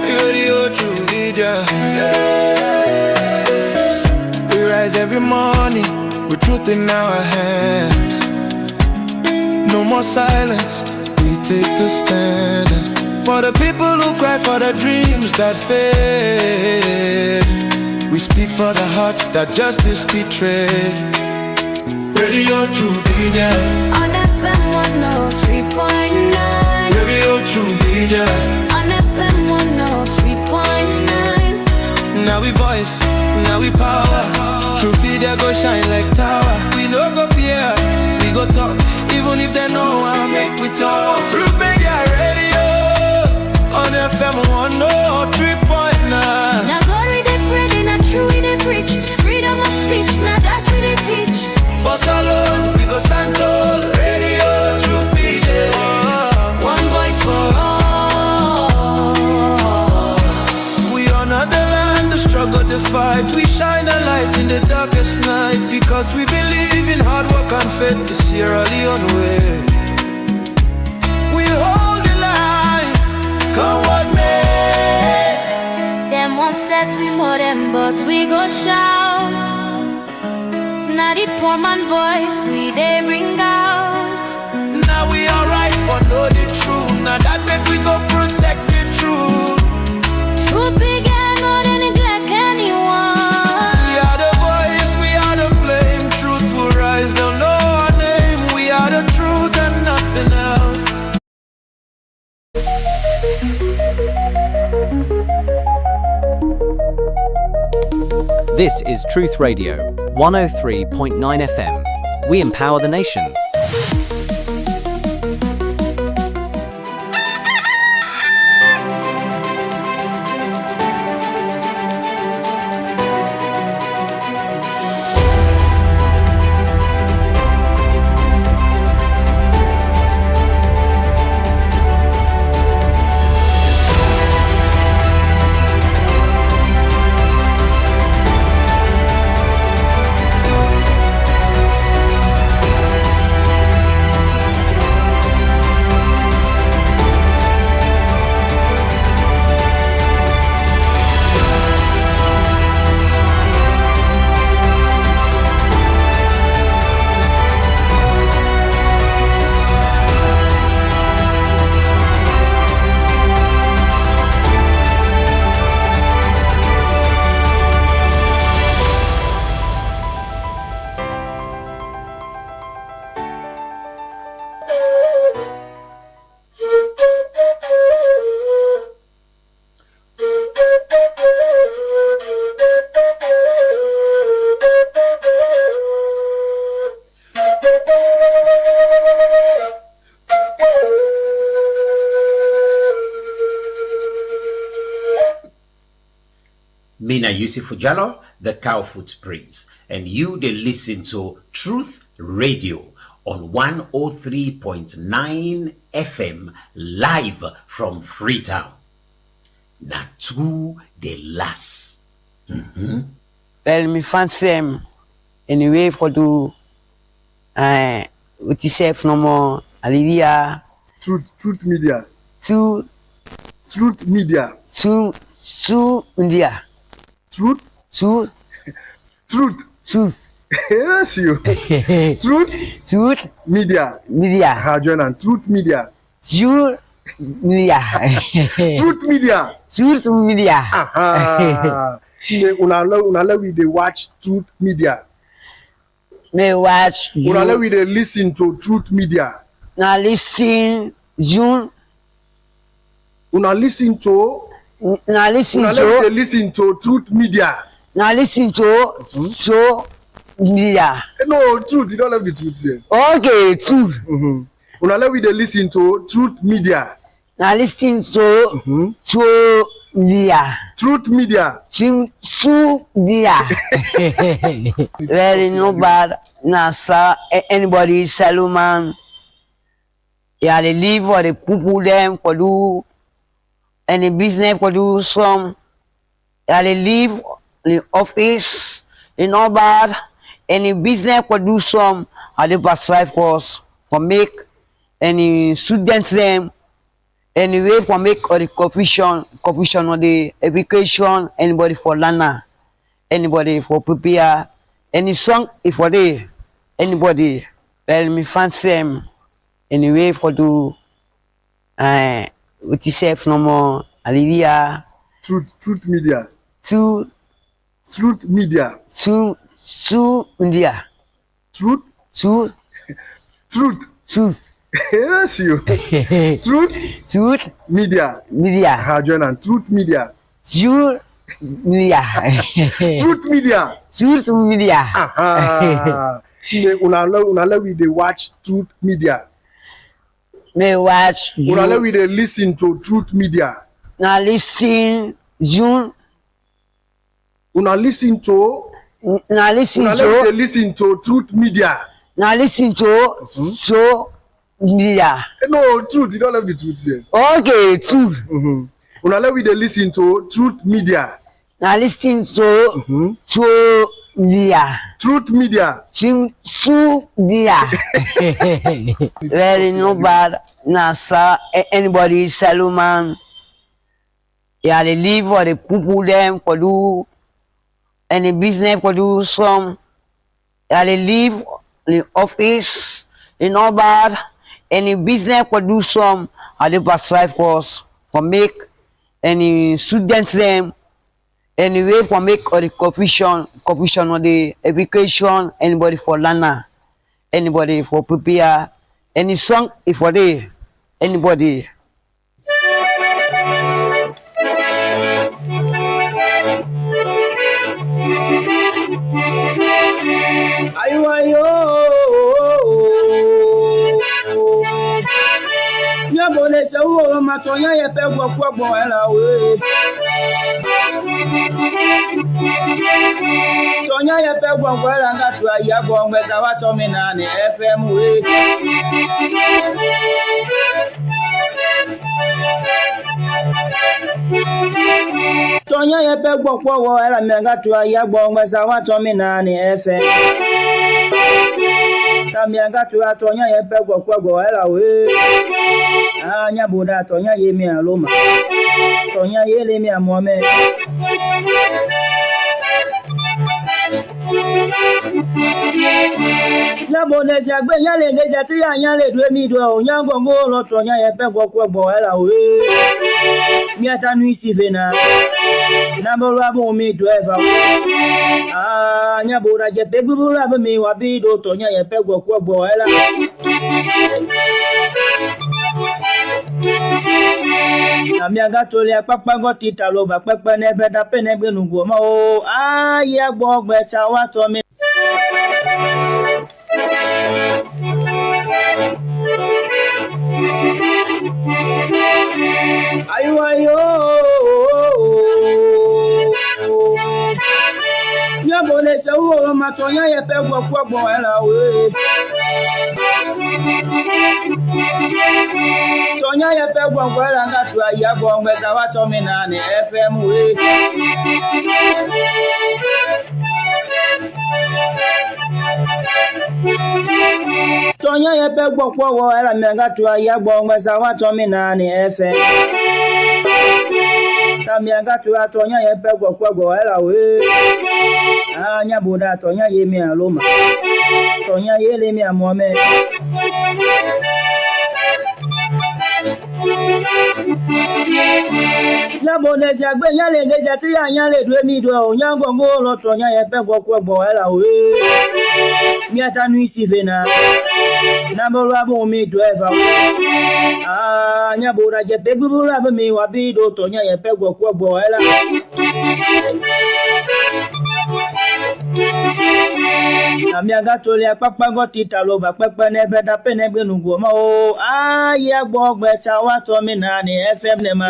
Radio True Media. We rise every morning with truth in our hands. No more silence, we take a stand. For the people who cry, for the dreams that fade. We speak for the hearts that justice betrayed. Radio True Media. On FM 103.9. Radio True Media. On FM 103.9. Now we voice, now we power. True Media go shine like tower. We no go fear, we go talk. Even if they know how make we talk. True Media Radio. On FM 103.9. Now God we dey Friday, not true we dey preach. Freedom of speech, now that we dey teach. For Salone, we go stand tall. Radio True Media. One voice for all. We honor the land, the struggle, the fight. We shine a light in the darkest night. Because we believe in hard work and faith to Sierra Leone way. We hold the line, come what may. Them one set we more them, but we go shout. Now the poor man voice we they bring out. Now we alright for know the truth. Now that make we go protect the truth. Truth began, no they neglect anyone. We are the voice, we are the flame. Truth will rise, they'll know our name. We are the truth and nothing else. This is Truth Radio, 103.9 FM. We empower the nation. Mina Yusuf Jallo, the Cow Footprints, and you they listen to Truth Radio on 103.9 FM live from Freetown. Na to the last. Well, me fancy him anyway for do what you say no more. Hallelujah. Truth Media. Truth Media. Media. Truth. Yes, you. Truth Media. Join on Truth Media. Truth Media. Truth Media. Aha. Say unala we dey watch Truth Media. Me watch. Unala we dey listen to Truth Media. Now listen June. Listen to Truth Media. Now listen to media. No, Truth. You don't have the Truth there. Okay, Truth. Unala we dey listen to Truth Media. Now listen to media. Truth Media. Media. Very no bad. Now, sir, anybody, Salone, yeah, they live for the people them for do any business for do some. Yeah, they live in the office. They no bad. Any business for do some. Are they provide for us for make any students them Anyway, for make or the confusion on the education, anybody for learner, anybody for prepare, any song if for the anybody, well me fancy them. Anyway, for do what you say no more, hallelujah. Truth media. Two Media. India. Truth. Yes, you. Truth media. Join and Truth media. Truth media. Say una we dey watch Truth media. May watch you. Una we dey listen to Truth media. Now listen June. Una listen to Truth media. Now listen to so media. No, Truth. You don't have the Truth there. Okay, Truth. Una we dey listen to Truth media. Now listen to so media. Truth media. Media. Very no bad. Nasa anybody Salone. Yeah, they live for the people them for do any business for do some. Yeah, they live in the office in no bad. Any business for do some. I do pass course for make any students them. Anyway, for make or the confusion on the education, anybody for learner, anybody for prepare, any song if for the anybody. Ayo ya bole sawo matonya ye pe gbo era we Tonya ye pe gbo era ngatu aya gbo ngbe wa to mi na ni FM we Tonya ye pe gbo era ngatu aya gbo ngbe wa to mi na ni FM Tamianga tu atonya ye pe gbo era we anya buda tonya ye mi aloma tonya ye le mi amome la bode jagbe nya le deja ti anya le due mi do onya gongo lo tonya ye pe gbo era we mi atanu isi vena na bo ra bo mi do eva anya buda je pe gbu ra bo mi wa bi do tonya ye pe gbo era Amiaga tole apapa go tita lo ba pepe ne be da pe ne gbe nugo mo o aye agbo gbe cha wa to mi ayo ya bole sawo ma to yan ye pe gbo era we Tonya ye pe gbo era ngatu aya gbo ngbe ta wa to mi na ni FM we Tonya ye pe gbo era ngatu aya gbo ngbe ta wa to mi na ni FM Tamianga tu atonya ye pe gbo era we anya buda tonya ye mi aloma tonya ye le mi amome la bode jagbe nya le deja ti anya le due mi do onya gongo lo tonya ye pe gbo era we mi atanu isi vena na bo ra bo mi do eva anya buda je pe gbu ra bo mi wa bi do tonya ye pe gbo era Amiaga tole apapa go tita lo ba pepe ne be da pe ne gbe nugo mo o aye agbo gbe cha wa to mi na ni FM ne ma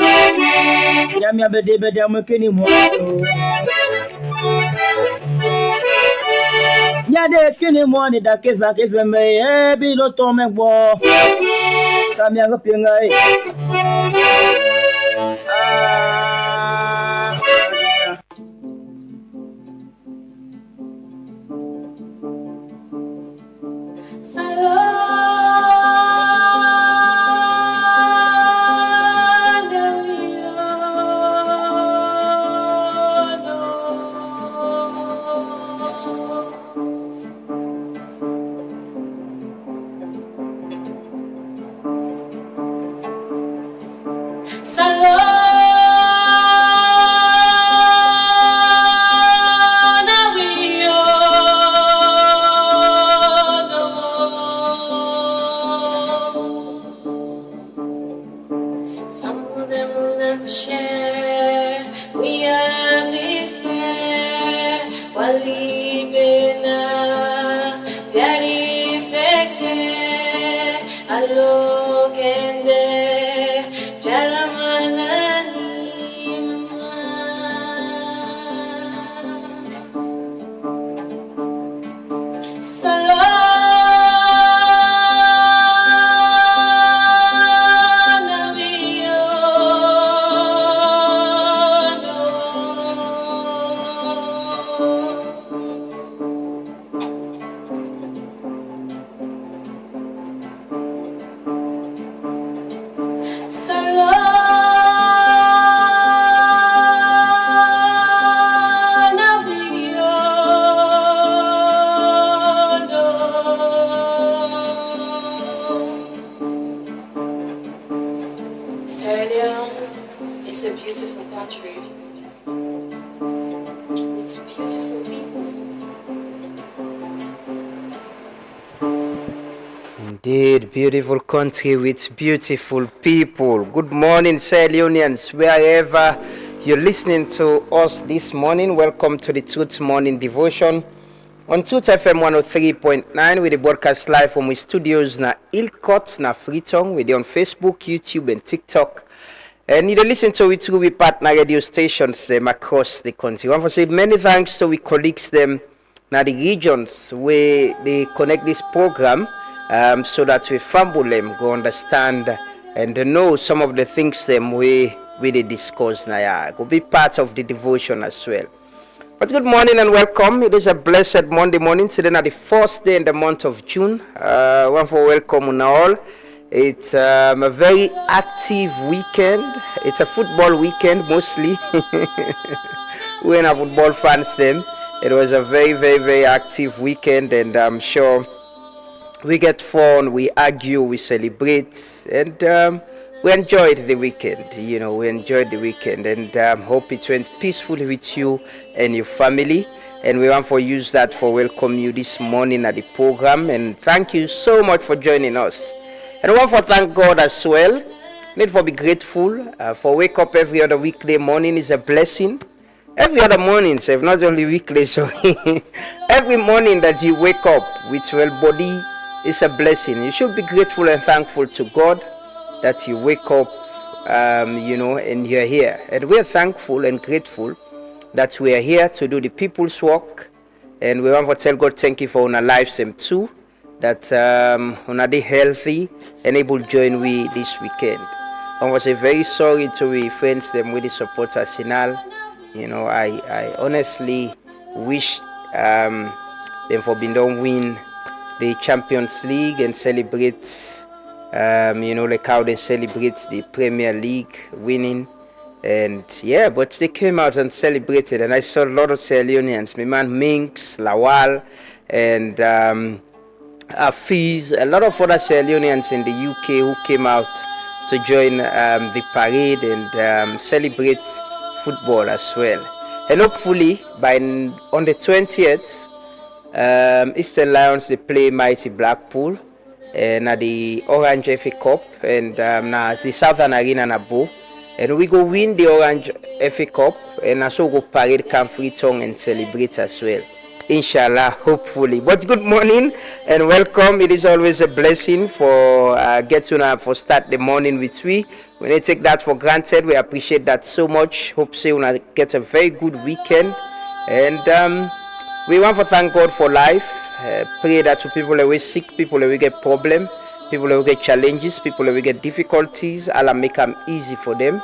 ya mi abede be de mo kini mo ya de kini mo ni da ke za ke me e bi lo to me gbo Amiaga pinga e Sierra Leone is a beautiful country. It's beautiful people. Indeed, beautiful country with beautiful people. Good morning, Sierra Leoneans, wherever you're listening to us this morning. Welcome to the Truth Morning Devotion on Truth FM 103.9 with the broadcast live from our studios na Ilcott na Freetown. We're on Facebook, YouTube, and TikTok. And you listen to it through we partner radio stations across the country. I want to say many thanks to we colleagues them na the regions where they connect this program. So that we fumble them, go understand and know some of the things them we they discuss now. Go be part of the devotion as well. But good morning and welcome. It is a blessed Monday morning. Today is the first day in the month of June. One for welcome all. It's a very active weekend. It's a football weekend mostly. When our football fans them, it was a very, very, very active weekend, and I'm sure we get fun, we argue, we celebrate, and we enjoyed the weekend. You know, we enjoyed the weekend, and hope it went peacefully with you and your family. And we want to use that for welcome you this morning at the program. And thank you so much for joining us. And we want to thank God as well. Need for be grateful for wake up every other weekday morning is a blessing. Every other morning, so not only weekly, so every morning that you wake up with well body is a blessing. You should be grateful and thankful to God that you wake up, you know, and you're here. And we're thankful and grateful that we are here to do the people's work. And we want to tell God thank you for our lives and too, that are they healthy and able to join we this weekend. I was very sorry to we friends them with the support Arsenal. You know, I honestly wish them for being done win the Champions League and celebrate, you know, like how they celebrate the Premier League winning. And yeah, but they came out and celebrated, and I saw a lot of Sierra Leoneans, my man Minks, Lawal, and Afiz, a lot of other Sierra Leoneans in the UK who came out to join the parade and celebrate football as well. And hopefully by on the 20th, Eastern Lions they play mighty Blackpool and at the Orange FA Cup, and now the Southern Arena na Bo, and we go win the Orange FA Cup and also go parade Camp Freetown and celebrate as well. Inshallah, hopefully. But good morning and welcome. It is always a blessing for getting for start the morning with we. When I take that for granted, we appreciate that so much. Hope say we get a very good weekend, and we want to thank God for life. Pray that to people that we sick, people that we get problem, people that we get challenges, people that we get difficulties, Allah make them easy for them.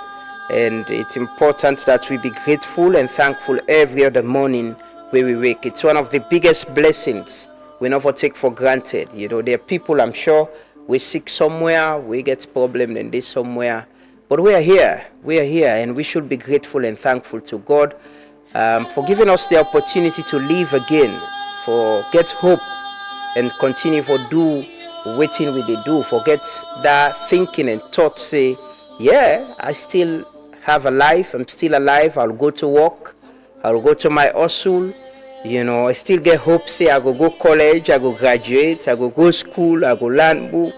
And it's important that we be grateful and thankful every other morning where we wake. It's one of the biggest blessings we never take for granted. You know, there are people, I'm sure, we sick somewhere, we get problem and this somewhere, but we are here, and we should be grateful and thankful to God for giving us the opportunity to live again, for get hope and continue for do waiting we they do, forget that thinking and thought say, yeah, I still have a life. I'm still alive. I'll go to work. I'll go to my hustle. I still get hope, say I go college, I go graduate, I go school, I go learn book,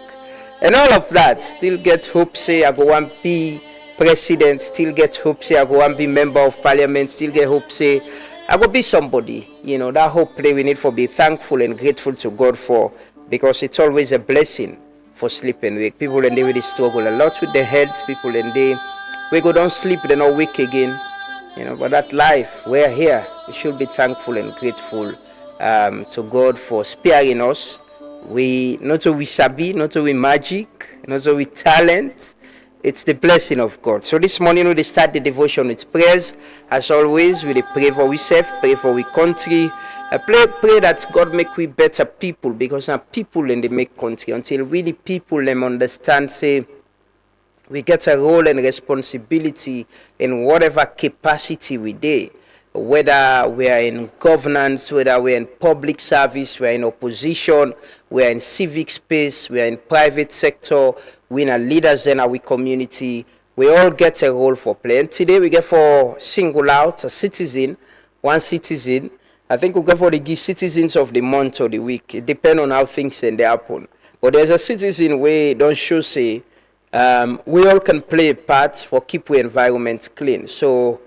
and all of that. Still get hope, say I go want be president, still get hope, say I go want be member of parliament, still get hope, say I go be somebody. That hope play we need for be thankful and grateful to God for, because it's always a blessing for sleep and wake. People and they really struggle a lot with their health. People and they go don't sleep, they not wake again. But that life, we're here. We should be thankful and grateful to God for sparing us. Not only sabi, not only magic, not only talent. It's the blessing of God. So this morning we start the devotion with prayers. As always, we pray for ourselves, pray for our country. Pray that God make we better people, because now people in the make country. Until really people them understand, say, we get a role and responsibility in whatever capacity we do, whether we are in governance, whether we are in public service, we are in opposition, we are in civic space, we are in private sector, we are leaders in our community. We all get a role for play. And today we get for single out a citizen, one citizen. I think we go for the citizens of the month or the week. It depends on how things they happen. But there's a citizen we don't show say, we all can play a part for keep our environment clean. So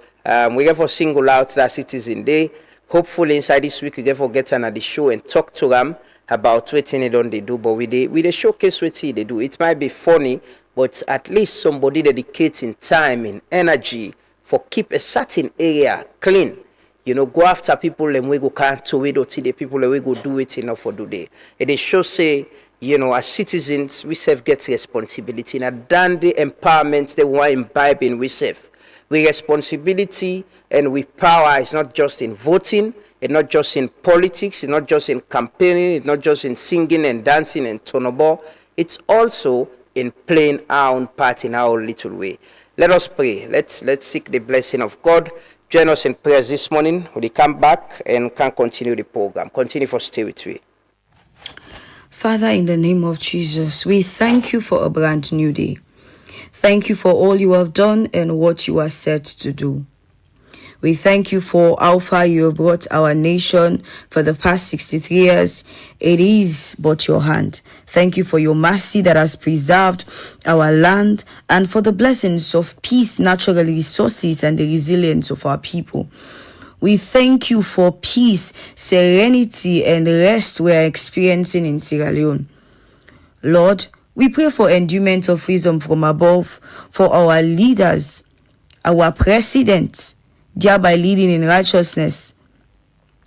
we get for single out that citizen day. Hopefully inside this week we get for get another show and talk to them about what they do. But with the showcase what they do, it might be funny, but at least somebody dedicating time and energy for keep a certain area clean. Go after people and we go can't to it or the people and we go do it enough for today. It is show say, as citizens, we self get responsibility. And than the empowerment they want imbibing we self. We responsibility and we power is not just in voting, it's not just in politics, it's not just in campaigning, it's not just in singing and dancing and tonoball. It's also in playing our own part in our little way. Let us pray. Let's seek the blessing of God. Join us in prayers this morning. We come back and can continue the program. Continue for stay with me. Father, in the name of Jesus, we thank you for a brand new day. Thank you for all you have done and what you are set to do. We thank you for how far you have brought our nation for the past 63 years. It is but your hand. Thank you for your mercy that has preserved our land and for the blessings of peace, natural resources, and the resilience of our people. We thank you for peace, serenity, and rest we are experiencing in Sierra Leone. Lord, we pray for endowment of wisdom from above for our leaders, our president, thereby leading in righteousness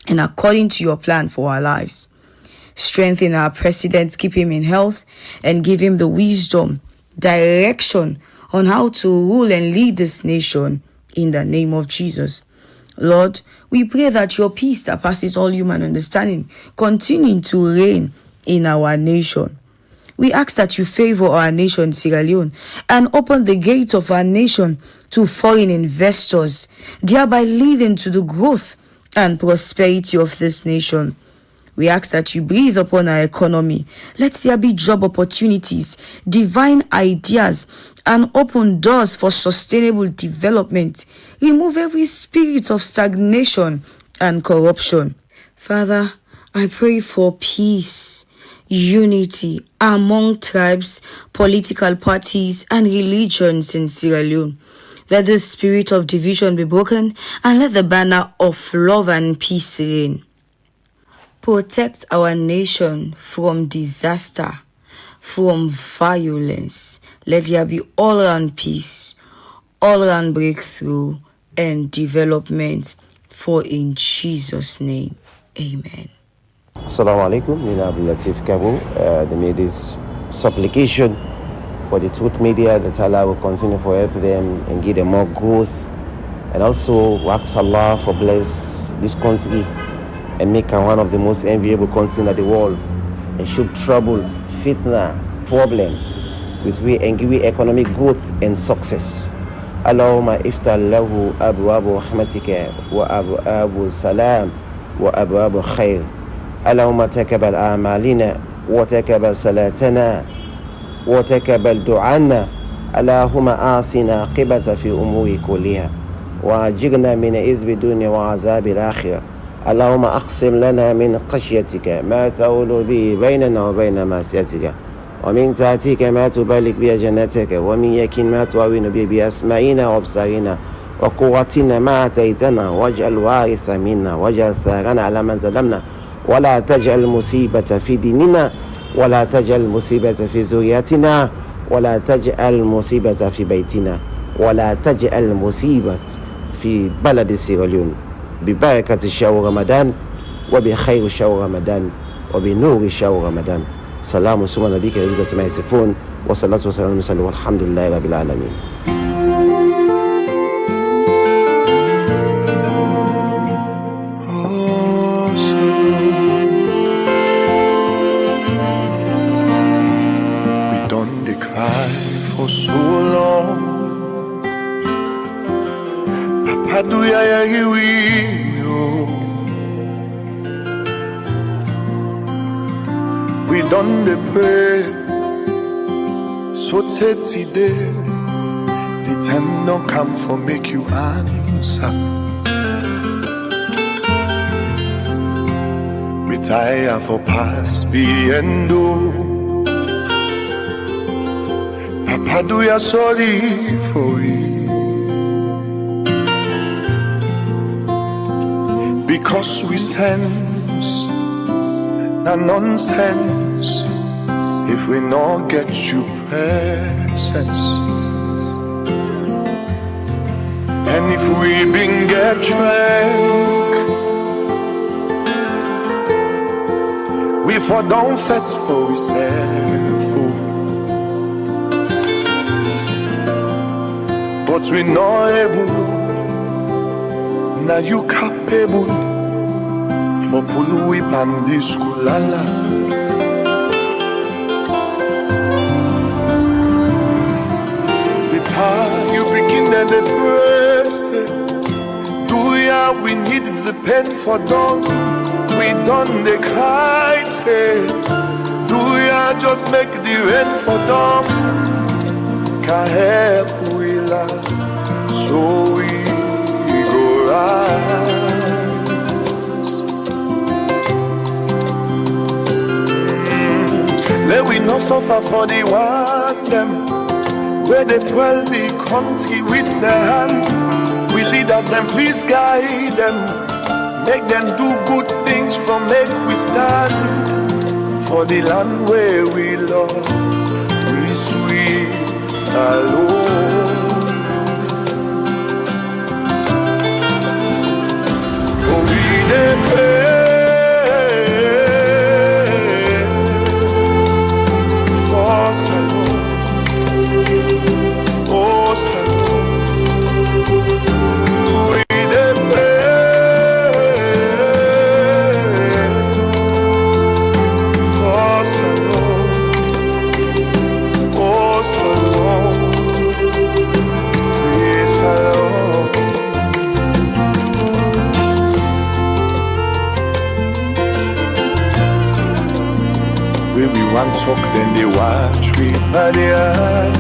and according to your plan for our lives. Strengthen our president, keep him in health, and give him the wisdom, direction on how to rule and lead this nation in the name of Jesus. Lord, we pray that your peace that passes all human understanding continue to reign in our nation. We ask that you favor our nation, Sierra Leone, and open the gates of our nation to foreign investors, thereby leading to the growth and prosperity of this nation. We ask that you breathe upon our economy. Let there be job opportunities, divine ideas, and open doors for sustainable development. Remove every spirit of stagnation and corruption. Father, I pray for peace, unity among tribes, political parties, and religions in Sierra Leone. Let the spirit of division be broken, and let the banner of love and peace reign. Protect our nation from disaster, from violence. Let there be all-round peace, all-round breakthrough, and development. For in Jesus' name, amen. Assalamu alaikum, Nina Abdul Latif Kabo. They made this supplication for the Truth Media that Allah will continue to help them and give them more growth. And also ask Allah for bless this country and make her one of the most enviable countries in the world. And should trouble, fitna, problem with we and give economic growth and success. Allahumma iftah lahu abwabu rahmatika wa abwabu salam wa abwabu khair. اللهم تقبل أعمالنا وتقبل صلاتنا وتقبل دعانا اللهم آسنا عاقبة في أمور كلها وأجرنا من عذاب الدنيا وعذاب الآخرة. اللهم أقسم لنا من خشيتك ما تحول به بيننا وبين معصيتك، ومن طاعتك ما تبلغ بها جنتك، ومن يقين ما تعين به بأسمائنا وأبصارنا وقوتنا ما أتيتنا، واجعل وارث منا، واجعل ثارنا على من ظلمنا، ولا تجعل مصيبة في ديننا، ولا تجعل مصيبة في ذريتنا، ولا تجعل مصيبة في بيتنا، ولا تجعل مصيبة في بلد سيراليون، ببركة شهر رمضان وبخير شهر رمضان وبنور شهر رمضان. سلام ثم نبيك عزة ما يصفون، والصلاة والسلام على المرسلين والحمد لله رب العالمين. We done the cry for so long. Papa do ya we we done the pray so today the time don't come for make you answer. We tire for past being do. Papa do ya sorry for it, because we sense na nonsense if we not get you presence. And if we been get drunk, we for don't fet for we self, but we not able, now you capable for pull we pandis kulala. The power you begin and the press, do ya we need the pen for done, we done the kite, do ya just make the rain for dumb, can't help we laugh, so we go right. Let we not suffer for the one them, where they dwell the country with their hand. We leaders them, please guide them, make them do good things for make we stand for the land where we love, we sweet Salone. Oh, we dey pray. One talk, then they watch we by the eye.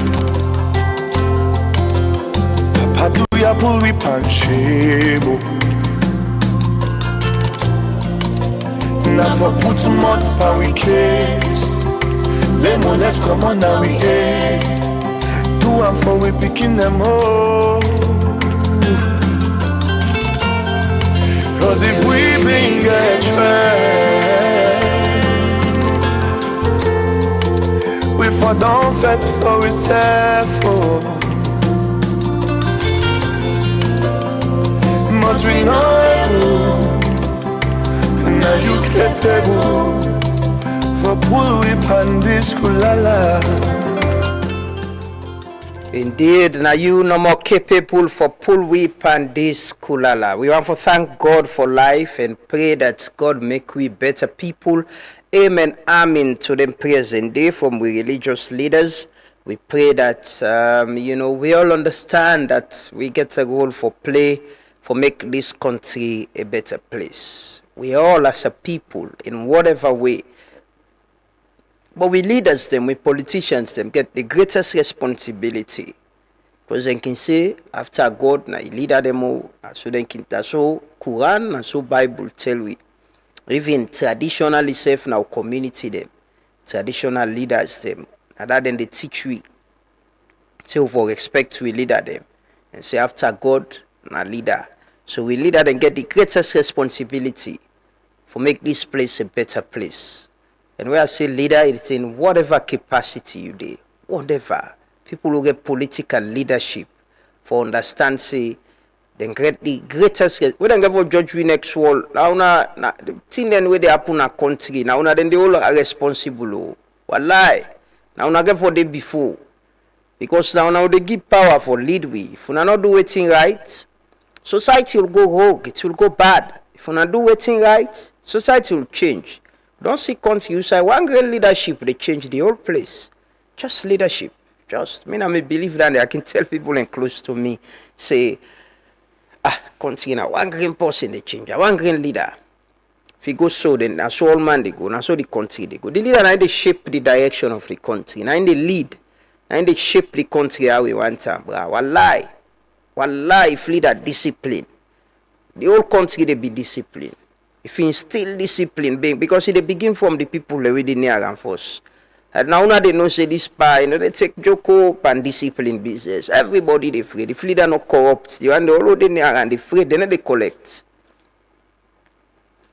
Papa do ya pull we panchebo. Now for put months by we case. Lemon, let's come on now we air. Do one for we picking them all. Cause if we been get trained, we for don't fet for we self, but we know now you capable for pull we pandis kulala. Indeed, now you no more capable for pull whip and this kulala. We want to thank God for life and pray that God make we better people. Amen, amen to them prayers and day from we religious leaders. We pray that, we all understand that we get a role for play for make this country a better place. We all as a people, in whatever way, But we leaders them, we politicians them get the greatest responsibility. Because they can say after God na leader them all, so they can so Quran and so Bible tell we. Even traditionally safe now community them, traditional leaders them, and that then they teach we. So for respect we leader them. And say after God na leader. So we leader them get the greatest responsibility for make this place a better place. And when I say leader, it's in whatever capacity you do, whatever. People who get political leadership for understand, say, then get the greatest. We don't give a judge we next wall. Now, the thing then where they happen in a country, now then they all are responsible. Wallahi. Now, not get for them before. Because now they give power for lead we. If we not do anything right, society will go rogue, it will go bad. If we not do anything right, society will change. Don't see country you say one great leadership they change the whole place. Just leadership. Just I may believe that I can tell people and close to me say country now one green person they change, one green leader. If you go so then that's all man they go, now so the country they go. The leader now they shape the direction of the country. Now they lead. Now they shape the country how we want to. Wallahi. If leader discipline, the whole country they be disciplined. If you instill discipline, because they begin from the people already near and force. And now they know say this part, they take joke up and discipline business. Everybody they free. If leader not corrupt, you and they already near and they free, then they collect.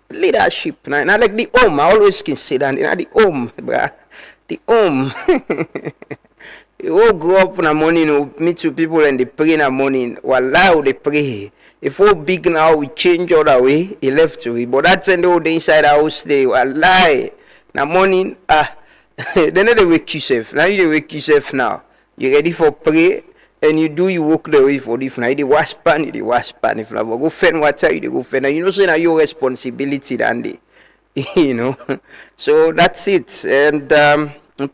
Leadership, now like the home, I always can say that, the home, bruh. The home. You all grow up in the morning, meet two people and they pray in the morning. Wallah, they pray. If all big now, we change all the way, he left to it. But that's the whole inside the house they wallah. In the morning, then they wake yourself. Now you wake yourself now. You ready for pray and you walk the way for this. Now you wash pan. If you go fend water, you go fend. You know, so now your responsibility than they, you know. So that's it. And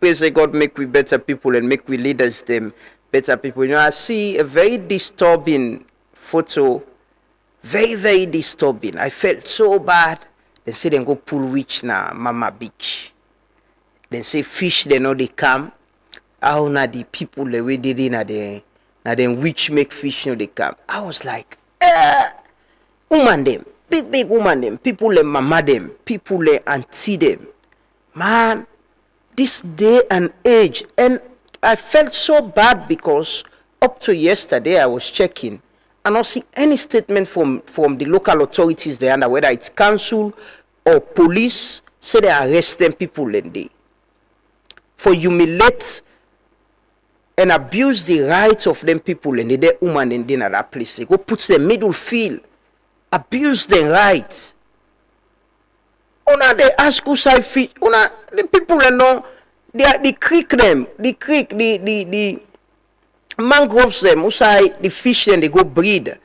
please say God make we better people and make we leaders them better people. You know, I see a very disturbing photo. Very, very disturbing. I felt so bad. They say they go pull witch na Mama Beach. They say fish they know they come. How na the people the way they did na them witch make fish know they come. I was like, woman them, big woman them, people le mama them, people le auntie them. Man, this day and age, and I felt so bad because up to yesterday I was checking. I don't see any statement from the local authorities there, whether it's council or police, say they arrest them people in there. For humiliate and abuse the rights of them people in the woman in there at that place. They go put them middle field, abuse their rights. Una they ask who side fish, una the people they know they creek them, the mangroves them, usai the fish then they go breed,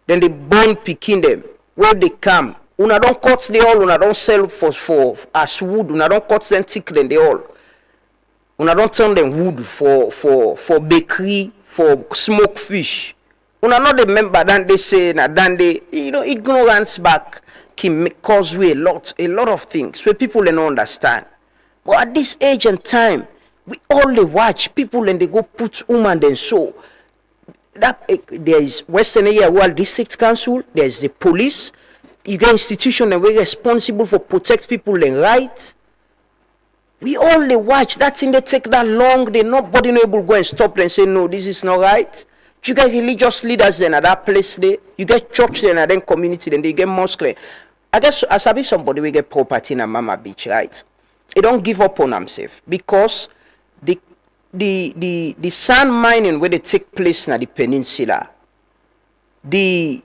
then they born picking them. Where they come, una don't cut the all, una don't sell for as wood, una don't cut them thick then they all. Una don't turn them wood for bakery, for smoked fish. Una not the member than they say, than they ignorance back can cause we a lot of things where people they don't understand. But at this age and time, we only watch people and they go put woman then so. That there is Western Area World District Council, there is the police, you get institution and we're responsible for protect people and right. We only watch that thing they take that long, they nobody no able to go and stop and say no, this is not right. You get religious leaders then at that place there, you get church then and then community then they get mosque. I guess as I be somebody we get property in a Mama Beach, right? They don't give up on themselves because the sand mining where they take place na the peninsula, the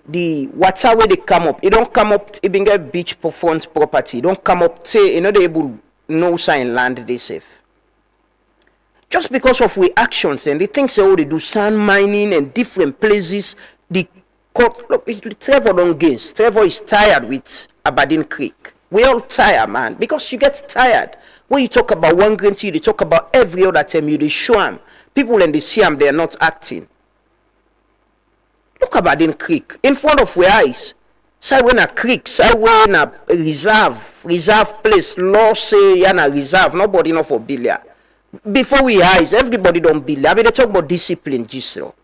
water where they come up, it don't come up. It been get beach performance property. It don't come up. Say they able no sign land they safe. Just because of we actions and they think say they do sand mining and different places. The court look, Trevor don't gains. Trevor is tired with Aberdeen Creek. We all tired, man, because you get tired. When you talk about one green tea, you talk about every other time you show them. People and they see them, they are not acting. Look about Aberdeen Creek in front of our eyes. Say when a creek, say when a reserve place, law say yana reserve, nobody know for bill. Before we eyes, everybody don't bill. I mean they talk about discipline, Gisro.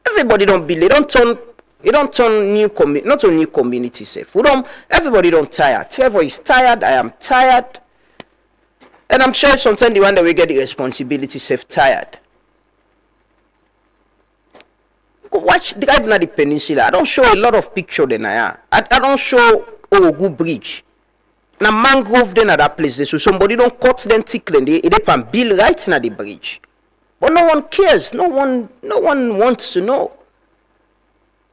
Everybody don't bill. They don't turn new not a new community safe. Everybody don't tired. Trevor is tired, I am tired. And I'm sure sometimes the one that we get the responsibility safe tired. Watch drive na the peninsula. I don't show a lot of picture then I don't show good bridge. Na mangrove then at that place there. So somebody don't cut them thick then they can build right na the bridge. But no one cares. No one wants to know.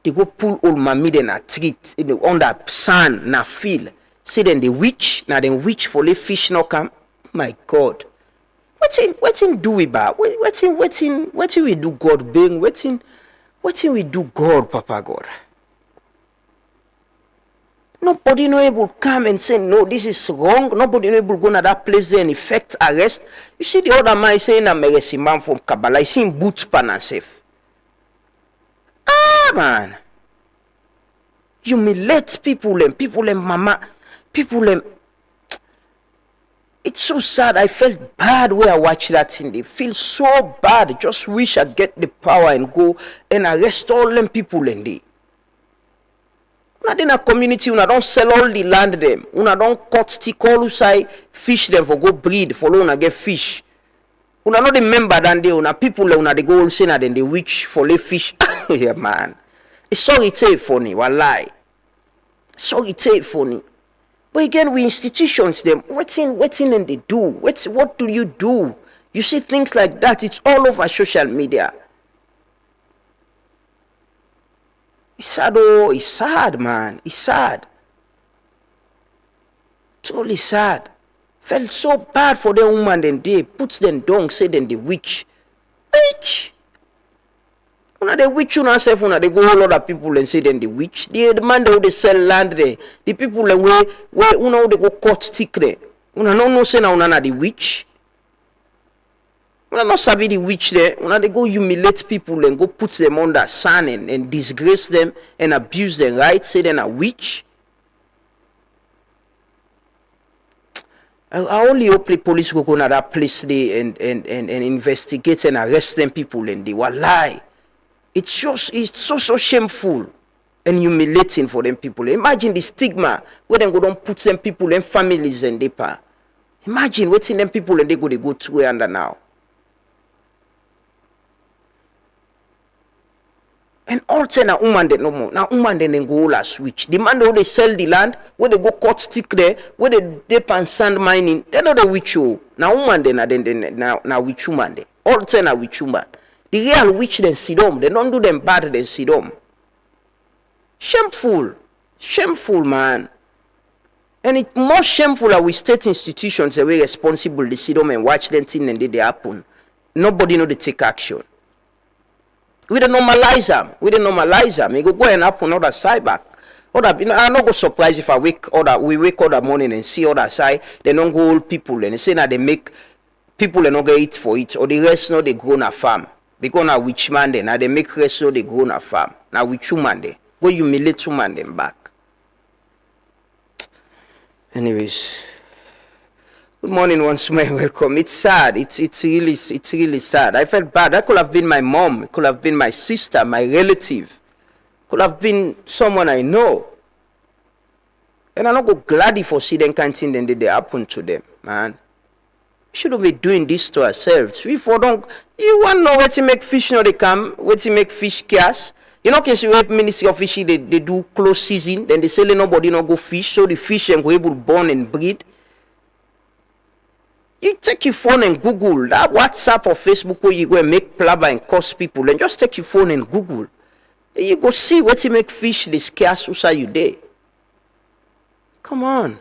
They go pull old mammy then a treat on that sand na field. See then the witch, now then witch for the fish no come. My God. Wetin do we ba? Wetin we do God being? Wetin we do God, Papa God? Nobody no able come and say, no, this is wrong. Nobody no able go to that place there and effect arrest. You see the other man saying, I'm a man from Kabbalah. I see him boot pan and safe. Ah, man. Humiliate people and mama. People and... It's so sad. I felt bad when I watched that thing. They feel so bad. Just wish I get the power and go and arrest all them people and they. Una in a community, una don't sell all the land them. Una don't cut stick all usai fish them for go breed. Follow una get fish. Una not the member than they una people una they go all say na then they witch for lay fish. Yeah, man. It's so funny. Wallahi. So funny. But again, we institutions them. What's in and they do? What do you do? You see things like that. It's all over social media. It's sad, oh, it's sad, man. It's sad. It's only sad. Felt so bad for the woman then they puts them down, say then the witch. Witch! Una the witch una self una they go all other people and say then the witch. The man they sell land there. The people where una they go cut stick there. Una no say na una na the witch. Una not sabi the witch there. Una they go humiliate people and go put them under sun and disgrace them and abuse them, right? Say then a witch. I only hope the police will go to that place there and investigate and arrest them people and they will lie. It's so shameful and humiliating for them people. Imagine the stigma where they go don't put them people and families and they pa. Imagine waiting them people and they go to under now. And also na woman they no more. Now woman they go all a switch. The man they sell the land, where they go cut stick there, where they dip and sand mining. They know the witch you. Now woman they na witch woman they. Also na witch woman. The real witch then sit down. They don't do them bad, they sit down. Shameful. Shameful, man. And it's more shameful that we state institutions that we're responsible. They sit down and watch them thing and they happen. Nobody know they take action. We don't normalize them. We go and happen other side back. I'm not go surprised if we wake other morning and see other side. They don't go old people and they say that they make people and not get eat for it or the rest no they grow na farm. Because now witch man they now they make rest so they grow na farm. Now witch woman they go humiliate woman them back. Anyways. Good morning once more, welcome. It's sad. It's really sad. I felt bad. That could have been my mom. It could have been my sister, my relative. Could have been someone I know. And I'm not go glad for see them kind of thing then they happen to them, man. We shouldn't be doing this to ourselves. You want to know where to make fish now they come, where to make fish cash. You know, can see where Ministry of Fishing they do close season, then they say nobody no go fish, so the fish and go able to born and breed. You take your phone and Google that WhatsApp or Facebook where you go and make plabber and cost people, and just take your phone and Google. You go see where to make fish this scarce who's you there. Come on.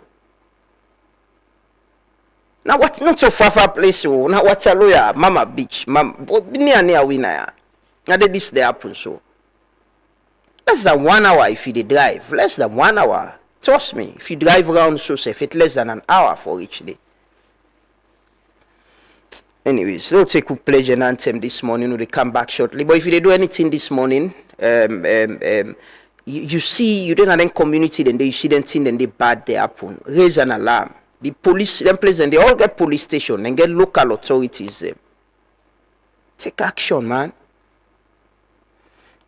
Now what not so far place oh now what's a lawyer Mama Beach but near winner. Now this they happen so. Less than 1 hour if you drive. Less than 1 hour. Trust me, if you drive around so safe, it's less than an hour for each day. Anyways, they'll take a pledge and anthem this morning. They come back shortly. But if they do anything this morning, you see, you don't have any community, then you see them thing, then they bad they happen. Raise an alarm. The police, them place, and they all get police station and get local authorities. Take action, man.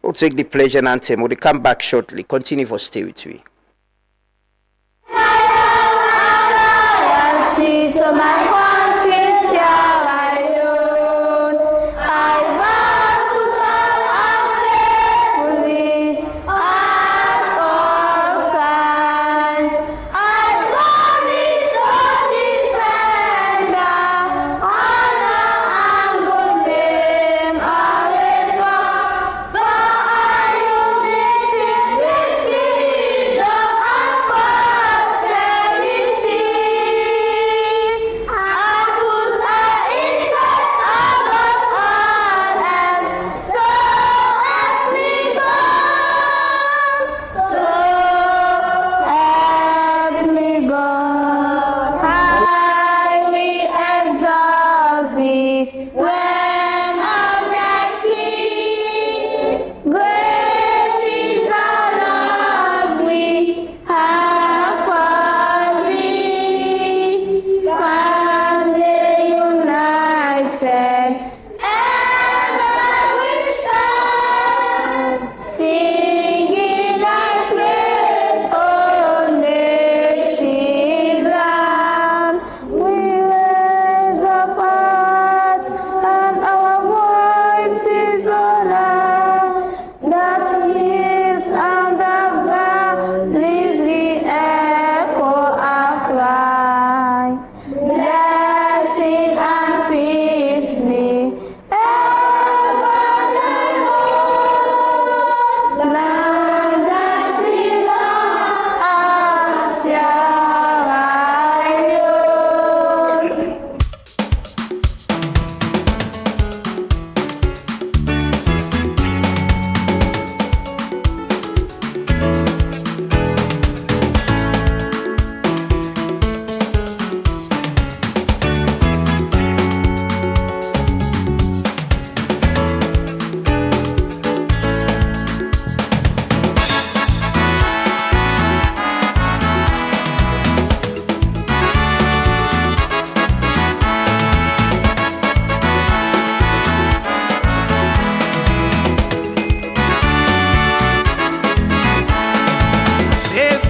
We'll take the pleasure anthem. We'll come back shortly. Continue for stay with me. To my conscience, I want to serve faithfully at all times. I promise to defender, honor and good name always for our unity, peace, love and prosperity.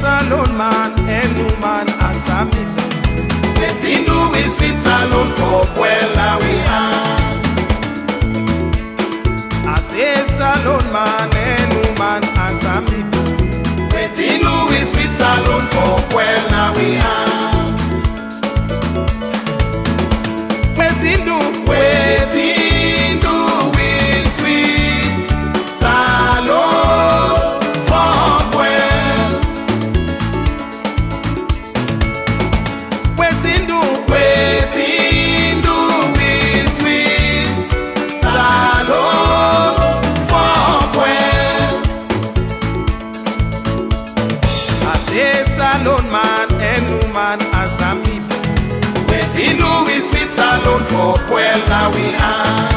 Salone man and woman as a me. Let's do is sweet Salone for well we are. I say Salone man and woman as a me. Let's do is sweet Salone for well we are. Let's do is sweet Salone for well. Waiting do we sweet Salone for well. I say Salone man and woman as a me. Waiting do we sweet Salone for well now we are.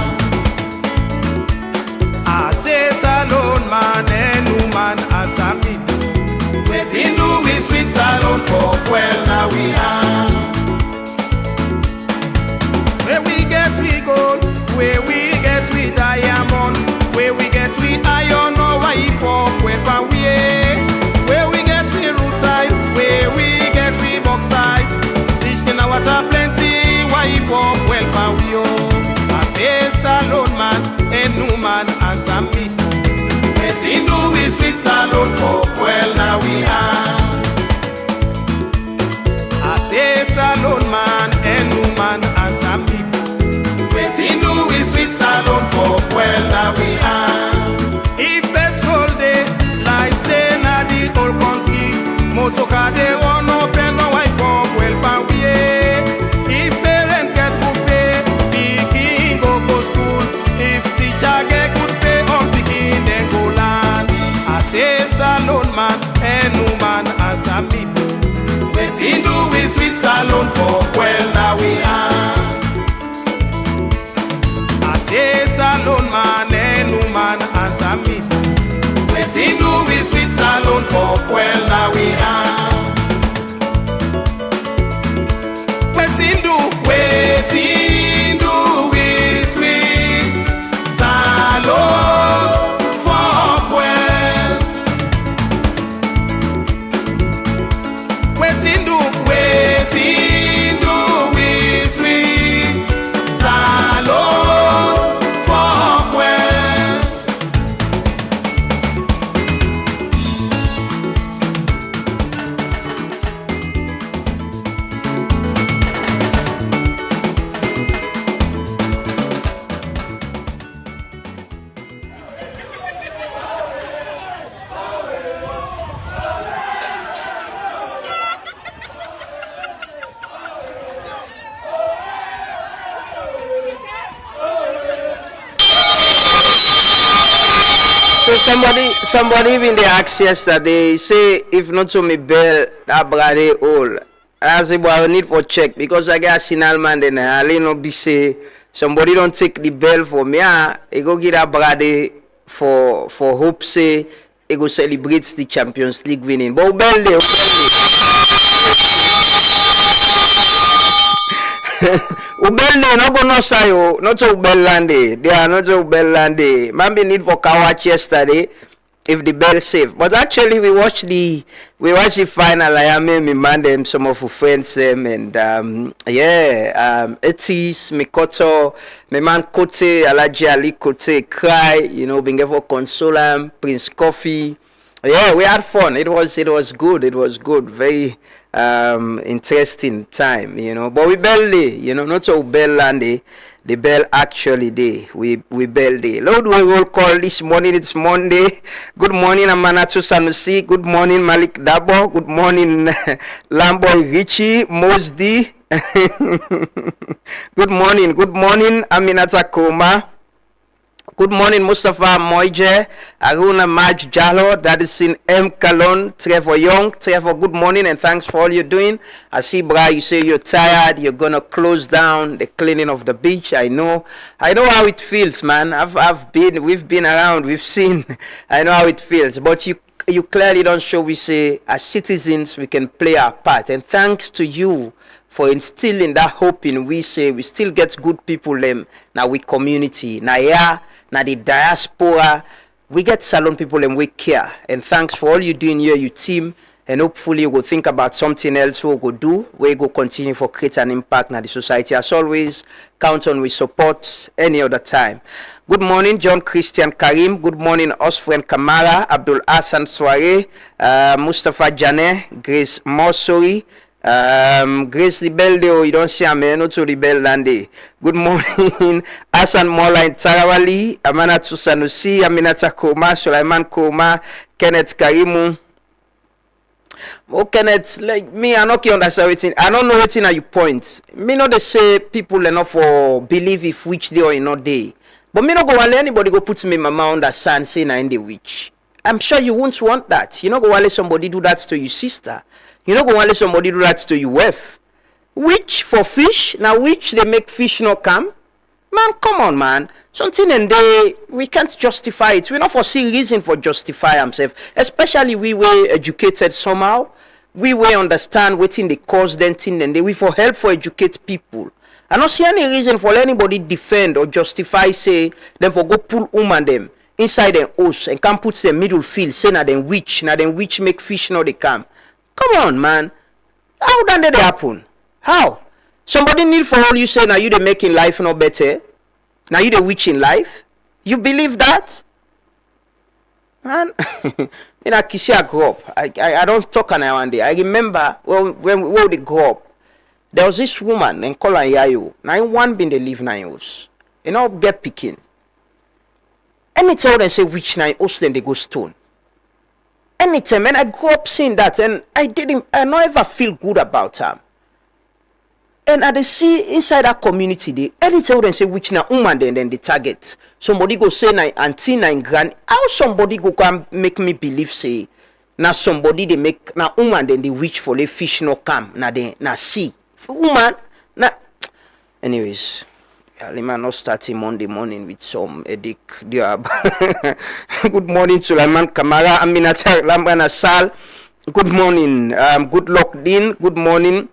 I say Salone man and woman as a me. Waiting do we sweet Salone for well now we are. Where we get we gold, where we get we diamond, where we get we iron or wife for where we where we get we rutile, where we get we bauxite. Fish in our water plenty, wife for well we I say Salone man and woman as a me. Waiting do we sweet Salone for well now we are. I say Salone man and woman as a me. Waiting do we sweet Salone for well now we are. If petrol day, lights day na the whole country, motorcar they won't open no wife for well we. If parents get good pay, pikin go school. If teacher get good pay, on pikin then go land. I say Salone man and woman as a me. Waiting do we sweet Salone for well now we are. I say Salone man and woman as a me. Waiting do we sweet Salone waiting do we sweet Salone for well. Waiting do we sweet Salone for well. So somebody even they asked yesterday, say if not to me bell that brother all. I say, but I need for check because I got a signal man then I no be say somebody don't take the bell for me. I go get a brother for hope say he go celebrate the Champions League winning. But bell day. Ubelde no go no sayo, not to Ubelande. They are not to Ubelande. Maybe need for watch yesterday if the bell safe. But actually we watched the final. I am me man them some of our friends and Etis, Mikoto, my man Kote, Alaji Ali Kote cry, you know, being able to console him, Prince Coffee. Yeah, we had fun. It was good. It was good. Very interesting time, you know. But we barely, you know, not so bell and the bell actually day. We bell day. Lord, we will call this morning. It's Monday. Good morning, Amanatu Sanusi. Good morning, Malik Dabo. Good morning, Lamboy Richie Mosdi. Good morning, Aminata Koma. Good morning, Mustafa Moije, Aruna Maj Jalo, that is in M. Kalon, Trevor Young. Trevor, good morning and thanks for all you're doing. I see, Bra, you say you're tired, you're going to close down the cleaning of the beach. I know how it feels, man. We've been around, we've seen, I know how it feels. But you clearly don't show, we say, as citizens, we can play our part. And thanks to you for instilling that hope in we say, we still get good people now we community, now the diaspora, we get Salone people and we care. And thanks for all you doing here, you team. And hopefully you will think about something else we go do. We go continue for create an impact in the society. As always, count on we support any other time. Good morning, John Christian Karim. Good morning, us friend Kamara, Abdul Hassan Soare, Mustafa Jane, Grace Mosori. Grace Rebelde, you don't see a man to rebel lande. Good morning, Hassan Mola in Tarawali, Amanatu Sanusi, Aminata Koma, Sulaiman Koma, Kenneth Karimu. Oh, Kenneth, like me, I not understand everything. I don't know anything at your point. Me not they say people enough for believe if which day or not day. But me not go let anybody go put me in my mouth on the sand saying I ain't the witch. I'm sure you won't want that. You not go let somebody do that to your sister. You know, go and let somebody do that to your wife. Which for fish? Now, which they make fish not come? Man, come on, man. Something and we can't justify it. We not foresee reason for justify ourselves. Especially we were educated somehow. We were understand what in the cause then thing and we for help for educate people. I don't see any reason for anybody defend or justify say them for go pull woman them inside an house and can put them middle field say na them which make fish not they come. Come on, man. How did that happen? How? Somebody need for all you say now you they making life no better. Now you the witch in life. You believe that? Man, in a Kisia grew up. I don't talk on one day. I remember when we grew up, there was this woman in Kola Yayo. Now one been they live 9 years. You know, get picking. Anytime they say witch 9 years, then they go stone. Anytime, and I grew up seeing that, and I don't ever feel good about her. And I see inside that community, they anytime they say which na woman, then they target. Somebody go say na auntie na grand. How somebody go come make me believe say na somebody they make na woman then they witch for the fish no come na they na see woman na. Anyways. Lima not starting Monday morning with some edic. Good morning, Sulaiman Kamara, Aminata Lambana Sal. Good morning, good luck, Dean. Good morning,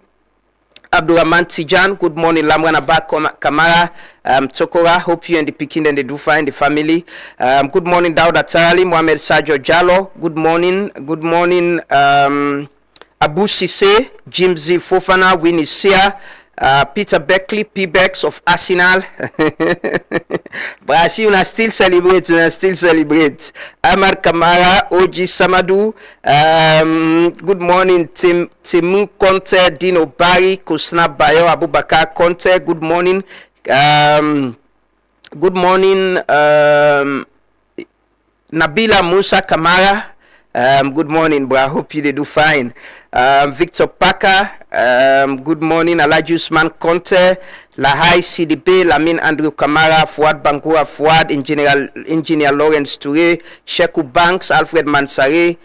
Abdurrahman Tijan, good morning. Lamrana Bak Kamara, Tokora, hope you and the Pekin and the Dufa and the family. Good morning, Dauda Tarali, Mohamed Sajo Jalo, good morning. Good morning, Abu Sise, Jimzy Fofana, Winnie Sia, Peter Beckley, P-Bex of Arsenal. But I see you still celebrate. Amar Kamara, Oji Samadou, good morning, Timu Conte, Dino Bari, Kusna Bayo, Abubakar Conte, good morning. Good morning, Nabila Musa Kamara. Good morning, bro. I hope you do fine. Victor Parker, good morning. Alhaji Usman Conte, Lahai CDB, Lamin Andrew Kamara, Fuad Bangura, Fuad, Engineer Lawrence Toure, Sheku Banks, Alfred Mansare.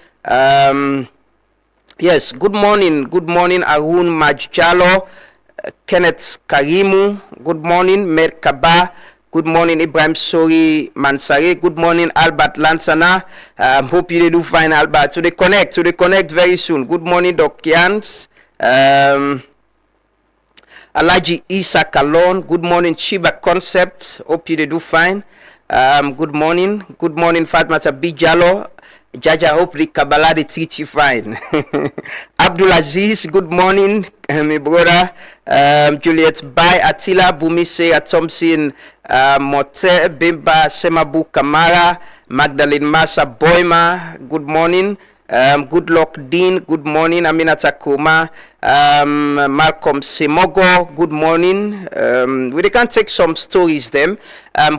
Yes, good morning. Good morning, Arun Majjalo, Kenneth Karimu. Good morning, Merkaba. Good morning, Ibrahim Sori Mansare. Good morning, Albert Lansana. Hope you do fine, Albert. To the connect very soon. Good morning, Doc Yans. Alaji Isa Kalon. Good morning, Chiba Concept. Hope you do fine. Good morning, Fatmata Bijalo. Jaja, hope the Kabbalah they treat you fine. Abdulaziz, good morning, my brother. Juliet Bai, Attila, Bumise, Thompson, Mote, Bimba, Semabu Kamara, Magdalene Massa, Boima, good morning. Good luck, Dean, good morning. Aminata Kuma, Malcolm Simogo, good morning. We can take some stories them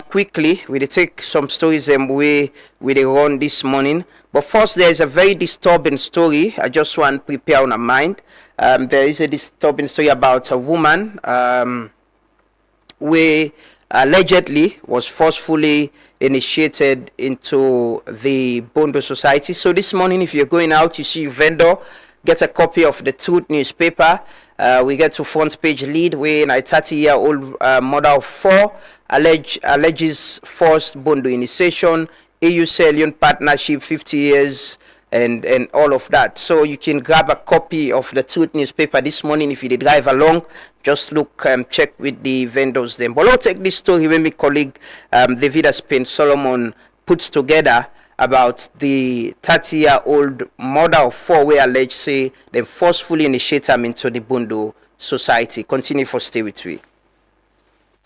quickly. We take some stories them we run this morning. But first, there is a very disturbing story. I just want to prepare on a mind. There is a disturbing story about a woman who allegedly was forcefully initiated into the Bondo Society. So this morning, if you're going out, you see a vendor, get a copy of the Truth newspaper. We get to front page lead where a 30-year-old mother of 4 alleges forced Bondo initiation, EU Salone partnership, 50 years, and all of that. So you can grab a copy of the Truth newspaper this morning if you did drive along. Just look, check with the vendors then. But I'll take this story when my colleague David Spain Solomon puts together about the 30-year-old mother of 4 where alleged say they forcefully initiate them into the Bondo Society. Continue for stay with me.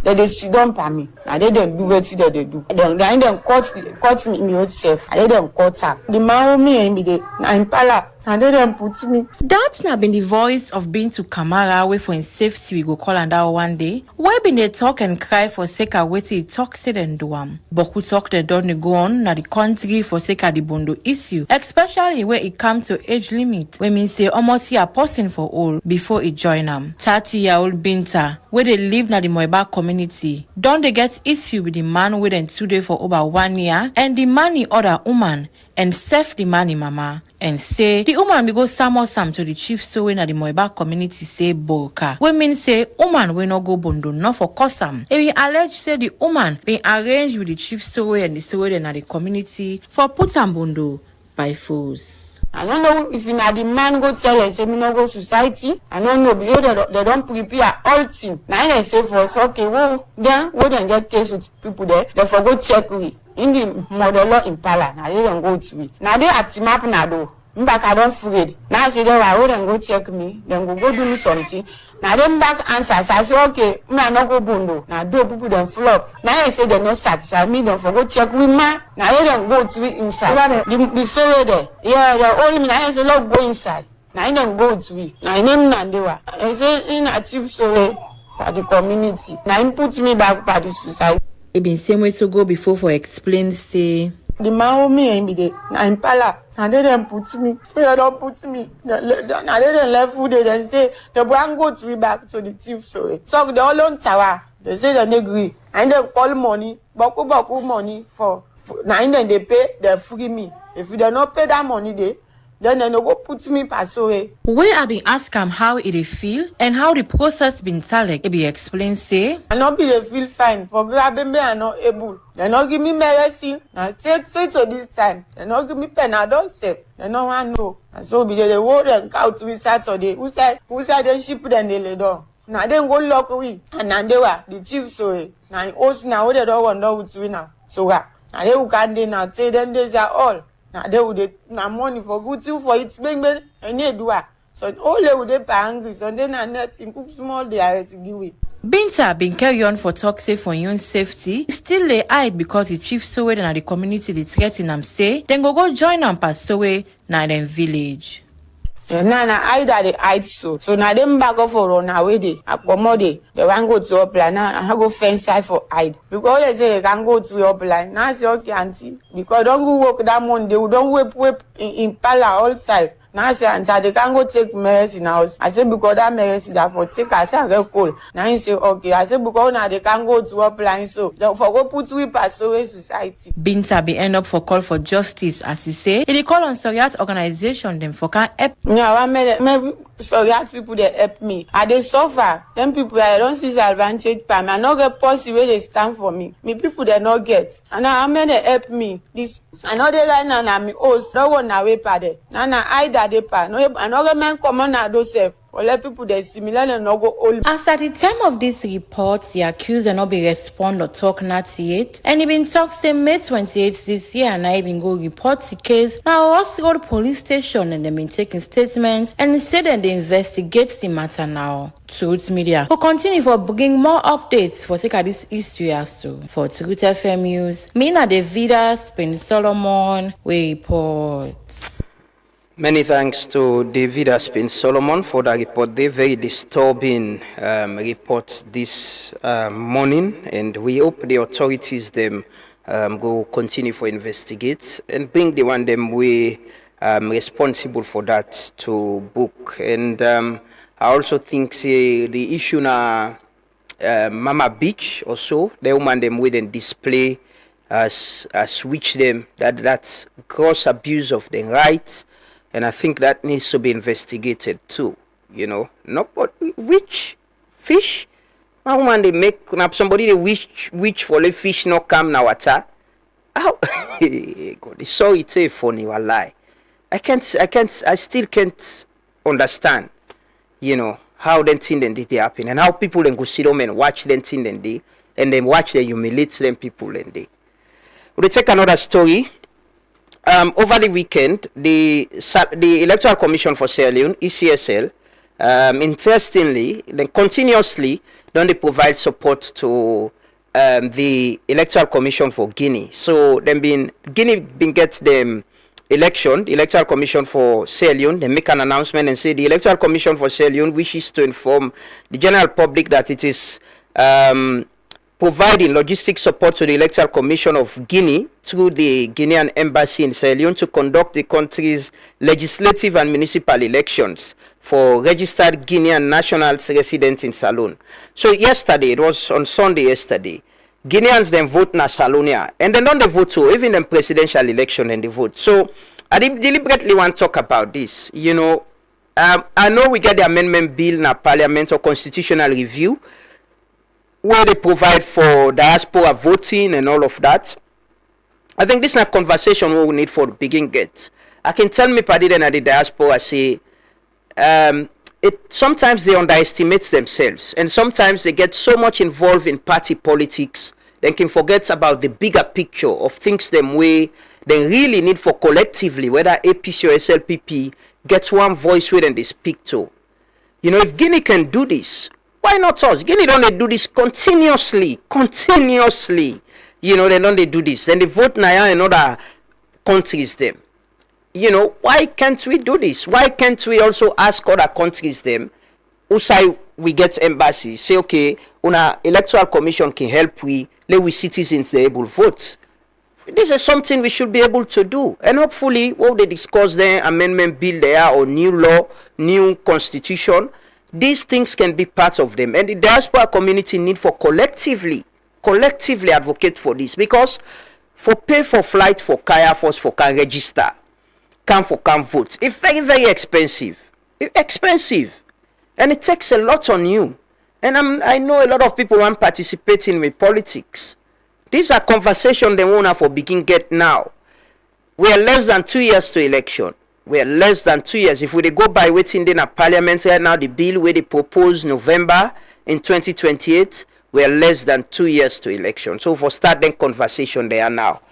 They sit down for me. I didn't do what they do. Then cut me yourself. I didn't cut her. The man me and me the na impala. And they didn't put me. That's not been the voice of Bintu Kamara, where for in safety we go call and out one day. Where been they talk and cry for sake of what he talk said and do But who talk they don't go on na the country for sake of the Bondo issue, especially where it comes to age limit. When mean say almost a person for all before it join them. 30-year-old Binta, where they live na the Moiba community, don't they get issue with the man within 2 days for over 1 year and the money other woman and save the money mama. And say the woman we go some to the chief so when the Moiba community say boka. Women say woman we no go Bondo not for custom. And we allege say the woman been arranged with the chief so and the so and the community for put am Bondo by force. I don't know if you the man go tell and say me no go society. I don't know because they don't prepare all thing. Now they say for us okay, well then we don't get case with people there. They for go check we. In the model impala, now they don't go to me. Now they at map na do. Back I don't afraid. Now say they won't go check me. Then go do me something. Now them back answers. I say okay, me I not go Bondo. Now do people them flop. Now they say they not satisfied. Me don't for go check with man. Now they don't go to it inside. The sorry there. Yeah, they only me. Now I say look go inside. Now I don't go to it. Now I know none they were. I say in achieve sorry for the community. Now he put me back by the society. It been same way to go before for explain say the man who me and me the na impala and they didn't put me. They don't put me. Now they didn't left food. They then say the brand go to me back to the thief. So the all on tower. They say they agree and they call money. Baku money for now. Then they pay. They free me. If they don't pay that money, then they go put me pass away. Where I been ask him how it feel and how the process been tell it be explain say I not be they feel fine for grabbing me. I not able. They not give me medicine. Now take to this time. They not give me pen. I don't say. They no one know. And so be they hold and count to be Saturday. Who said they ship them they lay down. Now then go lock we and now they were the chief so now host now they don't want know to now. So now they will can they now say then they are all. Now they would now money for good too for it's big and they do. So all they would pay angry so then and nothing cook small they are to give it. Binta been carry on for talk say for your own safety. Still they hide because the chief Sowe na the community they threaten am say then go join am pass Sowe na them village. Now either they hide so now them back off for run away they accommodate they want go to upline now and I go fence side for hide because they say they can go to upline now say okay auntie because don't go work that money they don't whip in pala all side. Now I say, and they can go take medicine house. I say, because that medicine that for take, I say, I get cold. Now he say, okay. I say, because now they can go to upline, so they for go put we pass away society. Binta be end up for call for justice, as he say. He call on Soriat organization them for can help. Yeah, maybe Soriat people they help me. I they suffer. Them people I don't see the advantage by me. I not get policy where they stand for me. Me people they not get. And now how many help me? This I know they line and me host. No one away pa there. Now I that they pa. No another man come on now themselves. Or let people they similar and no go old. As at the time of this report, the accused will not be respond or talk not yet. And he been talk say May 28 this year and I been go report the case. Now also go to police station and they been taking statements and said that they investigate the matter now. Truth Media will continue for bringing more updates for take this history as to. For Truth FM News, Mina Davida, Spin Solomon, we report. Many thanks to David Aspin Solomon for that report. They very disturbing reports this morning, and we hope the authorities them go continue for investigate and bring the one them way responsible for that to book. And I also think the issue na Mama Beach also the woman them with and display as which them that's gross abuse of the rights. And I think that needs to be investigated too, you know. Not but which fish? My woman they make somebody they which for the fish not come now water. How God, sorry it's a funny or lie. I still can't understand, you know, how that thing then did happen and how people then go sit down and watch them thing then they and then watch them humiliate them people and they. We'll take another story. Over the weekend, the Electoral Commission for Sierra Leone, ECSL, interestingly, then continuously, don't they provide support to the Electoral Commission for Guinea. So, Guinea gets them election, the Electoral Commission for Sierra Leone, they make an announcement and say the Electoral Commission for Sierra Leone wishes to inform the general public that it is providing logistic support to the Electoral Commission of Guinea through the Guinean Embassy in Sierra Leone to conduct the country's legislative and municipal elections for registered Guinean nationals residents in Salone. So yesterday, it was on Sunday yesterday, Guineans then vote na Salone and then don't they vote to even the presidential election and they vote. So I deliberately want to talk about this. You know, I know we get the amendment bill na parliament or constitutional review where they provide for diaspora voting and all of that. I think this is a conversation we need for the begin get. I can tell me party then at the diaspora say sometimes they underestimate themselves and sometimes they get so much involved in party politics they can forget about the bigger picture of things them way they really need for collectively, whether APC or SLPP gets one voice where they speak to. You know, if Guinea can do this, why not us? Guinea don't do this continuously. You know, they don't do this. Then they vote Naya and other countries them. You know, why can't we do this? Why can't we also ask other countries them who say we get embassies, say, okay, una electoral commission can help let we citizens be able to vote. This is something we should be able to do. And hopefully, what they discuss there, amendment bill there or new law, new constitution, these things can be part of them. And the diaspora community need for collectively advocate for this. Because for pay for flight for Kaya Force for can register, can vote, it's very, very expensive. And it takes a lot on you. And I know a lot of people want participating with politics. These are conversations they want for begin get now. We are less than 2 years to election. we're less than 2 years. If we dey go by waiting in a parliament right now, the bill where they propose November in 2028, we're less than 2 years to election. So for starting conversation there now.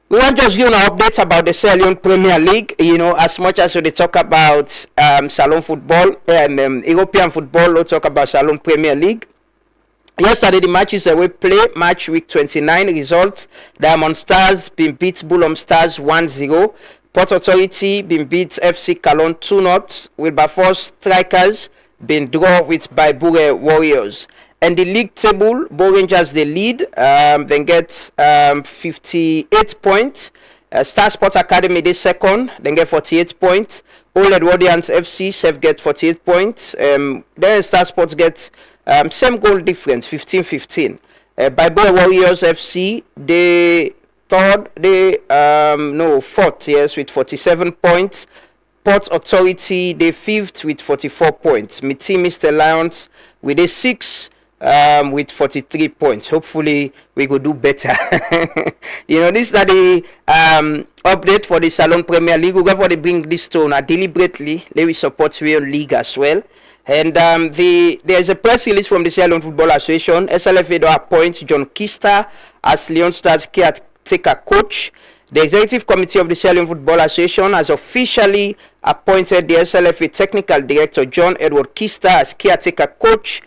We want just give an update about the Salone Premier League. You know, as much as they talk about Salone football and European football, we'll talk about Salone Premier League. Yesterday, the matches that we play, match week 29 results. Diamond Stars been beat Bulom Stars 1-0. Port Authority been beat FC Calon 2-0. Wilberforce Strikers been draw with Baibure Warriors. And the league table, Bo Rangers they lead, then get 58 points. Star Sports Academy they second, then get 48 points. Old Edwardians FC self get 48 points. Then Star Sports get same goal difference, 15-15. Baibure Warriors FC they third, they fourth, yes, with 47 points. Port Authority they fifth with 44 points. My team Mr. Lions with a sixth. With 43 points. Hopefully we could do better. You know, this is the update for the Salone Premier League. We're going to bring this to deliberately. They will support real league as well. And there's a press release from the Salone Football Association. SLFA do appoint John Kista as Leon Stars caretaker coach. The executive committee of the Salone Football Association has officially appointed the SLFA technical director John Edward Kista as caretaker coach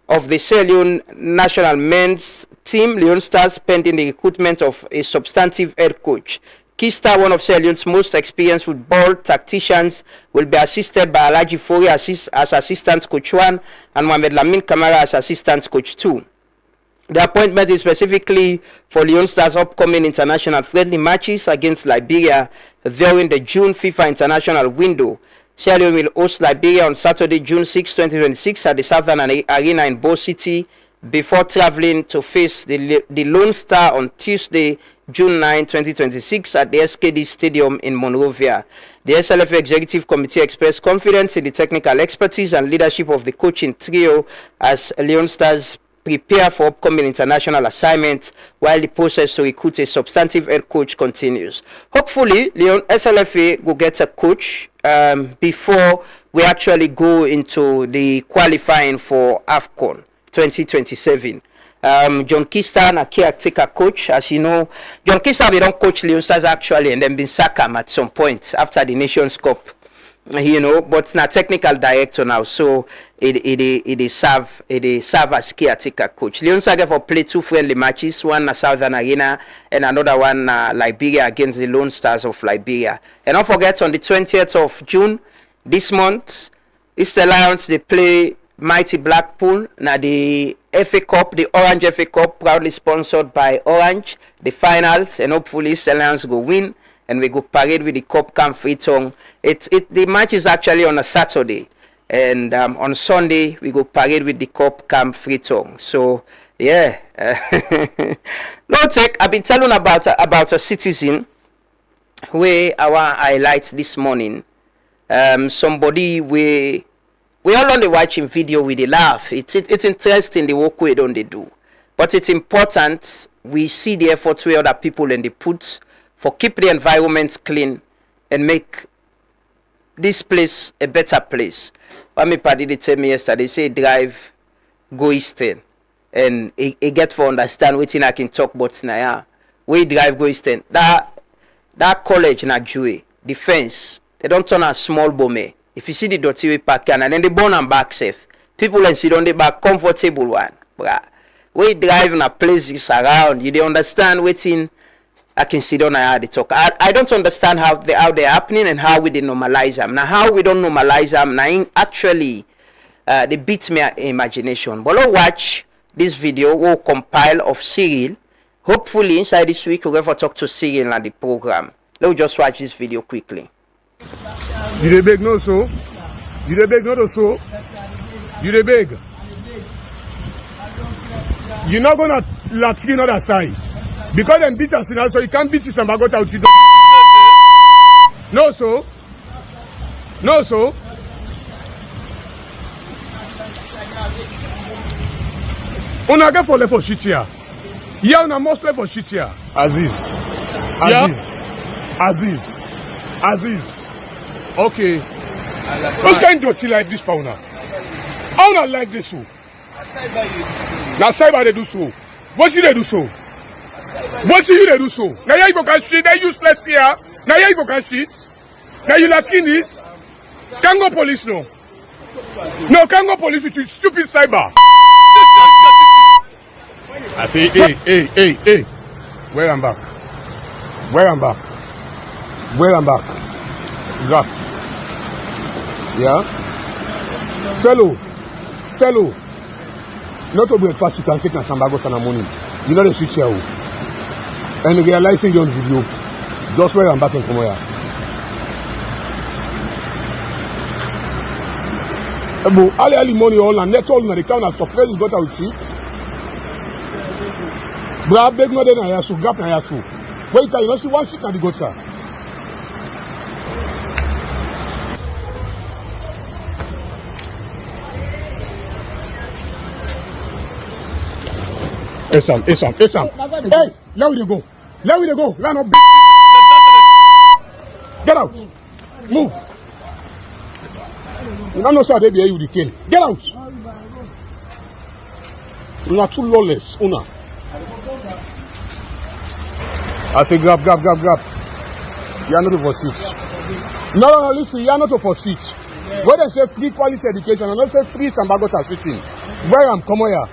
of the Salone national men's team, Leon Stars, pending the recruitment of a substantive head coach. Kista, one of Salone's most experienced football tacticians, will be assisted by Alaji Fori as assistant coach 1 and Mohamed Lamin Kamara as assistant coach 2. The appointment is specifically for Leon Stars' upcoming international friendly matches against Liberia during the June FIFA international window. Salone will host Liberia on Saturday, June 6, 2026 at the Southern Arena in Bo City before traveling to face the Lone Star on Tuesday, June 9, 2026 at the SKD Stadium in Monrovia. The SLFA Executive Committee expressed confidence in the technical expertise and leadership of the coaching trio as Leon Stars prepare for upcoming international assignments while the process to recruit a substantive head coach continues. Hopefully, SLFA will get a coach before we actually go into the qualifying for AFCON 2027. John Kista, a caretaker coach, as you know. John Kista, we don't coach Leon Stars actually, and then been sacked at some point after the Nations Cup. You know, but now technical director now, so it serve as caretaker coach. Leon Stars for play 2 friendly matches, one na Southern Arena and another one Liberia against the Lone Stars of Liberia. And don't forget on the 20th of June this month, Easter Lions they play Mighty Blackpool. Now the FA Cup, the Orange FA Cup, proudly sponsored by Orange, the finals, and hopefully Easter Lions go win. And we go parade with the Cup Camp Freetong. The match is actually on a Saturday. And on Sunday, we go parade with the Cup Camp Freetong. So, yeah. No take. I've been telling about a citizen where I want to highlight this morning. Somebody we all only watching video with the laugh. It's interesting the work we don't they do. But it's important we see the effort where other people and they put for keep the environment clean and make this place a better place. One me party they tell me yesterday, say drive go eastern, and he get for understand what I can talk about now. Yeah. We drive go eastern. That college na Jue defense, they don't turn a small bomb. If you see the dirty way park and then they burn and back safe. People and sit on the back comfortable one. Bruh. We drive in a places around, you don't understand waiting. I can sit down and how they talk. I don't understand how they're happening and how we they normalize them. Now how we don't normalize them, now actually they beat my imagination. But let's watch this video we'll compile of Cyril. Hopefully inside this week we'll ever talk to Cyril on the program. Let's just watch this video quickly. You the big no so? You the big no so? You the big? You're not gonna let skin on that side. Because them beat us now, so you can't beat you some got out. No so? No so? Una get for left for shit here. Yeah, una must left for shit here. Aziz. Okay. What kind of like this, Pauna? How not like this one? Now, cyber they do so. What should they do so? What should they do so? Now, you can see they useless here. Now, you can see it. Now, you not seen this? Can't go police, no. No, can't go police with you stupid cyber. I say, hey. Where I'm back. Grab. Yeah? Fellow. Not to breakfast, you can take na Sambago in the morning. You know the shit here. And realizing your video. Just where I'm back and come here. Early money all and next all in the town are surprised you got out sheets. Bra beg no den na yasu, gap na yasu. Wait, you know see one sheet na the gutter. Esam. Hey, let we go. Line up. Get out. Move. You don't know how they be you the kill. Get out. You are too lawless, Una. I say grab. You are not for shit. No, listen, you are not for shit. When they say free quality education, and not say free Sambagota sitting. Where I am, come here.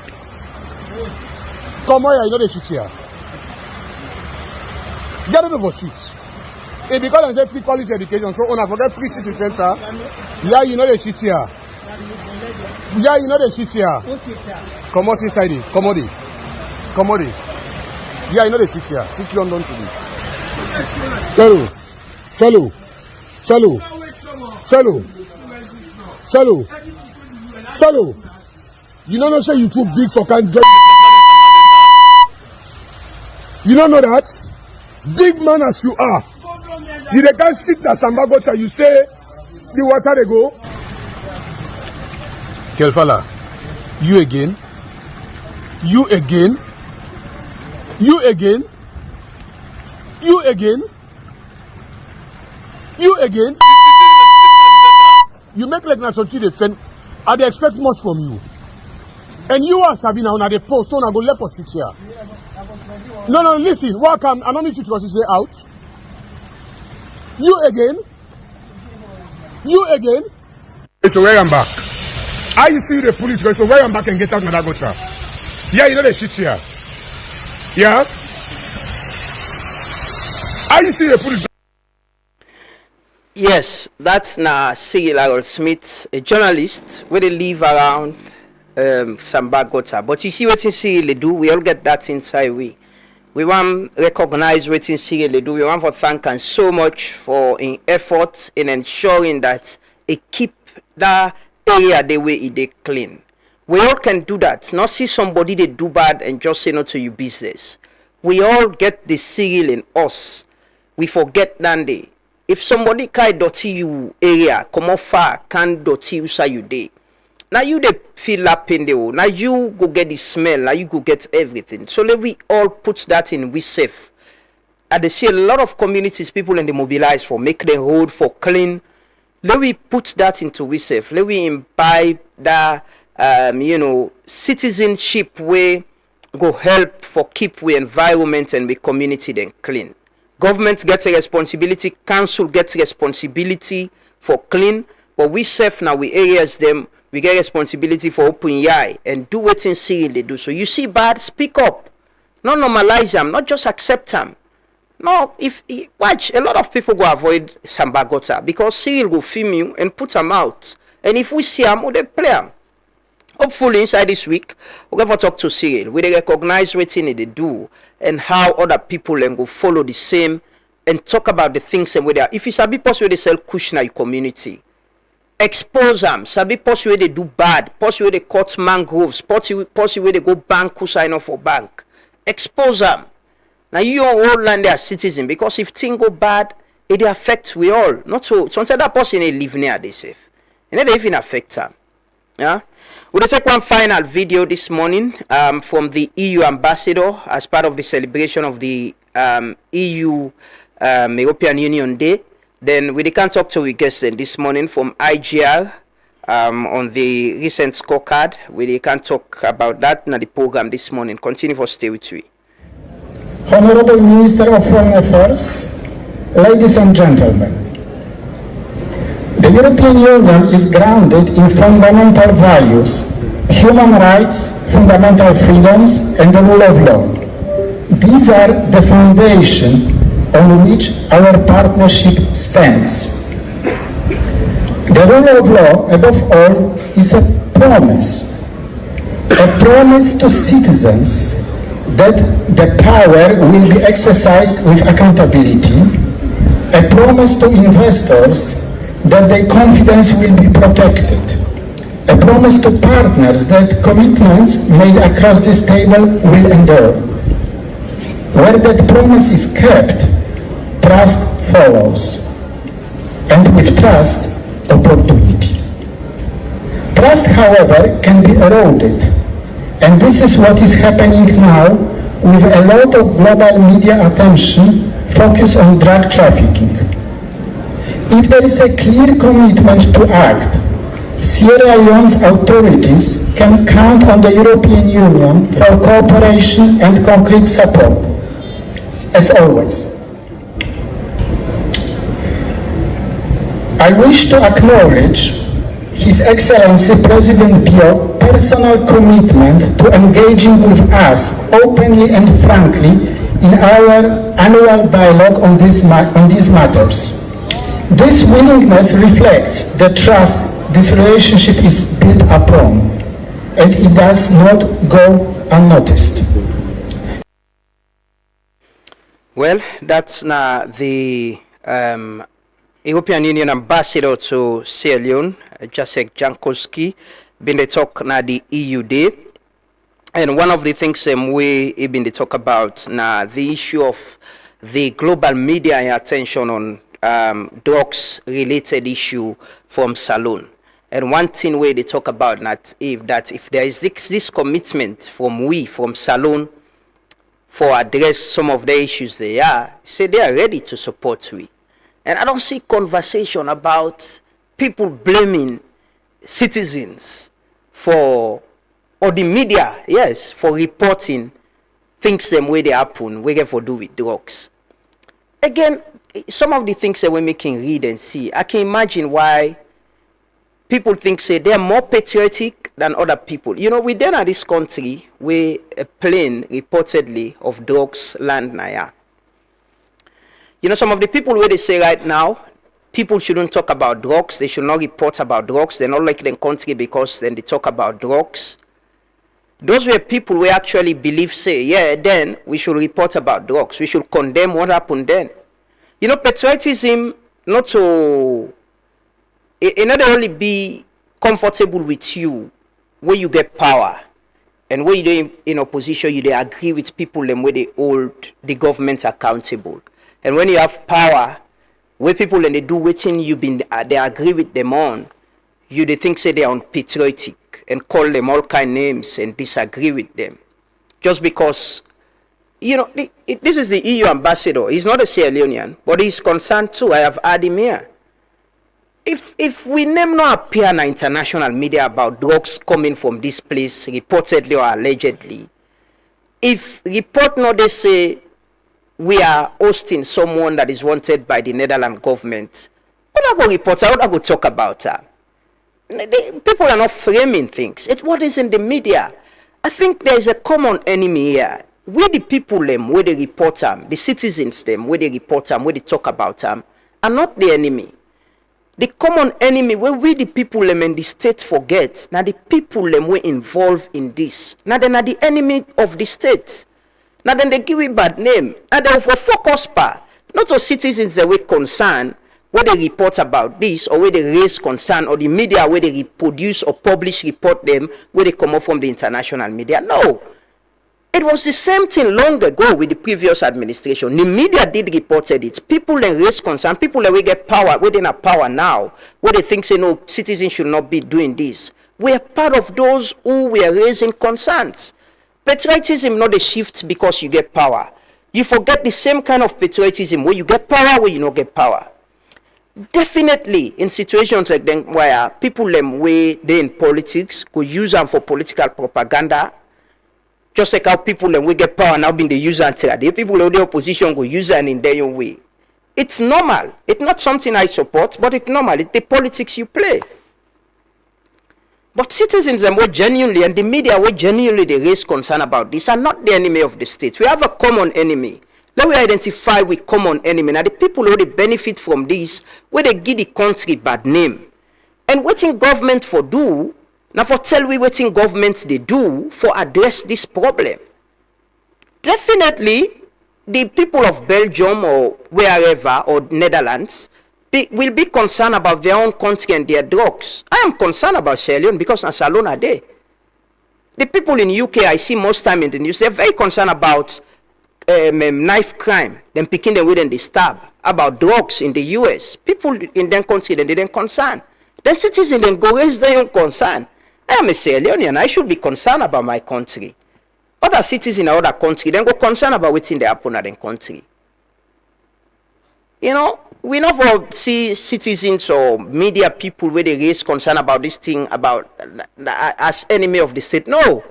You know the shit here. Get out of for shit. It's because I say free quality education, so Una forget free city center. Yeah, you know the shit here. Come out inside it. Come on. Yeah, you know the shit here. Sit London to me. Fellow. You don't know say you too big for can't join. You don't know that? Big man as you are. You can't sit that Sambagota, you say the water they go. Kelfala, you again. You make like Nasochi defend. I they expect much from you. And you are Sabina on the post, so I go left for 6 years. No, listen, welcome. I don't need you to say out. You again. So where I'm back. I see the police go, so where I'm back and get out of that gutter. Yeah, you know the shit here. Yeah? I see the police. Yes, that's Cyril Smith, a journalist where they live around Sambagota. But you see what Cyril do, we all get that inside we want to recognize what Cyril do. We want to thank him so much for his efforts in ensuring that it keep that area the way it they clean. We all can do that. Not see somebody they do bad and just say no to your business. We all get the Cyril in us. We forget that day. If somebody can dirty you area, come off far, can dirty you say you day. Now you they feel up in the hole. Now you go get the smell. Now you go get everything. So let we all put that in we safe. And they see a lot of communities, people and they mobilize for make the road for clean. Let we put that into we safe. Let we imbibe that citizenship way go help for keep we environment and we community then clean. Government gets a responsibility, council gets responsibility for clean, but we safe now we areas them, we get responsibility for open eye and do what in Cyril they do. So you see bad, speak up. Not normalize them, not just accept them. No, watch, a lot of people go avoid Sambagota because Cyril go film you and put them out. And if we see them, they play them. Hopefully inside this week, we're going to talk to Cyril. We recognize what they do and how other people then go follow the same and talk about the things and where they are. If it's a bit possible they sell cushion in your community, expose them. Sabi possible they do bad, possible they cut mangroves, possible they go bank sign off for bank. Expose them. Now you all land their citizen because if things go bad, it affects we all. Not so. Sometimes that person they live near they safe, and they even affect them. Yeah. We'll take one final video this morning from the EU ambassador as part of the celebration of the EU European Union Day. Then we can talk to our guests this morning from IGR on the recent scorecard. We can talk about that in the program this morning. Continue for stay with me. Honorable Minister of Foreign Affairs, ladies and gentlemen, the European Union is grounded in fundamental values, human rights, fundamental freedoms, and the rule of law. These are the foundation on which our partnership stands. The rule of law, above all, is a promise to citizens that the power will be exercised with accountability, a promise to investors that their confidence will be protected, a promise to partners that commitments made across this table will endure. Where that promise is kept, trust follows, and with trust, opportunity. Trust, however, can be eroded, and this is what is happening now with a lot of global media attention focused on drug trafficking. If there is a clear commitment to act, Sierra Leone's authorities can count on the European Union for cooperation and concrete support, as always. I wish to acknowledge His Excellency President Bio's personal commitment to engaging with us openly and frankly in our annual dialogue on these matters. This willingness reflects the trust this relationship is built upon, and it does not go unnoticed. Well, that's now the European Union Ambassador to Sierra Leone, Jacek Jankowski, been the talk na the EU Day. And one of the things we been the talk about now the issue of the global media attention on drugs related issue from Salone. And one thing where they talk about that if there is this commitment from Salone for address some of the issues they are ready to support we. And I don't see conversation about people blaming citizens or the media, yes, for reporting things the way they happen, we get for do with drugs. Again, some of the things that we can read and see, I can imagine why people think they're more patriotic than other people. You know, we then at this country where a plane reportedly of drugs land Naya. You know, some of the people where they say right now, people shouldn't talk about drugs, they should not report about drugs, they're not like the country because then they talk about drugs. Those were people who actually believe, then we should report about drugs, we should condemn what happened then. You know, patriotism, it not only be comfortable with you where you get power and where you in opposition, you agree with people and where they hold the government accountable. And when you have power, where people and they do waiting they agree with them on, they think they are unpatriotic and call them all kind of names and disagree with them. Just because, you know, this is the EU ambassador. He's not a Sierra Leonean, but he's concerned too. I have had him here. If we name not appear in international media about drugs coming from this place, reportedly or allegedly, if report not they say we are hosting someone that is wanted by the Netherlands government, what I go report, what I go talk about her? People are not framing things. It's what is in the media. I think there is a common enemy here. Where the people them, where they report them, the citizens them, where they report them, where they talk about them, are not the enemy. The common enemy where we the people them and the state forget, now the people them were involved in this. Now they are the enemy of the state. Now then they give it bad name. And they for focus part, not to citizens that were concerned where they report about this or where they raise concern or the media where they reproduce or publish report them where they come up from the international media. No. It was the same thing long ago with the previous administration. The media did reported it. People then raise concern. People that we get power, we didn't have power now, where they think no, citizens should not be doing this. We are part of those who were raising concerns. Patriotism not a shift because you get power. You forget the same kind of patriotism where you get power, where you not get power. Definitely in situations like them where people them way they in politics could use them for political propaganda. Just like how people them we get power now being the user until the people of the opposition go use it in their own way. It's normal. It's not something I support, but it's normal. It's the politics you play. But citizens and what genuinely and the media what genuinely they raise concern about this are not the enemy of the state. We have a common enemy. Let we identify with common enemy. Now the people who they benefit from this, where they give the country bad name. And waiting government for do, now for tell we waiting government they do for address this problem. Definitely, the people of Belgium or wherever or Netherlands will be concerned about their own country and their drugs. I am concerned about Sierra Leone because Salone are there. The people in UK I see most time in the news, they're very concerned about knife crime, them picking them with and they stab, about drugs in the US. People in their country, then they didn't concern. The citizens then go raise their own concern. I am a Sierra Leonean, I should be concerned about my country. Other citizens in other country, then go concerned about what's in the happen in their country. You know, we never see citizens or media people where they raise concern about this thing about as enemy of the state. No.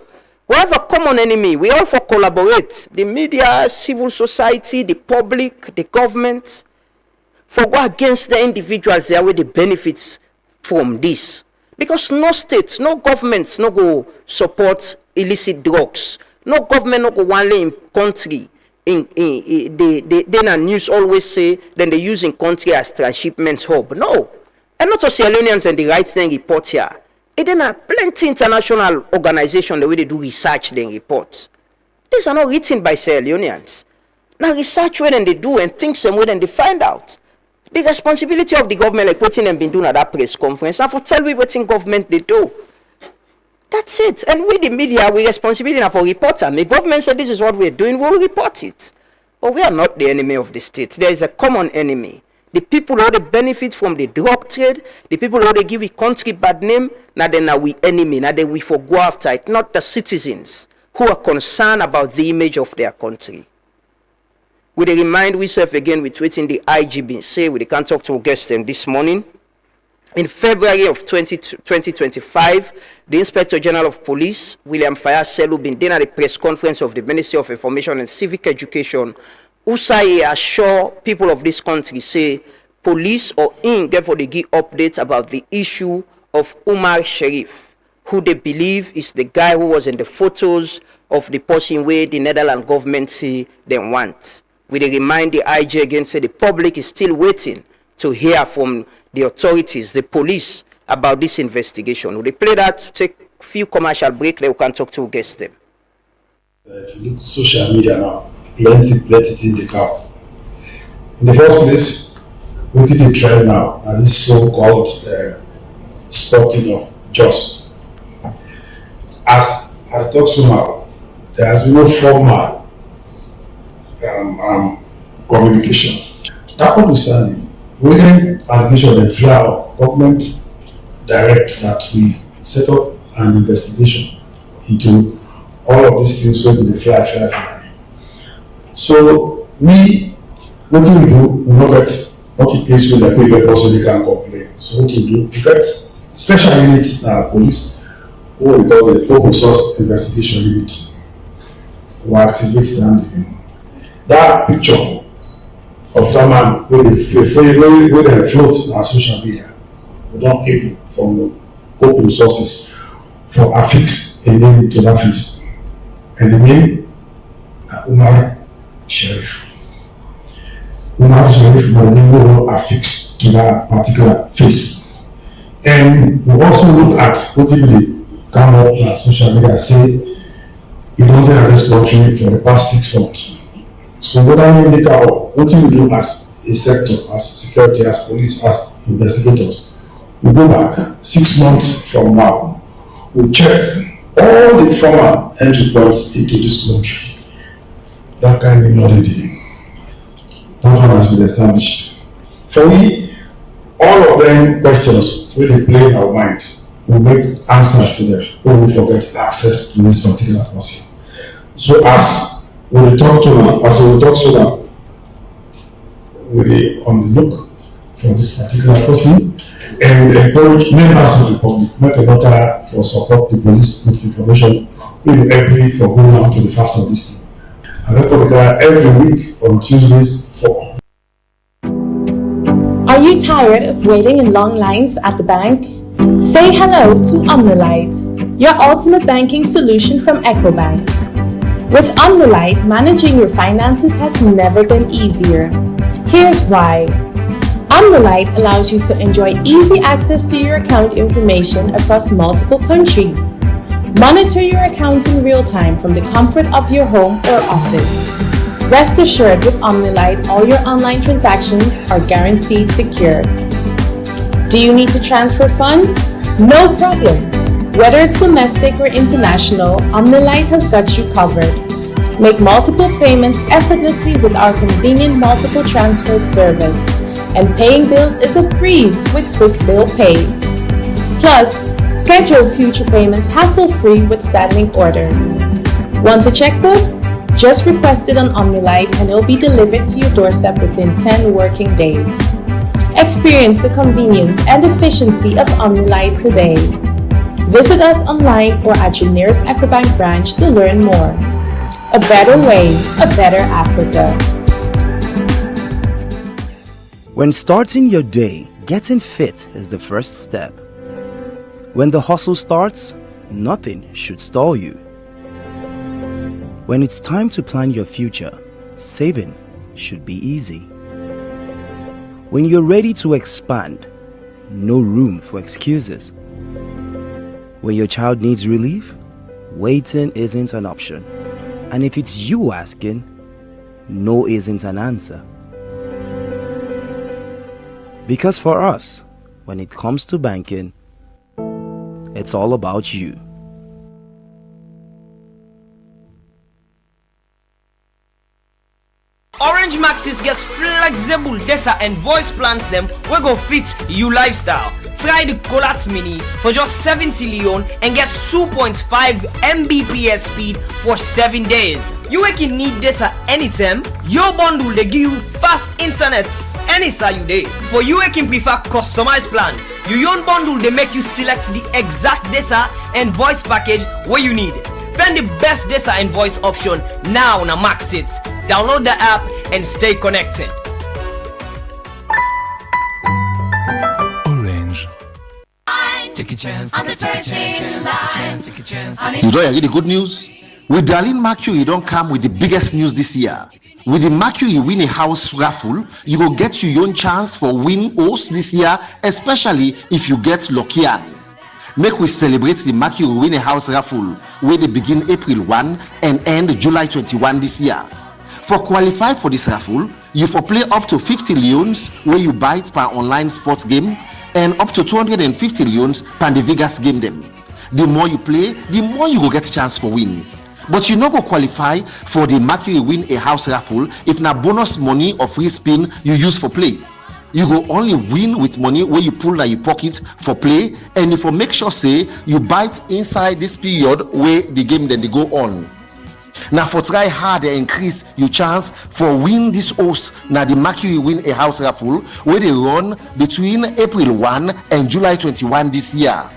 We have a common enemy. We all for collaborate. The media, civil society, the public, the government, for go against the individuals there where the benefits from this. Because no states, no governments no go support illicit drugs. No government no go one in country. Then news always say then they use in country as transshipment hub. No. And not just Sierra Leoneans and the right thing report here. It then are plenty international organizations the way they do research then report. These are not written by Sierra Leoneans. Now research where then they do and things some way then they find out. The responsibility of the government like what them been doing at that press conference and for tell me what in government they do. That's it. And with the media, we responsibility now for reporter. The government said this is what we're doing, we'll report it. But we are not the enemy of the state. There is a common enemy. The people who they benefit from the drug trade, the people who they give a country bad name, now then are we enemy, now then we for go after it, not the citizens who are concerned about the image of their country. We remind ourselves again with what in the IGB say, we can't talk to our guests this morning. In February of 2025, the Inspector General of Police, William Fayaselu, been there at the press conference of the Ministry of Information and Civic Education, who say assure people of this country, say, police or in therefore they give updates about the issue of Umar Sharif, who they believe is the guy who was in the photos of the person where the Netherlands government say they want. We remind the IG again, say the public is still waiting to hear from the authorities, the police, about this investigation. We play that, take a few commercial break, then we can talk to guests them. If you look at social media now, plenty in the car. In the first place, what did they try now? And this so-called sporting of just. As I talk so now, there has been no formal communication. That understanding, when allegation and file government direct that we set up an investigation into all of these things will be the fly. So what do we do? We know that not in case we like we get possibly can complain. So what we do? We get special units now, police, or we call the open source investigation unit. We activate them. That picture of that man when they float on social media, we don't able from open sources for affix a name to that face. And the name Umar Sharif. Umar Sharif is the name will affix to that particular face. And we also look at what they come up on social media and say in order in this country for the past 6 months. So what I mean what we do as a sector, as security, as police, as investigators, we go back 6 months from now, we check all the former entry points into this country. That kind of knowledge, that one has been established. For we, all of them questions will be play in our mind. We make answers to them, or we forget access to this particular person. So as we talk to them, we'll be on the look for this particular person, and we encourage members of the public make a letter for support the police with information in every for going out to the fast of this thing. And therefore, we gather every week on Tuesdays for. Are you tired of waiting in long lines at the bank? Say hello to Omnolite, your ultimate banking solution from EcoBank. With Omnolite, managing your finances has never been easier. Here's why. Omnolite allows you to enjoy easy access to your account information across multiple countries. Monitor your accounts in real time from the comfort of your home or office. Rest assured, with Omnolite, all your online transactions are guaranteed secure. Do you need to transfer funds? No problem. Whether it's domestic or international, Omnolite has got you covered. Make multiple payments effortlessly with our convenient multiple transfer service. And paying bills is a breeze with Quick Bill Pay. Plus, schedule future payments hassle-free with standing order. Want a checkbook? Just request it on Omnolite and it'll be delivered to your doorstep within 10 working days. Experience the convenience and efficiency of Omnolite today. Visit us online or at your nearest EcoBank branch to learn more. A better way, a better Africa. When starting your day, getting fit is the first step. When the hustle starts, nothing should stall you. When it's time to plan your future, saving should be easy. When you're ready to expand, no room for excuses. When your child needs relief, waiting isn't an option. And if it's you asking, no isn't an answer. Because for us, when it comes to banking, it's all about you. Orange Maxis gets flexible data and voice plans them we go fit you lifestyle. Try the Colat Mini for just 70 Leon and get 2.5 Mbps speed for 7 days. You can need data anytime. Your bundle they give you fast internet anytime you day. For you can prefer customized plan. Your own bundle they make you select the exact data and voice package where you need. Find the best data and voice option now on Maxit. Download the app and stay connected. Orange. Take a chance. On the first in line. Take a chance. You don't hear the good news? With Darlene Mercury, don't come with the biggest news this year. With the Mercury Win a House raffle, you will get your own chance for win host this year, especially if you get lucky. Make we celebrate the Mercury Win a House raffle, where they begin April 1 and end July 21 this year. For qualify for this raffle, you for play up to 50 leons where you buy it per online sports game and up to 250 leons per the Vegas game them. The more you play, the more you will get chance for win. But you no go qualify for the Mercury Win a House raffle if na bonus money or free spin you use for play. You go only win with money where you pull in your pocket for play, and if you make sure say you bite inside this period where the game then they go on. Now for try hard and increase your chance for win this host now the Mercury Win a House raffle where they run between April 1 and July 21 this year.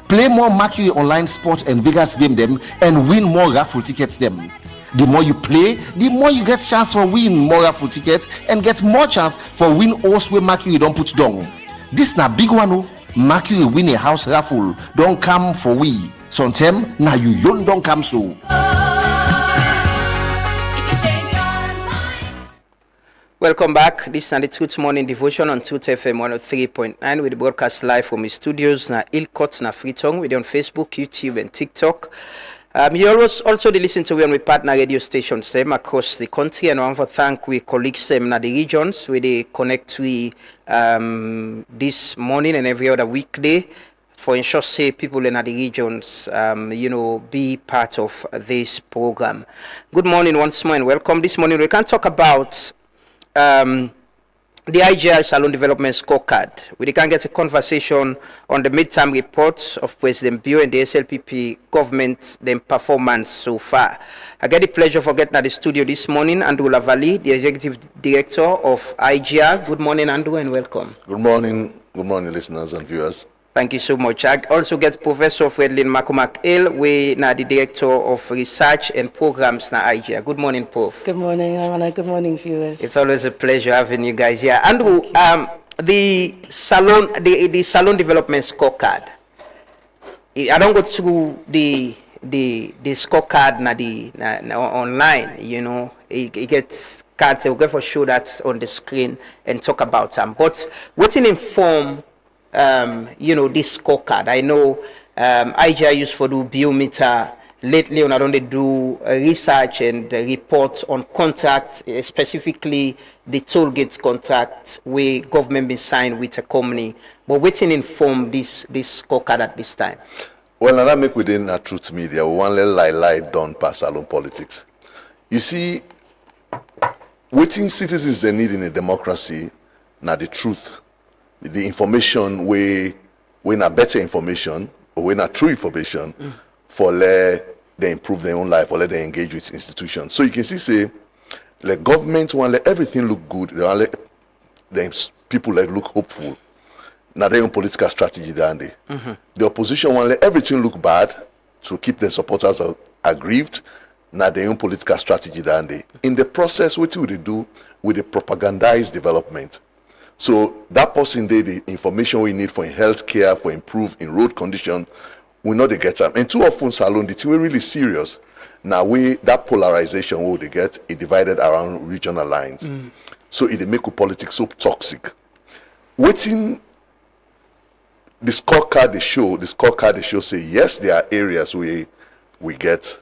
Play more Mercury online sports and Vegas game them and win more raffle tickets them. The more you play, the more you get chance for win more raffle tickets and get more chance for win host where Mercury don't put down. This na big one oh. Mercury Win a House raffle don't come for we. Sometime now you don't come so. Welcome back. This is the Tooth Morning Devotion on Tooth FM 103.9 with the broadcast live from the studios na Ilkot na Freetong. We're on Facebook, YouTube and TikTok. You also listen to we on with partner radio stations them across the country, and I want to thank we colleagues them na the regions where they connect we this morning and every other weekday for ensure say people in the regions be part of this program. Good morning once more and welcome. This morning we can talk about the IGI Salone Development Scorecard. We can get a conversation on the midterm reports of President Bio and the SLPP government, their performance so far. I get the pleasure of getting at the studio this morning, Andrew Lavalley, the Executive Director of IGI. Good morning, Andrew, and welcome. Good morning, listeners and viewers. Thank you so much. I also get Professor Fredlin Makomak-El, we now the Director of Research and Programs na IGI. Good morning, Prof. Good morning, Awana. Good morning, viewers. It's always a pleasure having you guys here. Andrew, the Salone Development Scorecard. I don't go through the scorecard na online, you know. It gets cards, we'll get for sure that's on the screen and talk about them. But what's in inform this scorecard? I know IGI used for do biometer lately on I don't do research and reports on contracts, specifically the toll gates contract where government been signed with a company. But what's in inform this scorecard at this time? Well, now that make within a truth media, we want to lie done past Salone politics. You see, waiting citizens they need in a democracy, now the truth. The information we not better information or we not true information for let they improve their own life or let they engage with institutions. So you can see say like government want let everything look good, they want let them people like look hopeful. Now their own political strategy than they. The opposition want let everything look bad to keep their supporters aggrieved. Now their own political strategy than they. In the process, what do they do with the propagandized development? So that person there, the information we need for health care, for improve in road condition, we know they get them. And too often Salone, the thing really serious. Now that polarization what they get, it divided around regional lines. So it make politics so toxic. Waiting the scorecard they show say yes, there are areas where we get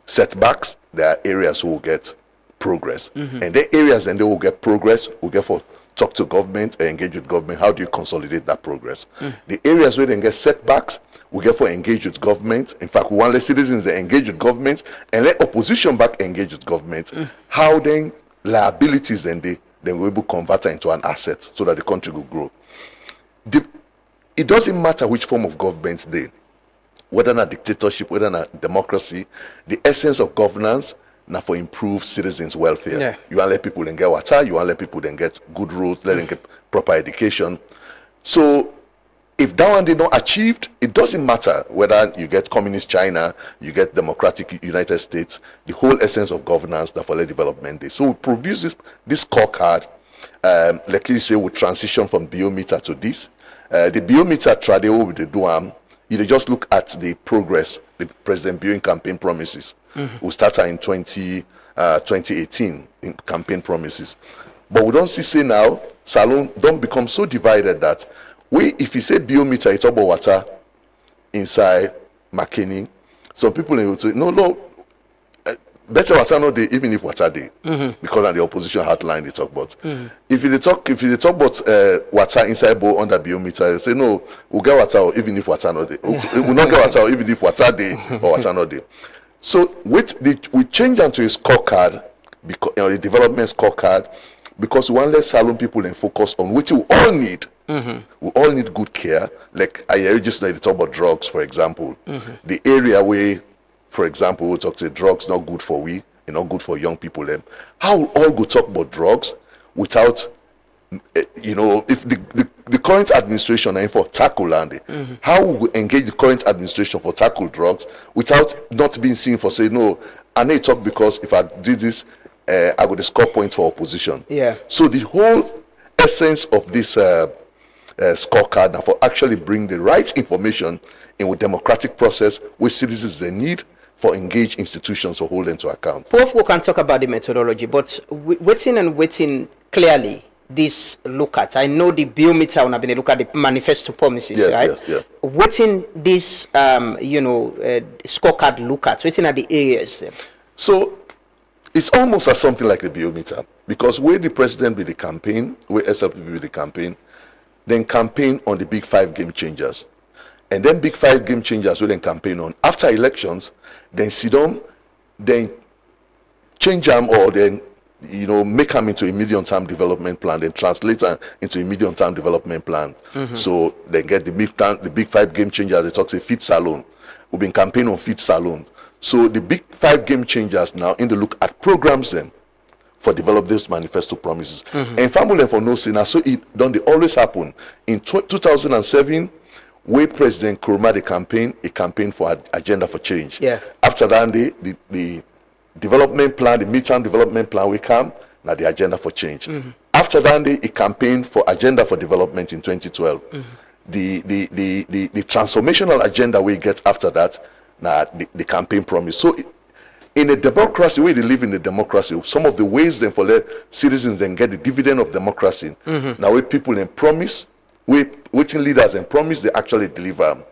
setbacks, there are areas who will get progress. And the areas then they will get progress, will get for talk to government or engage with government. How do you consolidate that progress? The areas where they get setbacks, we get for engage with government. In fact, we want let citizens engage with government and let opposition back engage with government. How then liabilities then they will able to convert it into an asset so that the country will grow. It doesn't matter which form of government they, whether not dictatorship, whether not democracy, the essence of governance now for improve citizens' welfare. Yeah. You want to let people then get water, you want to let people then get good roads, let them get proper education. So if that one did not achieved, it doesn't matter whether you get communist China, you get democratic United States, the whole essence of governance that for the development day. So we produce this scorecard, like you say, we transition from biometer to this. The biometer traditional with the DUAM, you just look at the progress, the President Bio campaign promises. We started in 2018 in campaign promises. But we don't say now, Salone don't become so divided that if you say biometer, it's about water inside McKinney. Some people will say, no, better water no day, even if water day. Because of the opposition hotline they talk about. If you talk about water inside bowl under biometer, they say no, we'll get water even if water no day. We'll not get water even if water day or water no day. So we change them to a scorecard, because a development scorecard, because we want to let Salone people then focus on which we all need. We all need good care. Like I just know they talk about drugs, for example. The area where, for example, we talk to drugs not good for not good for young people. How we all go talk about drugs without, if the current administration are for tackle land, how we engage the current administration for tackle drugs without not being seen for say no, I need to talk because if I did this, I got score points for opposition. Yeah. So the whole essence of this scorecard now for actually bring the right information in a democratic process which citizens they need for engaged institutions to hold them to account. Both we can talk about the methodology, but waiting clearly this look at. I know the biometer when I've been look at the manifesto promises, yes, right? Yes, yeah. Waiting this scorecard look at, waiting at the areas. So it's almost as something like the biometer, because where the president be the campaign, where SLPP be the campaign, then campaign on the big 5 game changers. And then big 5 game changers will then campaign on. After elections, then sit down, then change them or then make them into a medium-term development plan, then translate them into a medium-term development plan. So they get the big five game changers. They talk say Feed Salone. We've been campaigning on Feed Salone. So the big five game changers now in the look at programs them for develop those manifesto promises. And family for no sinner. So it don't they always happen. In 2007, where President Nkrumah a campaign for agenda for change. Yeah. After that, the development plan, the midterm development plan will come, now the agenda for change. After that, a campaign for agenda for development in 2012. The transformational agenda we get after that, now the campaign promise. So in a democracy, where they live in a democracy, some of the ways then for let citizens then get the dividend of democracy. Now where people then promise, waiting leaders and promise, they actually deliver.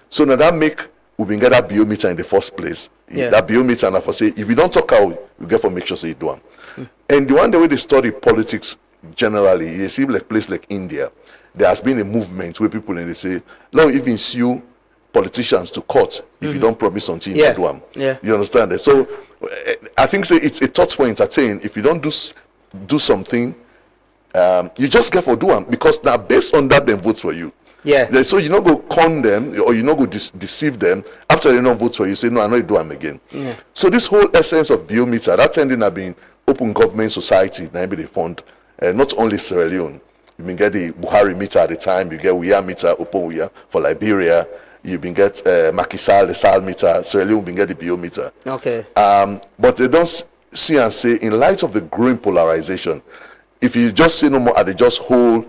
So now that make we been get that biometer in the first place. That biometer, and I for say, if you don't talk out, you get for make sure so you do them. And the one the way they study politics generally, you see like place like India, there has been a movement where people and they say, now even sue politicians to court if you don't promise something you do them. You understand that? So I think say it's a touch point attain. If you don't do something, you just get for do them because now based on that then votes for you. So you not go con them or you not go deceive them after they not vote for you. Say no, I know do them again. So this whole essence of biometer that ending have been open government society. Now be the fund not only Sierra Leone. You been get the Buhari meter at the time. You get Uya meter, open Uya for Liberia. You been get Macky Sall, the Sall meter. Sierra Leone been get the biometer. Okay. But they don't see and say in light of the growing polarization, if you just say no more, they just hold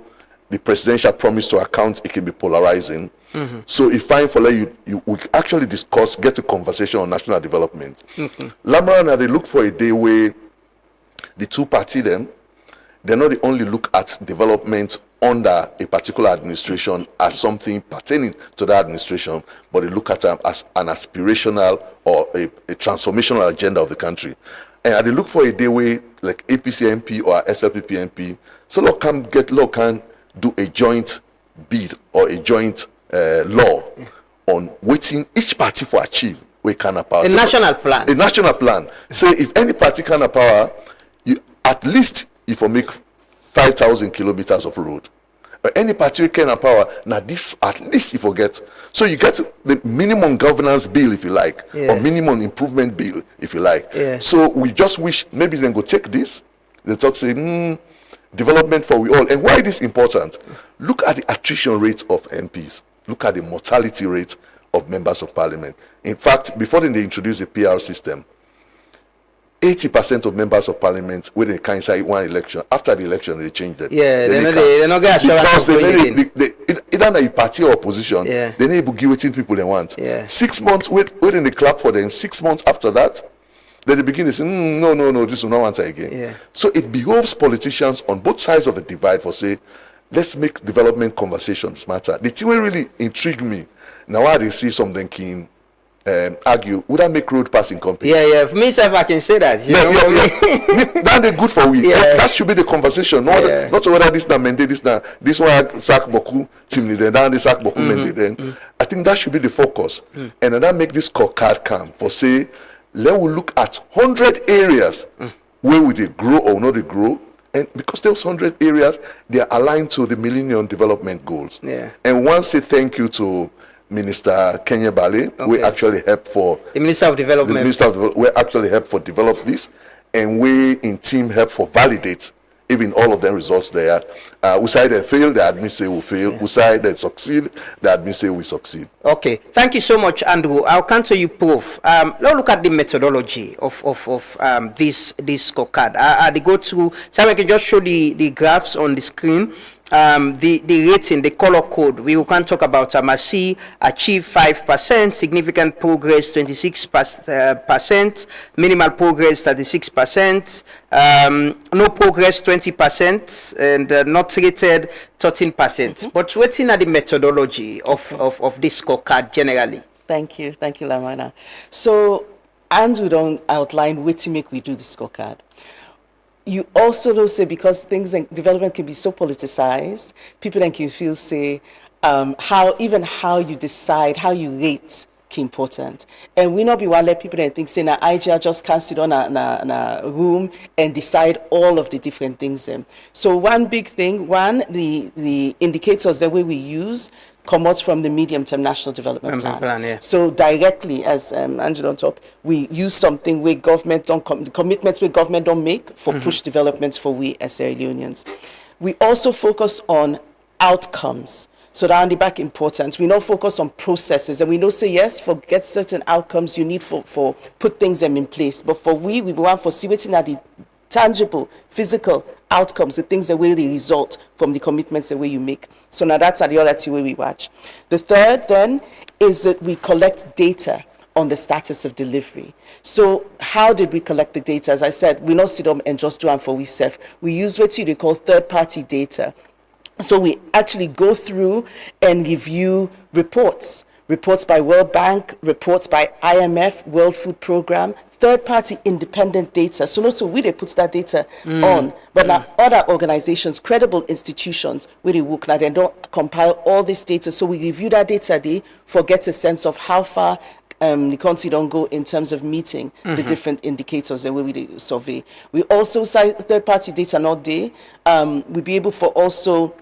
the presidential promise to account, it can be polarizing. So if fine for you we actually discuss, get a conversation on national development. Lamara, they look for a day where the two party them, they're not the only look at development under a particular administration as something pertaining to that administration, but they look at them as an aspirational or a transformational agenda of the country. And they look for a day where like APC MP or SLPP MP, so can do a joint bid or a joint law on waiting each party for achieve we can power. A national plan. A national plan. Say if any party can power, you at least if you make 5,000 kilometers of road. Any party can power, now this at least you forget. So you get the minimum governance bill if you like, or minimum improvement bill if you like. So we just wish maybe then go take this, they talk say development for we all. And why this important? Look at the attrition rate of MPs. Look at the mortality rate of members of parliament. In fact, before they introduced the PR system, 80% of members of parliament when they can inside one election, after the election they changed it. They not get assurance either a party or opposition, they need to give it people they want. 6 months when they clap for them, 6 months after that, then they begin to say, no, this will not answer again. So it behoves politicians on both sides of the divide for say, let's make development conversations matter. The thing will really intrigue me. Now I see something keen argue, would that make road passing company? For me, if I can say that. That they good for we. That should be the conversation. Not whether this na mende, this one sack boku timni then this sack boku mende then. I think that should be the focus. And that make this scorecard come for say, let we look at 100 areas where would they grow or not they grow. And because those 100 areas, they are aligned to the Millennium Development Goals. And one say thank you to Minister Kenya Bale, we actually helped for the Minister of Development. The Minister of Development, we actually helped for develop this, and we in team help for validate even all of the results there. Who side they fail, the admin say we fail. Who side they succeed, the admin say we succeed. Okay, thank you so much, Andrew. I'll come to you, Prof. Let's look at the methodology of this scorecard. They go through. So I can just show the graphs on the screen. The rating, the color code, we can talk about Amasi achieve 5%, significant progress 26%, minimal progress 36%, no progress 20%, and not rated 13%. But what's in the methodology of this scorecard generally? Thank you, Lamana. So, Andrew don't outline what to make we do the scorecard. You also don't say, because things in development can be so politicized, people then can feel say how you decide, how you rate important. And we not be one let people then think say na IGR just can't sit on a room and decide all of the different things then. So one big thing, the indicators that we use come out from the medium-term national development plan. Yeah. So directly, as Andrew don't talk, we use something where government don't the commitments where government don't make for push developments for we as Sierra Leoneans. We also focus on outcomes. So that on the back important. We don't focus on processes, and we don't say yes for get certain outcomes you need for put things them in place. But for we want for see what's the tangible, physical outcomes, the things that will result from the commitments the way you make. So now that's the other way we watch. The third then is that we collect data on the status of delivery. So how did we collect the data? As I said, we not sit down and just do it for ourselves. We use what they call third-party data. So we actually go through and review reports by World Bank, reports by IMF, World Food Program, third-party independent data. So not so we they put that data on, but now other organizations, credible institutions, where they work now, they don't compile all this data. So we review that data day for get a sense of how far the country don't go in terms of meeting the different indicators that we survey. We also cite third-party data not day. We be able for also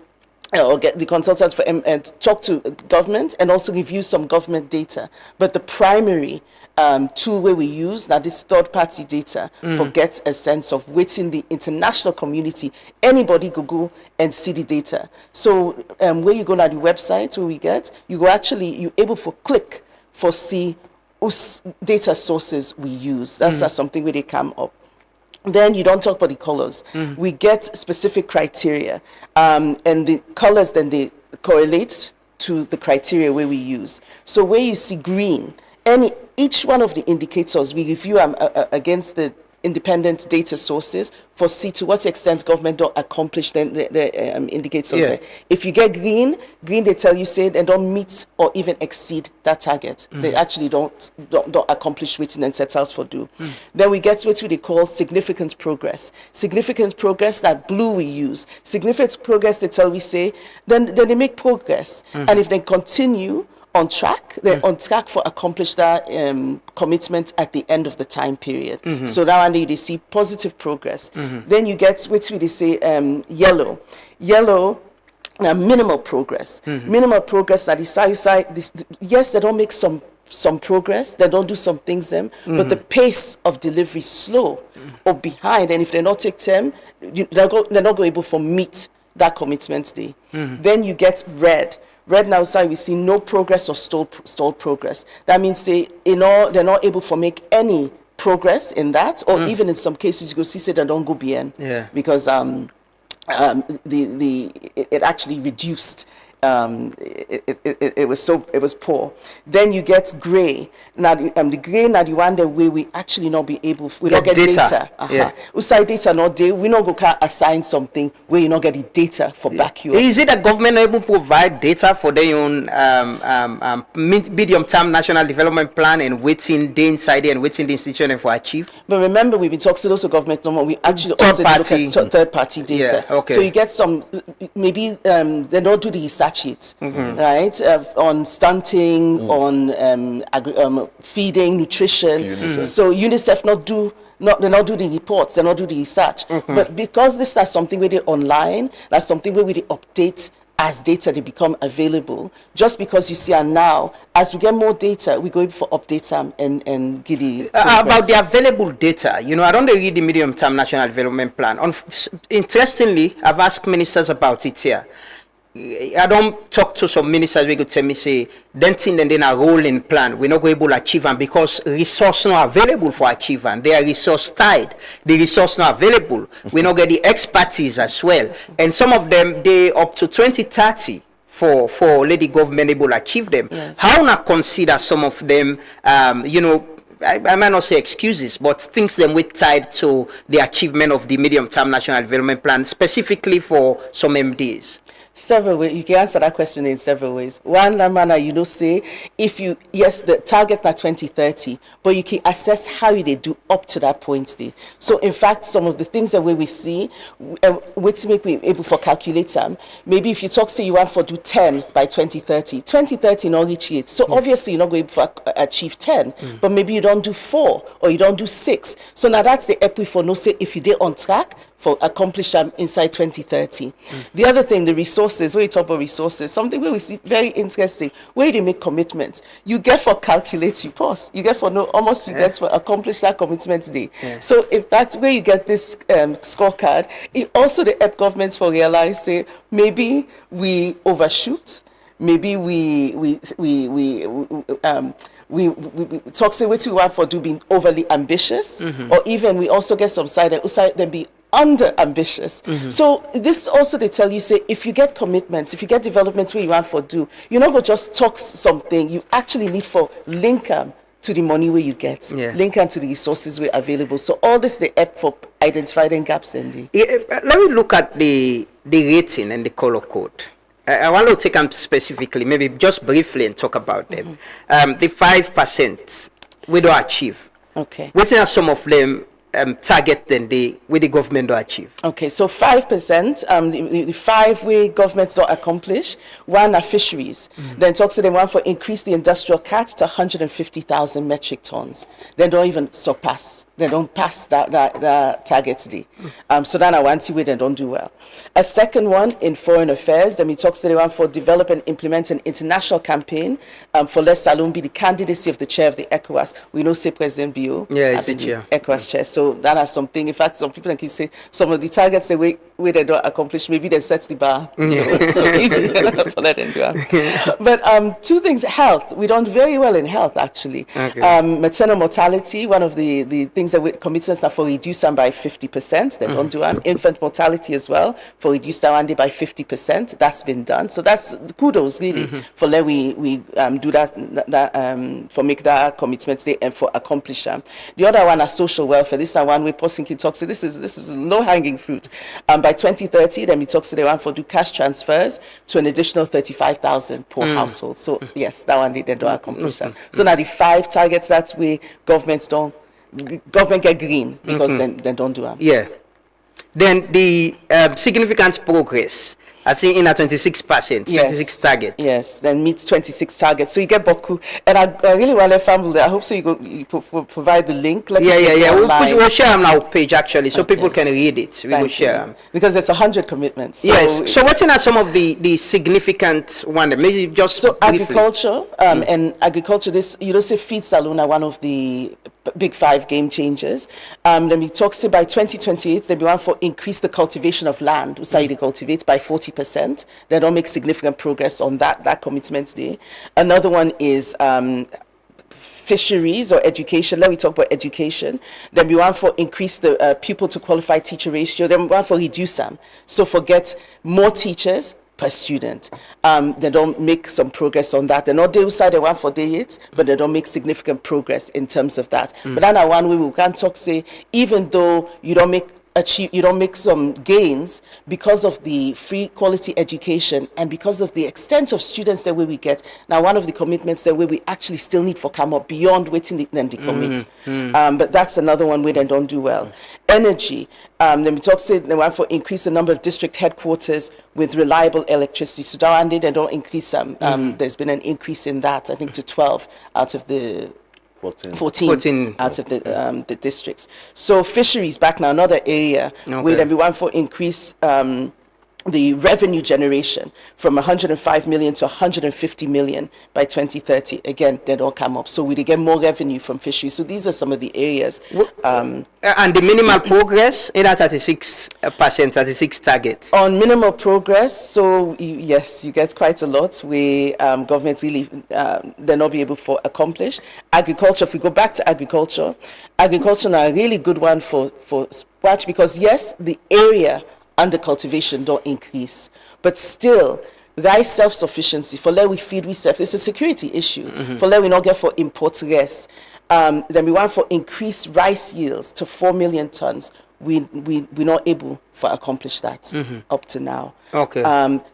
or get the consultants for and talk to government and also review some government data. But the primary tool where we use now this third-party data for get a sense of within the international community. Anybody could go and see the data. So where you go now the website where we get, you go actually you able for click for see whose data sources we use. That's something where they come up. Then you don't talk about the colors. We get specific criteria, and the colors then they correlate to the criteria where we use. So where you see green, each one of the indicators we review against the independent data sources for see to what extent government don't accomplish the indicators. Yeah. If you get green they tell you say they don't meet or even exceed that target. They actually don't accomplish what and set out for do. Then we get what we call significant progress. Significant progress, that blue we use. Significant progress they tell we say then they make progress. And if they continue on track, they're on track for accomplish that commitment at the end of the time period. So that one day they see positive progress. Then you get what we say yellow. Now minimal progress. Minimal progress that is yes, they don't make some progress, they don't do some things but the pace of delivery slow or behind, and if they not take time, they're not going able to meet that commitment day. Then you get red. Red now side we see no progress or stalled progress. That means say they're not able to make any progress in that, or even in some cases you go see say they don't go beyond. Because it actually reduced. It was poor. Then you get gray. Now the gray now the one that way we actually not be able we not get data. Usai data not day we not go can assign something where you not get the data for back you. Is it that government able to provide data for their own medium-term national development plan and waiting the inside and waiting the institution for achieve? But remember we've been talking to those government no more. We actually also look at third-party data. So you get some maybe they don't do the research sheet, right? On stunting, on feeding, nutrition. So UNICEF they not do the reports, they not do the research. But because this is something where they online, that's something where we update as data they become available. Just because you see now, as we get more data, we go for update them and give the about the available data. I don't read the medium-term national development plan. Interestingly, I've asked ministers about it here. I don't talk to some ministers who could tell me say then a rolling plan we're not going to achieve them because resource not available for achievement. They are resource tied. The resource not available. We not get the expertise as well. And some of them they up to 2030 for lady government able to achieve them. How not consider some of them I might not say excuses, but things them with tied to the achievement of the medium-term national development plan, specifically for some MDs? Several ways. You can answer that question in several ways. One manner, say, if you, yes, the target by 2030, but you can assess how they do up to that point there. So, in fact, some of the things that we see, which make we able for calculate them, maybe if you talk, say you want to do 10 by 2030 not reach it. So, obviously, you're not going to achieve 10, but maybe you don't do 4 or you don't do 6. So, now that's the epi for no say if you're on track for accomplish them inside 2030. The other thing, the resources, when you talk about resources, something where we see very interesting, where they make commitments. You get for calculate, you pause. You get for no, almost you get for accomplish that commitment day. So in fact, where you get this scorecard, it also the help governments for realize, say, maybe we overshoot, maybe we talk say what we want for do being overly ambitious, or even we also get some side that then be under ambitious. So this also they tell you, say, if you get commitments, if you get developments where you want for do, you're not going to just talk something, you actually need for link them to the money where you get, link them to the resources where available. So all this the app for identifying gaps in the. Let me look at the rating and the color code. I want to take them specifically, maybe just briefly, and talk about them. The 5% we don't achieve. Okay. What are some of them target then the government don't achieve? Okay, so 5%, the 5 way government don't accomplish. One are fisheries. Then talks to them one for increase the industrial catch to 150,000 metric tons. They don't even surpass. They don't pass that target today. So then I want to wait and don't do well. A second one in foreign affairs, then we talks to them one for develop and implement an international campaign for let Salone be the candidacy of the chair of the ECOWAS. We know say President Bio. Yeah, it's the chair. ECOWAS chair. So that is something. In fact, some people can say some of the targets they they don't accomplish. Maybe they set the bar. So easy for let them do that. But 2 things: health. We done very well in health actually. Okay. Maternal mortality. One of the things that we commitments are for reduce them by 50%. They don't do them. Infant mortality as well for reduce that one day by 50%. That's been done. So that's kudos really for let we do that for make that commitment day and for accomplish them. The other one are social welfare. This is one way person can talk. So this is low hanging fruit. By 2030, then we talk to the one for do cash transfers to an additional 35,000 per household. So yes, that one they don't accomplish them. So now the 5 targets that way government get green because then don't do them. Yeah. Then the significant progress. I think in a 26%, 26 targets. Yes, then meets 26 targets. So you get Boku. And I really want to family. I hope so you provide the link. We'll share them on our page actually, so people can read it. We will share them. Because there's 100 commitments. So yes. So what's in some of the significant ones? Maybe just so briefly. Agriculture and agriculture. This say feed Salone are one of the big 5 game changers. Then we talk say by 2028 they want for increase the cultivation of land. So they cultivate by 40%. They don't make significant progress on that commitment day. Another one is fisheries or education. Let me talk about education. Then we want for increase the pupil to qualified teacher ratio. Then we want for reduce them. So forget more teachers per student. They don't make some progress on that. They're not day side they want for day it, but they don't make significant progress in terms of that. But then one way we can talk say even though you don't make some gains because of the free quality education and because of the extent of students that we get. Now, one of the commitments that we actually still need for come up beyond waiting them to commit. But that's another one where they don't do well. Energy. Then we talk say they want for increase the number of district headquarters with reliable electricity. So that one they don't increase them. There's been an increase in that, I think, to 12 out of the 14 out of the districts. So fisheries back now, another area where then we want for increase the revenue generation from 105 million to 150 million by 2030. Again, they don't come up. So we get more revenue from fisheries. So these are some of the areas. And the minimal progress in that 36%, 36 target. On minimal progress, so yes, you get quite a lot where governments really they're not be able to accomplish. Agriculture, if we go back to agriculture is a really good one for scratch because yes, the area under cultivation don't increase, but still rice self-sufficiency, for let we feed we self, it's a security issue. For let we not get for import less. Then we want for increased rice yields to 4 million tons. We're not able to accomplish that up to now. Okay.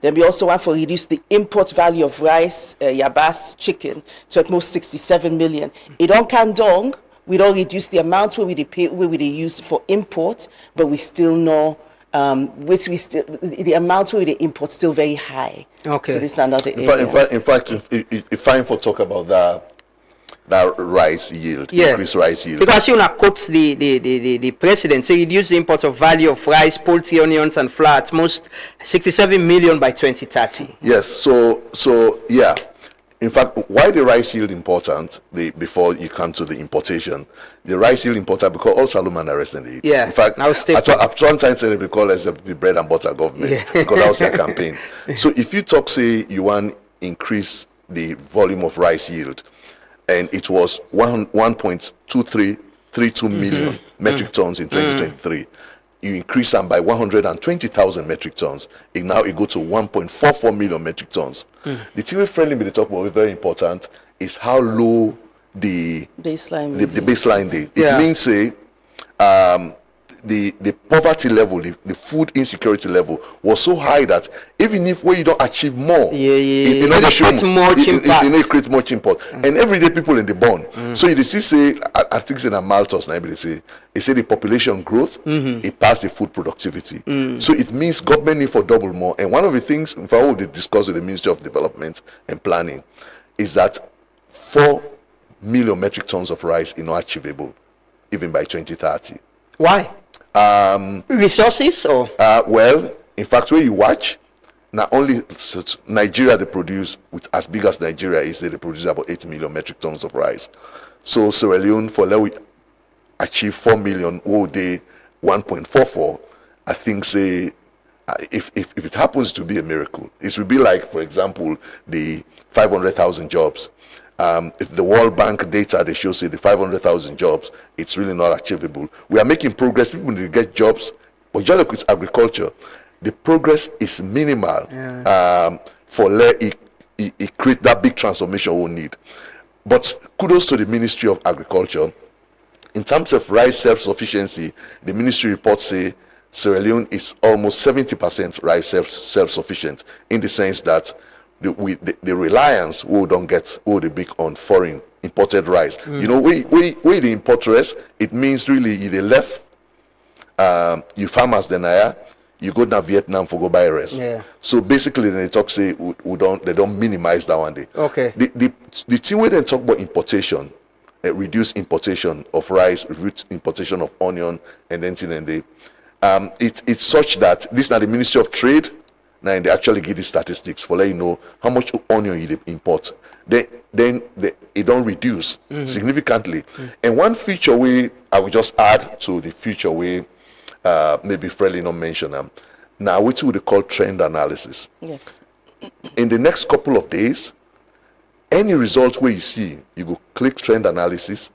Then we also want to reduce the import value of rice, yabas, chicken to at most 67 million. It don't can dong. We don't reduce the amount where we pay, where we use for import, but we still know the amount where we import still very high. Okay. So this is another area. In fact, if I for talk about that rice yield, increased rice yield. Because you know, quotes the president, so reduce the import of value of rice, poultry, onions, and flour at most 67 million by 2030. Yes. So yeah. In fact, why the rice yield important? Before you come to the importation, the rice yield important because all Salone are resting it. Yeah. In fact, I sometimes say they call us the bread and butter government because that was their campaign. So if you talk, say you want increase the volume of rice yield, and it was 1.2332 million metric tons in 2023. You increase them by 120,000 metric tons. It go to 1.44 million metric tons. The thing we're friendly with the talk about, very important, is how low the baseline day. It means say the poverty level, the food insecurity level was so high that even if where you don't achieve more, it creates much impact. And everyday people in the bond. So you see, say, I think in Malthus, they say the population growth, it passed the food productivity. So it means government need for double more. And one of the things, in fact, we discussed with the Ministry of Development and Planning, is that 4 million metric tons of rice is not achievable, even by 2030. Why? Resources or? Well, in fact, when you watch, not only Nigeria they produce with as big as Nigeria is, they produce about 8 million metric tons of rice. So Sierra Leone for let we achieve 4 million, they 1.44. I think say if it happens to be a miracle, it would be like, for example, the 500,000 jobs. If the World Bank data they show say the 500,000 jobs, it's really not achievable. We are making progress. People need to get jobs, but just like with agriculture, the progress is minimal. For let it create that big transformation we need. But kudos to the Ministry of Agriculture. In terms of rice self-sufficiency, the ministry reports say Sierra Leone is almost 70% rice self-sufficient, in the sense that the reliance we don't get the big on foreign imported rice. You know, we the import rice, it means really they left you farmers then you go to Vietnam for go buy rice. So basically they talk say they don't minimize that one day. Okay. The thing where they talk about importation, reduce importation of rice, reduce importation of onion, and then it's such that this is not the Ministry of Trade. Now they actually give the statistics for let you know how much onion you import. Then it don't reduce significantly. And one feature I will just add to the feature maybe Freddie not mention them. Now which we call trend analysis. Yes. In the next couple of days, any result where you see, you go click trend analysis,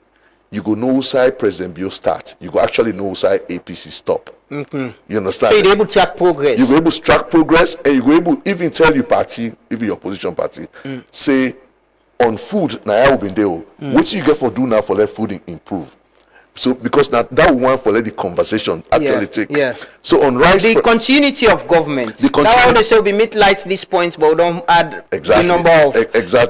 you go know side President Bio start. You go actually know side APC stop. You understand? So you're able to track progress. You go able to track progress, and you go able even tell your party, even your opposition party, say on food now I will be there. What do you get for do now for let food improve? So because now that one for let the conversation actually take. So on rice, the continuity of government. That one they say we meet lights these points, but we don't add the number of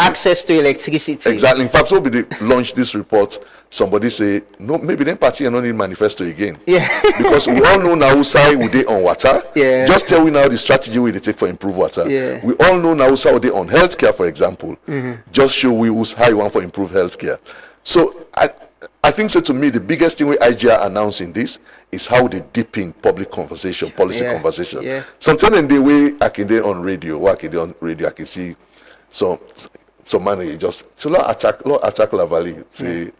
access to electricity. Exactly. In fact, so they launch this report. Somebody say no, maybe then party and not need manifesto again. Because we all know now side we dey on water. Just tell we now the strategy we they take for improve water. We all know now side we dey on healthcare, for example. Just show we who's high one for improve healthcare. So I think so. To me, the biggest thing we IGR announcing this is how they deep in public conversation, policy conversation. Sometimes in the way I can do on radio, I can see some man just so lot attack La Valley. Say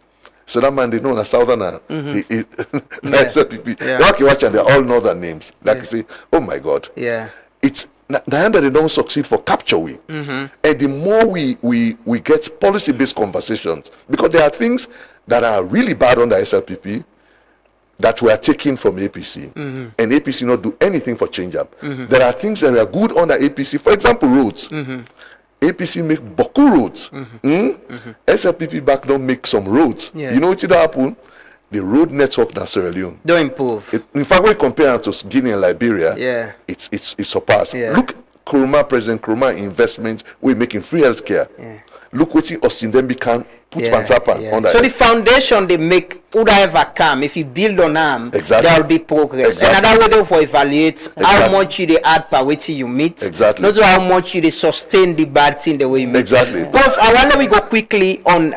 so that man they know a southerner. SLPP. They can watch and they're all northern names. Like you say, oh my God. It's the hand that they don't succeed for capture we. And the more we get policy based conversations, because there are things that are really bad on the SLPP, that were taken from APC, Mhm. and APC not do anything for change up. Mhm. There are things that are good under APC. For example, roads. Mhm. APC make Boku roads. SLPP back don't make some roads. Yeah. You know what it happen? The road network in Sierra Leone don't improve. In fact, when you compare it to Guinea and Liberia, Yeah. it's surpassed. Yeah. Look, President Nkrumah investment we're making free healthcare. Yeah. Look what Austin then can put Pantapa on that. So the foundation they make would ever come if you build on them, Exactly. there will be progress. Exactly. Another way they for evaluate how Exactly. much you they add per which you meet. Exactly. Not how much you they sustain the bad thing the way you meet. Exactly. Prof, I want we go quickly on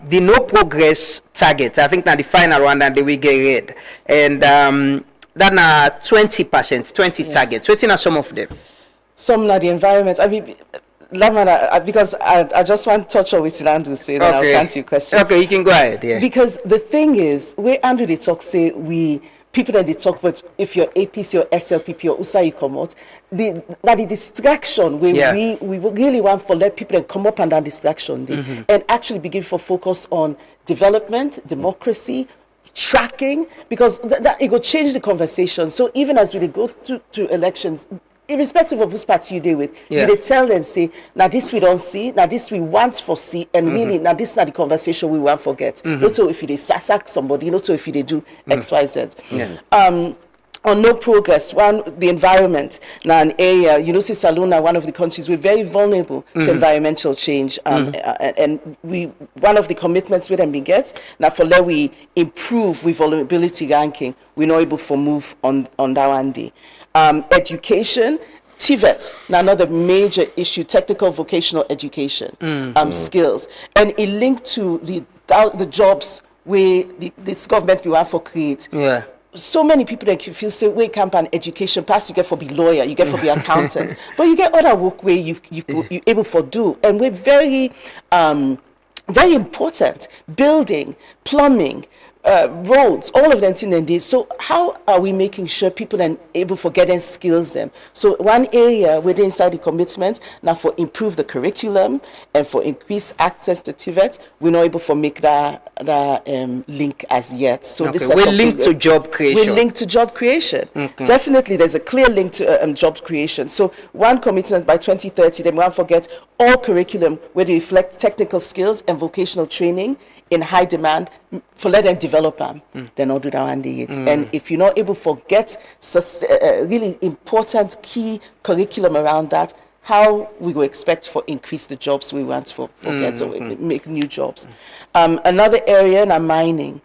the no progress target. I think now the final one that we get read. And that na 20%, 20 targets. Waiting are some of them. Some of the environment. I mean, Lamana, because I just want to touch on what Andrew said, and I'll answer your question. Okay, you can go ahead. Yeah. Because the thing is, where Andrew they talk say people that they talk about if you're APC or SLPP or USA you come out, the distraction where we really want to let people come up and that distraction and actually begin to focus on development, democracy, tracking, because that it will change the conversation. So even as we go to elections, irrespective of which party you deal with, they tell them, say, now this we don't see, now this we want for see, and really, now this is not the conversation we want forget. Not so if they sack somebody, not so if they do X, Y, Z. On no progress, the environment, now an area, you know, see Salone, one of the countries, we're very vulnerable to environmental change. And one of the commitments we then get, now for let we improve with vulnerability ranking, we're not able to move on that one day. Education, TVET, now another major issue, technical vocational education, skills. And it linked to the jobs where this government we want for create. Yeah. So many people that you feel say, we camp on education, pass you get for be lawyer, you get for be accountant, but you get other work where you able for do. And we're very important, building, plumbing, roads, all of them things and this. So how are we making sure people are able for getting skills them? So one area within inside the commitment now for improve the curriculum and for increase access to TVET, we're not able to make that link as yet. So this is we're linked to job creation. We're linked to job creation. Definitely, there's a clear link to job creation. So one commitment by 2030, then we won't forget all curriculum where they reflect technical skills and vocational training in high demand for let them develop them. Then I'll do that one day. And if you're not able to get really important key curriculum around that, how we will expect for increase the jobs we want for get or make new jobs. Another area in mining.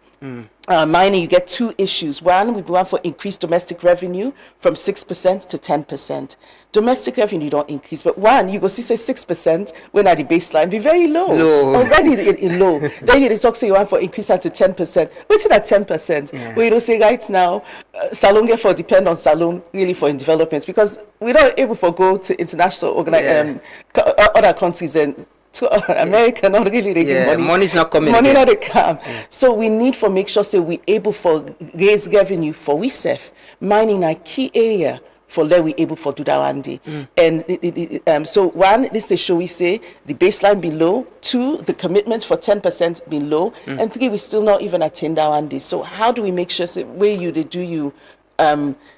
Mining, you get two issues. One, we want for increased domestic revenue from 6% to 10%. Domestic revenue don't increase, but one, you go see say 6% when at the baseline be very low. Already in low. Then you talk say you want for increase that to 10%. What's that 10%? Where you don't say right now, Salone get for depend on Salone really for in development because we're not able to go to international other countries and to America, not really they give money. Money's not coming. Money not they come. So we need for make sure say we able for raise revenue for we self. Mining a key area for let we able for do that one day. And so one, this is show we say the baseline below. Two, the commitment for 10% below. And three, we still not even attain that one day. So how do we make sure say where you they do you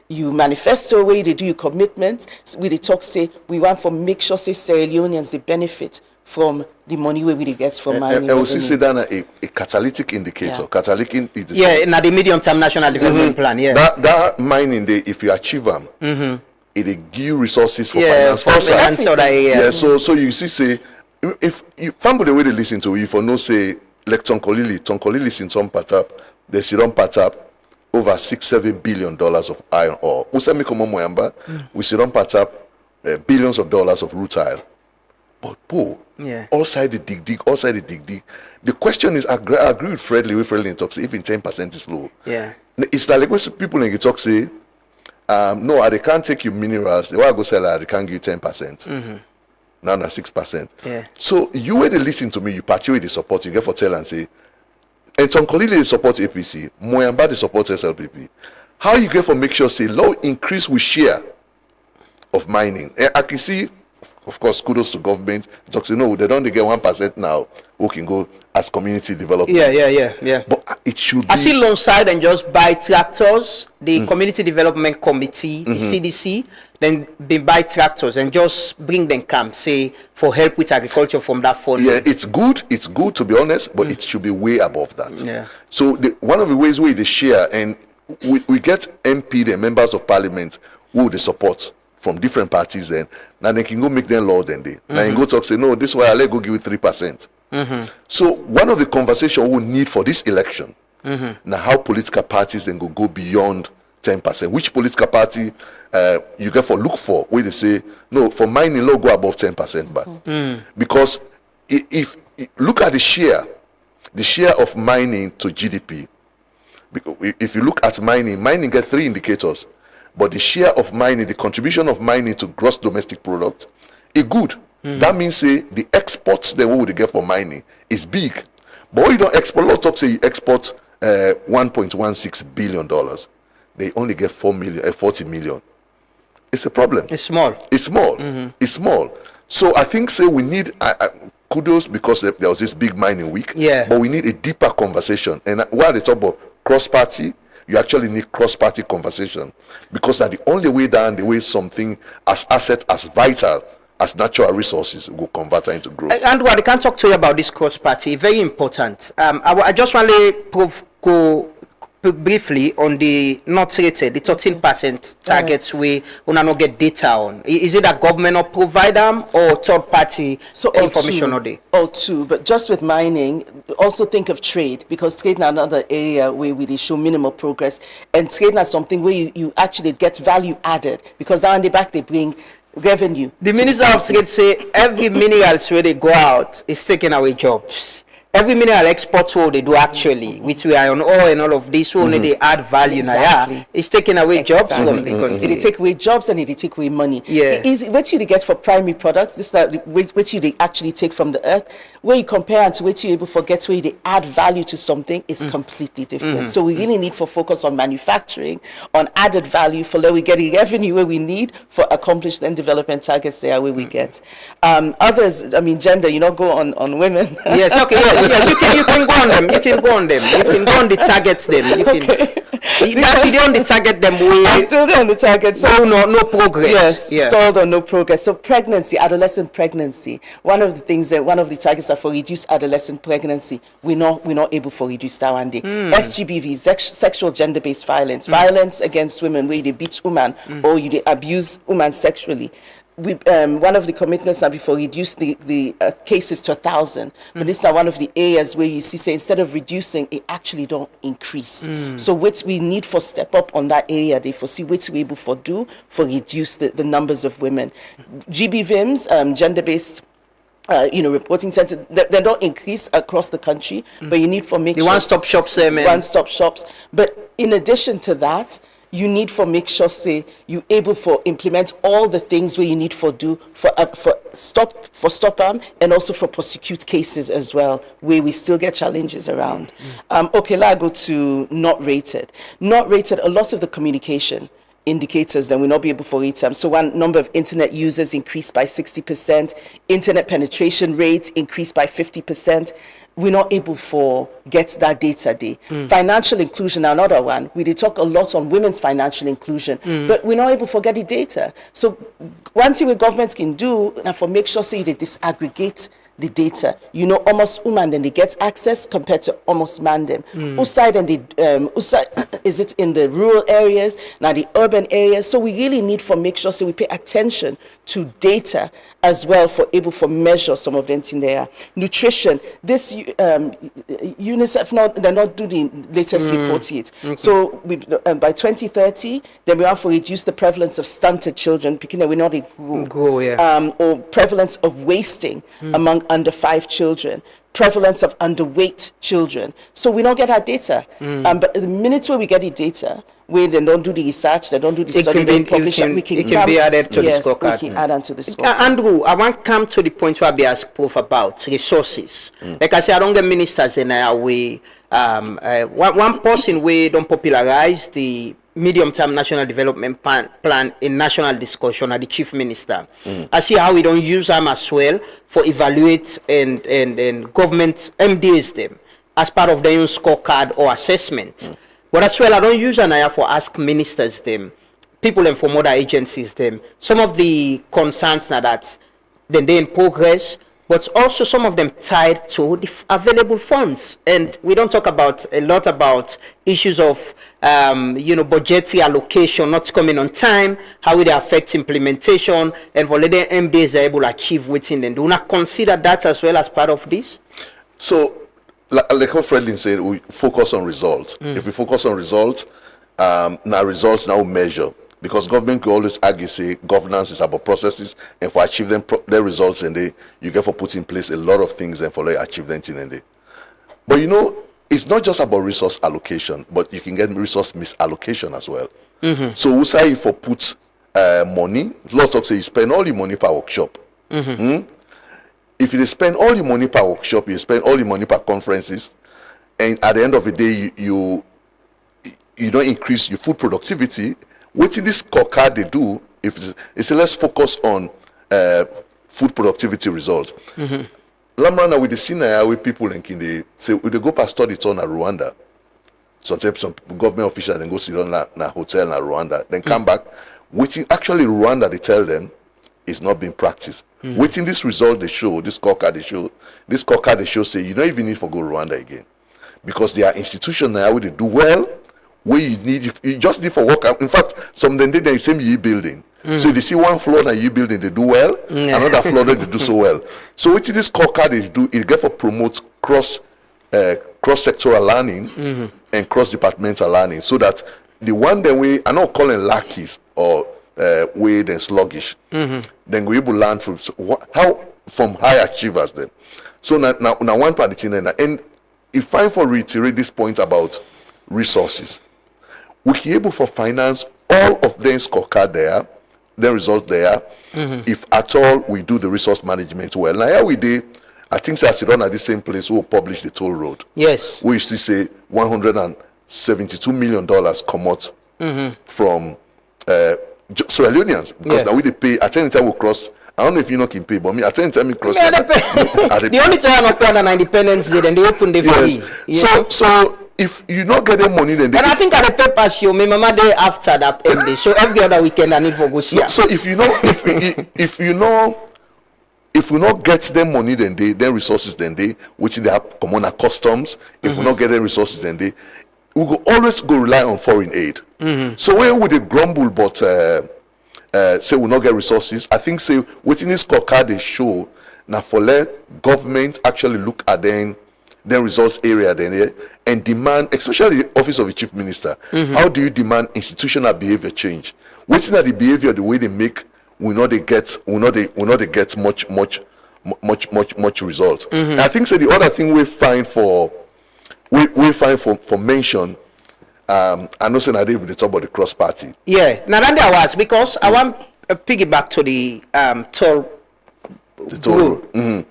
manifesto, where they do your commitment, where they talk say we want for make sure say Sierra Leoneans they benefit from the money we really get from mining. And we see that a catalytic indicator. Catalytic is in the medium-term national development plan. That mining, if you achieve them, it give resources for finance. So you see, say, if you somebody the way they listen to you for no say like Tonkolili in some patap, they sit on patap over $6-7 billion of iron ore. Usami komo moyamba, we sit on patap billions of dollars of rutile. But outside the dig. The question is, I agree with Fredley talks even 10% is low. It's like when people in talk say, no, they can't take you minerals. They want to go sell they can't give you 10%. Now 6%. So you were to listen to me, you party with the support, you get for tell and say, and Tonkolili they support APC, Moyamba they support SLPP. How you get for make sure say low increase with share of mining? I can see. Of course, kudos to government. Talk say no, they don't get 1% now. We can go as community development. Yeah. But it should be. I see loan side and just buy tractors, the Community Development Committee, the CDC, then they buy tractors and just bring them camp, say, for help with agriculture from that fund. Yeah, it's good to be honest, but it should be way above that. Yeah. So one of the ways where they share, and we get MP, the members of parliament, who they support from different parties, then now they can go make them law then they. Now you go talk, say, no, this way I'll go give you 3%. So one of the conversation we need for this election, now how political parties then go beyond 10%. Which political party you get for look for where they say no, for mining law go above 10% back. Because if look at the share of mining to GDP. If you look at mining get 3 indicators, but the share of mining, the contribution of mining to gross domestic product, is good. That means say the exports they would get for mining is big. But when you don't export, a lot of say you export $1.16 billion, they only get 40 million. It's a problem. It's small. It's small. So I think say we need kudos because there was this big mining week. Yeah. But we need a deeper conversation. And while they talk about cross-party, you actually need cross-party conversation, because that's the only way down the way something as asset as vital as natural resources will convert into growth. And what I can talk to you about this cross-party, very important. I just want to go briefly on the not rated, the 13% targets we not get data on. Is it a government or provide them or third party information or they? All two, but just with mining, also think of trade, because trade is another area where we show minimal progress, and trade is something where you actually get value added, because down the back they bring revenue. The Minister of Trade say every minerals where they go out is taking away jobs. Every mineral export what they do actually, which we are on oil and all of this, only they add value now. It's taking away jobs from the country. It take away jobs and it take away money. Yeah. What you get for primary products, this is what you actually take from the earth, where you compare and to what you able to forget where they add value to something is completely different. So we really need for focus on manufacturing, on added value for where we get the revenue where we need for accomplished and development targets there where we get. Others, I mean gender, you not go on women. Yes, okay, yes, you can go on them. You can go on them. You can go on the targets them. You can. Actually, on the target them. I'm still on the target. So no progress. Yes, stalled on no progress. So pregnancy, adolescent pregnancy. One of the targets are for reduced adolescent pregnancy. We're not able to reduce that one day. SGBV, sexual gender-based violence, violence against women, where they beat women or you abuse women sexually. One of the commitments are before reduce the cases to 1,000, but this is one of the areas where you see, say, instead of reducing, it actually don't increase. So what we need for step up on that area, they foresee what we able for do for reduce the numbers of women. GBVIMs, gender-based reporting centers, they don't increase across the country, but you need for make the one-stop shops, one-stop shops. But in addition to that, you need for make sure say you able for implement all the things where you need for do for stop them and also for prosecute cases as well, where we still get challenges around. Let's go to not rated. Not rated, a lot of the communication indicators that will not be able to read them. So one number of internet users increased by 60%, internet penetration rate increased by 50%. We're not able to get that data day. Financial inclusion, another one. We did talk a lot on women's financial inclusion, but we're not able to get the data. So one thing what governments can do, and for make sure say they disaggregate the data. Almost women then they get access compared to almost man them. Uside and is it in the rural areas, now the urban areas? So we really need for make sure so we pay attention to data as well for able for measure some of them in there. Nutrition, this UNICEF they're not doing the latest reports yet. So we, by 2030, then we have to reduce the prevalence of stunted children, because we're not or prevalence of wasting among under 5 children, prevalence of underweight children. So we don't get our data. But the minute where we get the data, where they don't do the research, they don't do the study, they publish it, it can be added to the scorecard. We can add on to the scorecard. Andrew, I want to come to the point where I be asked proof about resources. Like I say, I don't get ministers in our way. One person we don't popularize the medium-term national development plan in national discussion at the chief minister. I see how we don't use them as well for evaluate and government MDs them as part of their own scorecard or assessment. But as well, I don't use an for ask ministers them, people and from other agencies them. Some of the concerns now that then they in progress, but also some of them tied to the available funds. And we don't talk about a lot about issues of, budgetary allocation not coming on time, how it affects implementation, and for the MDs are able to achieve within them. Do you not consider that as well as part of this? So, like what Fredlin said, we focus on results. If we focus on results, now results now measure. Because government will always argue, say, governance is about processes, and for achieve them, their results, and you get for put in place a lot of things, and for achieve them in the. But it's not just about resource allocation, but you can get resource misallocation as well. So we say for put money, lots of say you spend all your money per workshop. If you spend all your money per workshop, you spend all your money per conferences, and at the end of the day, you don't increase your food productivity. What in this scorecard they do, if it's let's focus on food productivity results. Lamrana with the scenario where people in they say we they go past study tour in Rwanda. Sometimes some government officials then go sit on a hotel in Rwanda, then come back. Waiting actually Rwanda they tell them is not being practiced. Waiting this result they show, this scorecard they show say you don't even need to go Rwanda again. Because there are institutions now where they do well. Where you just need for work. In fact, some of them did the same year building. So they see one floor in a year building, they do well. Another floor they do so well. So what this scorecard they do, it get for promote cross-sectoral learning and cross-departmental learning, so that the one that we are not calling lackeys or way then sluggish, then we able to learn from high achievers then. So now one part is in there, and if I for reiterate this point about resources. We are able to finance all of them scorecard there, the results there, if at all we do the resource management well. Now here we did, I think I sit on at the same place we'll publish the toll road. Yes. We used to say $172 million come out from Sierra Leoneans, because now we they pay at any time we cross. I don't know if you know can pay, but me at any time we cross. The only time I not on Independence Day, then they open the fee. So if you not get them money, then they. And I think at the paper show, my mama day after that end, so every other weekend I need for go share. So if you know, if we not get them money, then resources, then which they have common customs. If we not get them resources, then we go always go rely on foreign aid. So where would they grumble, but say we not get resources? I think say within this scorecard they show now for let government actually look at them results area then and demand, especially the office of the chief minister, how do you demand institutional behavior change? What's that the behavior, the way they make, we know they get much result. I think so the other thing we find for mention, I know saying I did with the talk about the cross party. Yeah, now that there was because I want to piggyback to the toll road.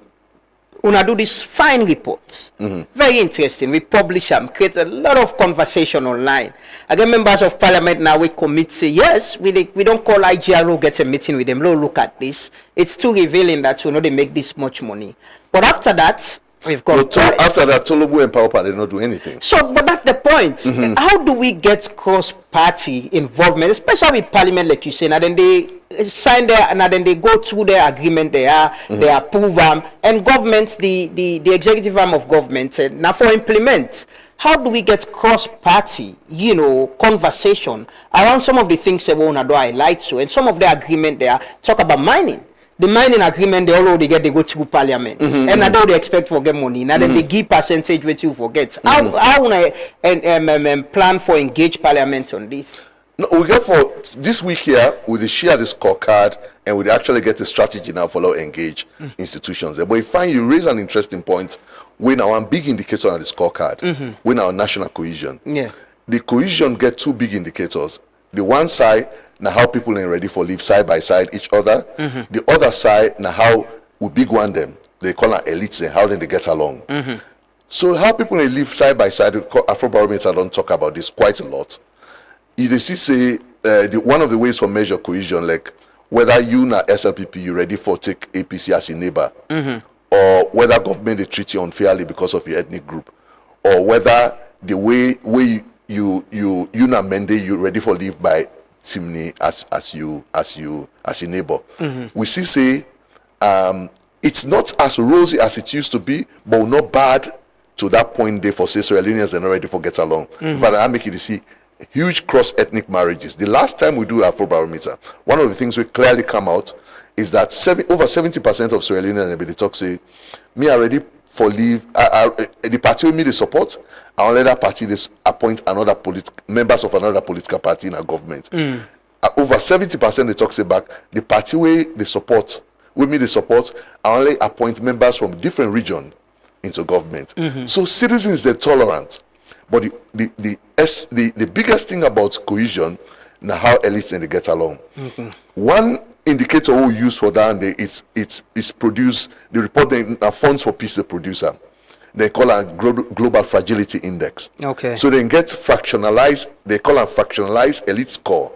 Una do these fine reports. Very interesting. We publish them, create a lot of conversation online. Again, members of parliament now we commit say yes, we don't call IGRO, get a meeting with them. Look at this. It's too revealing that we know they make this much money. But after that, we've got after that, Tolobu and Power they don't do anything. So, but that's the point. How do we get cross-party involvement, especially with parliament, like you say, and then they sign there, and then they go through their agreement, they approve them, and government, the executive arm of government, now for implement. How do we get cross-party, conversation around some of the things that we want to do highlight so, and some of the agreement there talk about mining. The mining agreement, they already they go through parliament. And I know they expect to get money. Now then they give percentage which you forget. How want to plan for engage parliament on this? No, we get for this week here, we share the scorecard and we actually get a strategy now for engage institutions there. But if you raise an interesting point, when our big indicator on the scorecard, when our national cohesion. Yeah. The cohesion get two big indicators. The one side, now how people are ready for live side by side each other. The other side, now how we big one them. They call them elites and how they get along. So how people live side by side, Afrobarometer don't talk about this quite a lot. you see say one of the ways for measure cohesion, like whether you na SLPP you ready for take APC as a neighbor, or whether government they treat you unfairly because of your ethnic group, or whether the way you na Mende you ready for live by Simni as a neighbor. We see say it's not as rosy as it used to be, but not bad to that point there for say Sierra Leoneans are not ready for get along. In fact, I make you see huge cross-ethnic marriages. The last time we do Afrobarometer, one of the things we clearly come out is that over 70% of Sierra Leoneans they talk say, me are ready for leave. The party with me they support, and let that party they appoint another members of another political party in a government. Over 70% they talk say back the party way they support, with me they support, and only appoint members from different region into government. So citizens they're tolerant. But the biggest thing about cohesion now how elites and they get along. One indicator we use for that it's produce the report funds for peace the producer. They call it global fragility index. Okay. So they get fractionalized, they call it fractionalized elite score.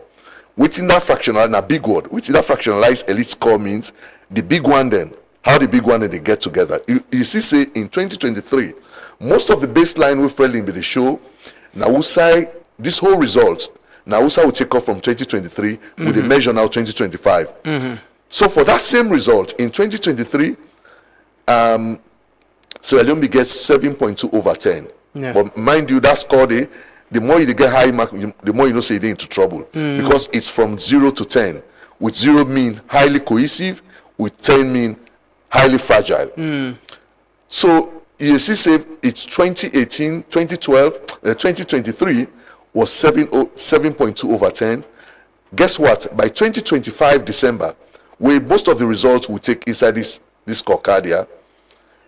Within that fractionalized, a big word, within that fractionalized elite score means the big one then, how the big one then they get together. You see say in 2023, most of the baseline we're friendly with the show, now we say this whole result, now we will take off from 2023 with the measure now 2025. So for that same result in 2023, Sierra Leone gets 7.2 over 10. Yeah. But mind you, that score the more you get high mark, the more you know say you're into trouble because it's from 0 to 10. With 0 mean highly cohesive, with 10 mean highly fragile. So you see, say it's 2018, 2012, 2023 was 7.2 over 10. Guess what? By 2025 December, where most of the results we take inside this scorecard here,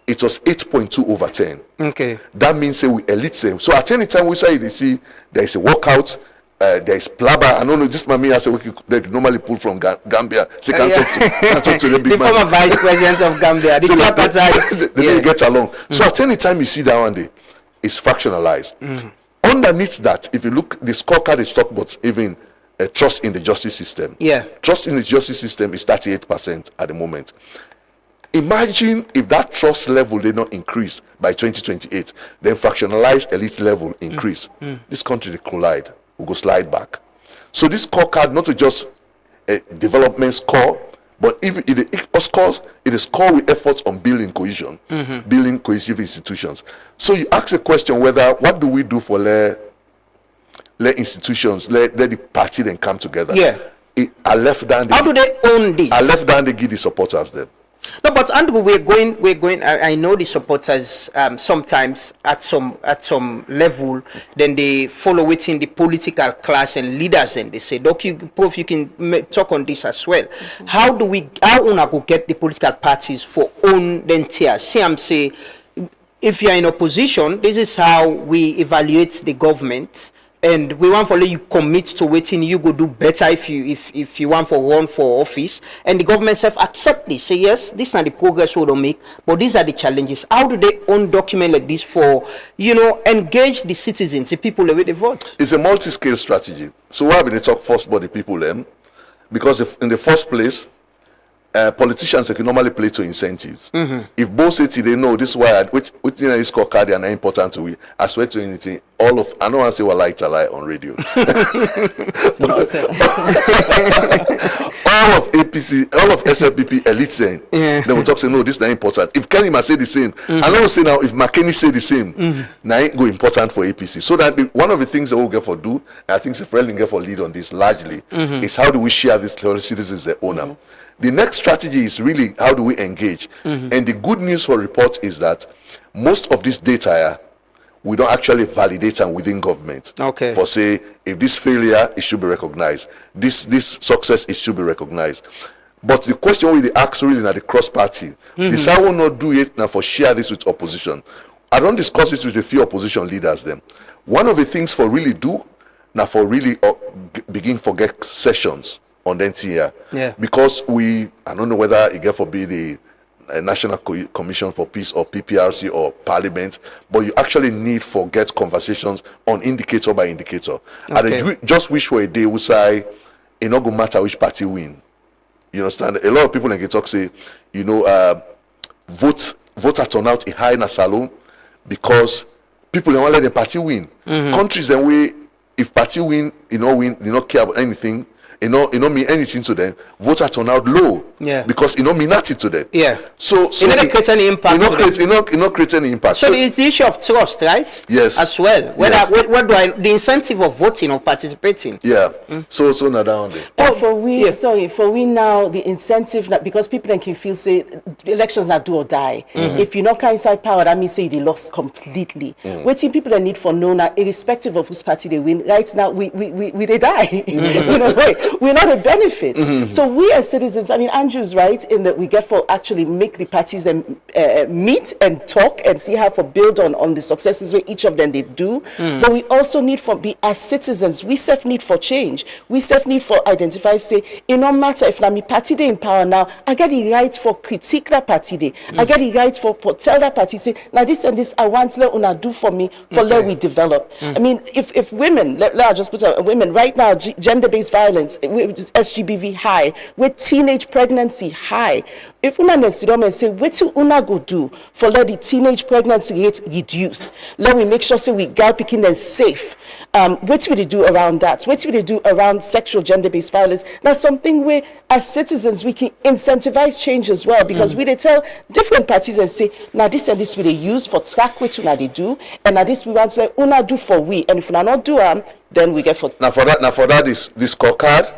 it was 8.2 over 10. Okay. That means say we elite same. So at any time we say they see there is a walkout, there is Plaba. I don't know, this mommy has they normally pull from Gambia. So can't talk to the big man. The former vice president of Gambia. The so they get along. So at any time you see that one day, it's fractionalized. Underneath that, if you look, the scorecard is talking about even trust in the justice system. Yeah. Trust in the justice system is 38% at the moment. Imagine if that trust level did not increase by 2028, then fractionalized elite level increase. This country they collide. We go slide back. So this scorecard not to just a development score, but even it is score with efforts on building cohesion, building cohesive institutions. So you ask the question whether what do we do for let institutions, let the party then come together. Yeah. I left down. How do they own this? I left down the give the supporters then. No, but Andrew, we're going. I know the supporters sometimes at some level, then they follow within the political class and leaders, and they say, "Doc, you can talk on this as well." How una go get the political parties for own then tier? Say, if you are in opposition, this is how we evaluate the government. And we want to let you commit to waiting. You go do better if you want to run for office. And the government self accept this. Say yes, this is not the progress we don't make, but these are the challenges. How do they own document like this for engage the citizens, the people with the vote? It's a multi-scale strategy. So why they talk first about the people them? Because if in the first place, politicians they can normally play to incentives. If both say they know this is why within this scorecard they are not important to we. I swear to anything, I don't want to say what lie to lie on radio. all of APC, all of SLPP elite saying they will talk say no, this is not important. If Kenny must say the same, I know say now if McKinney say the same, now ain't go important for APC. So that one of the things that we'll get for do, I think Sefrelin get for lead on this largely, is how do we share this to citizens their owner. The next strategy is really how do we engage. And the good news for report is that most of this data we don't actually validate them within government. Okay. For say, if this failure, it should be recognized. This success, it should be recognized. But the question we ask really at the cross party, this I will not do it now for share this with opposition. I don't discuss it with a few opposition leaders then. One of the things for really do, now for really begin forget sessions on the NTA. Yeah. Because I don't know whether it get for be the National Commission for Peace or PPRC or Parliament, but you actually need for get conversations on indicator by indicator. Okay. And I just wish for a day we say it not gonna matter which party win. You understand? A lot of people in the talk say, voter turnout is high in Salone because people don't let the party win. Countries then if party win, they don't care about anything. It don't mean anything to them. Voter turnout low, because it don't mean nothing to them. Yeah. So it not create any impact. It not create any impact. So it's the issue of trust, right? Yes. As well. What do the incentive of voting or participating? Yeah. So now down there. For we now the incentive because people then can feel say elections are do or die. If you're not kind inside power, that means say they lost completely. Waiting people that need for know now, irrespective of whose party they win. Right now we they die. We're not a benefit. So we as citizens, I mean, Andrew's right in that we get for actually make the parties them meet and talk and see how to build on the successes where each of them they do. But we also need for be as citizens, we self need for change. We self need for identify, say, it no matter if me party they in power now, I get the right for critique that party day. I get the right for tell that party, say, now this and this I want let una do for me, for let we develop. I mean, if women, let I just put women right now, gender-based violence, which is SGBV high, with teenage pregnancy high. If una sit down and say, what do una go do for let the teenage pregnancy rate reduce? Let we make sure say we girl picking them safe. What will they do around that? What will they do around sexual gender-based violence? That's something where as citizens we can incentivize change as well, because we they tell different parties and say, now this and this will they use for track what una they do, and now this we want to let una do for we, and if una not do then we get for now for that this scorecard.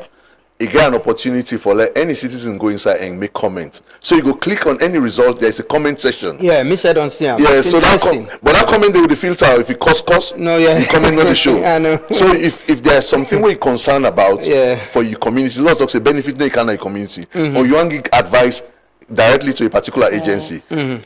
You get an opportunity for let any citizen go inside and make comment. So you go click on any result. There is a comment section. Yeah, Miss Edonstian. Yeah, so that comment they will filter if it cost. No, yeah. The comment not the show. I know. So if there's something where you're concerned about for your community, lots of say benefit no you can your community, or you want to give advice directly to a particular agency.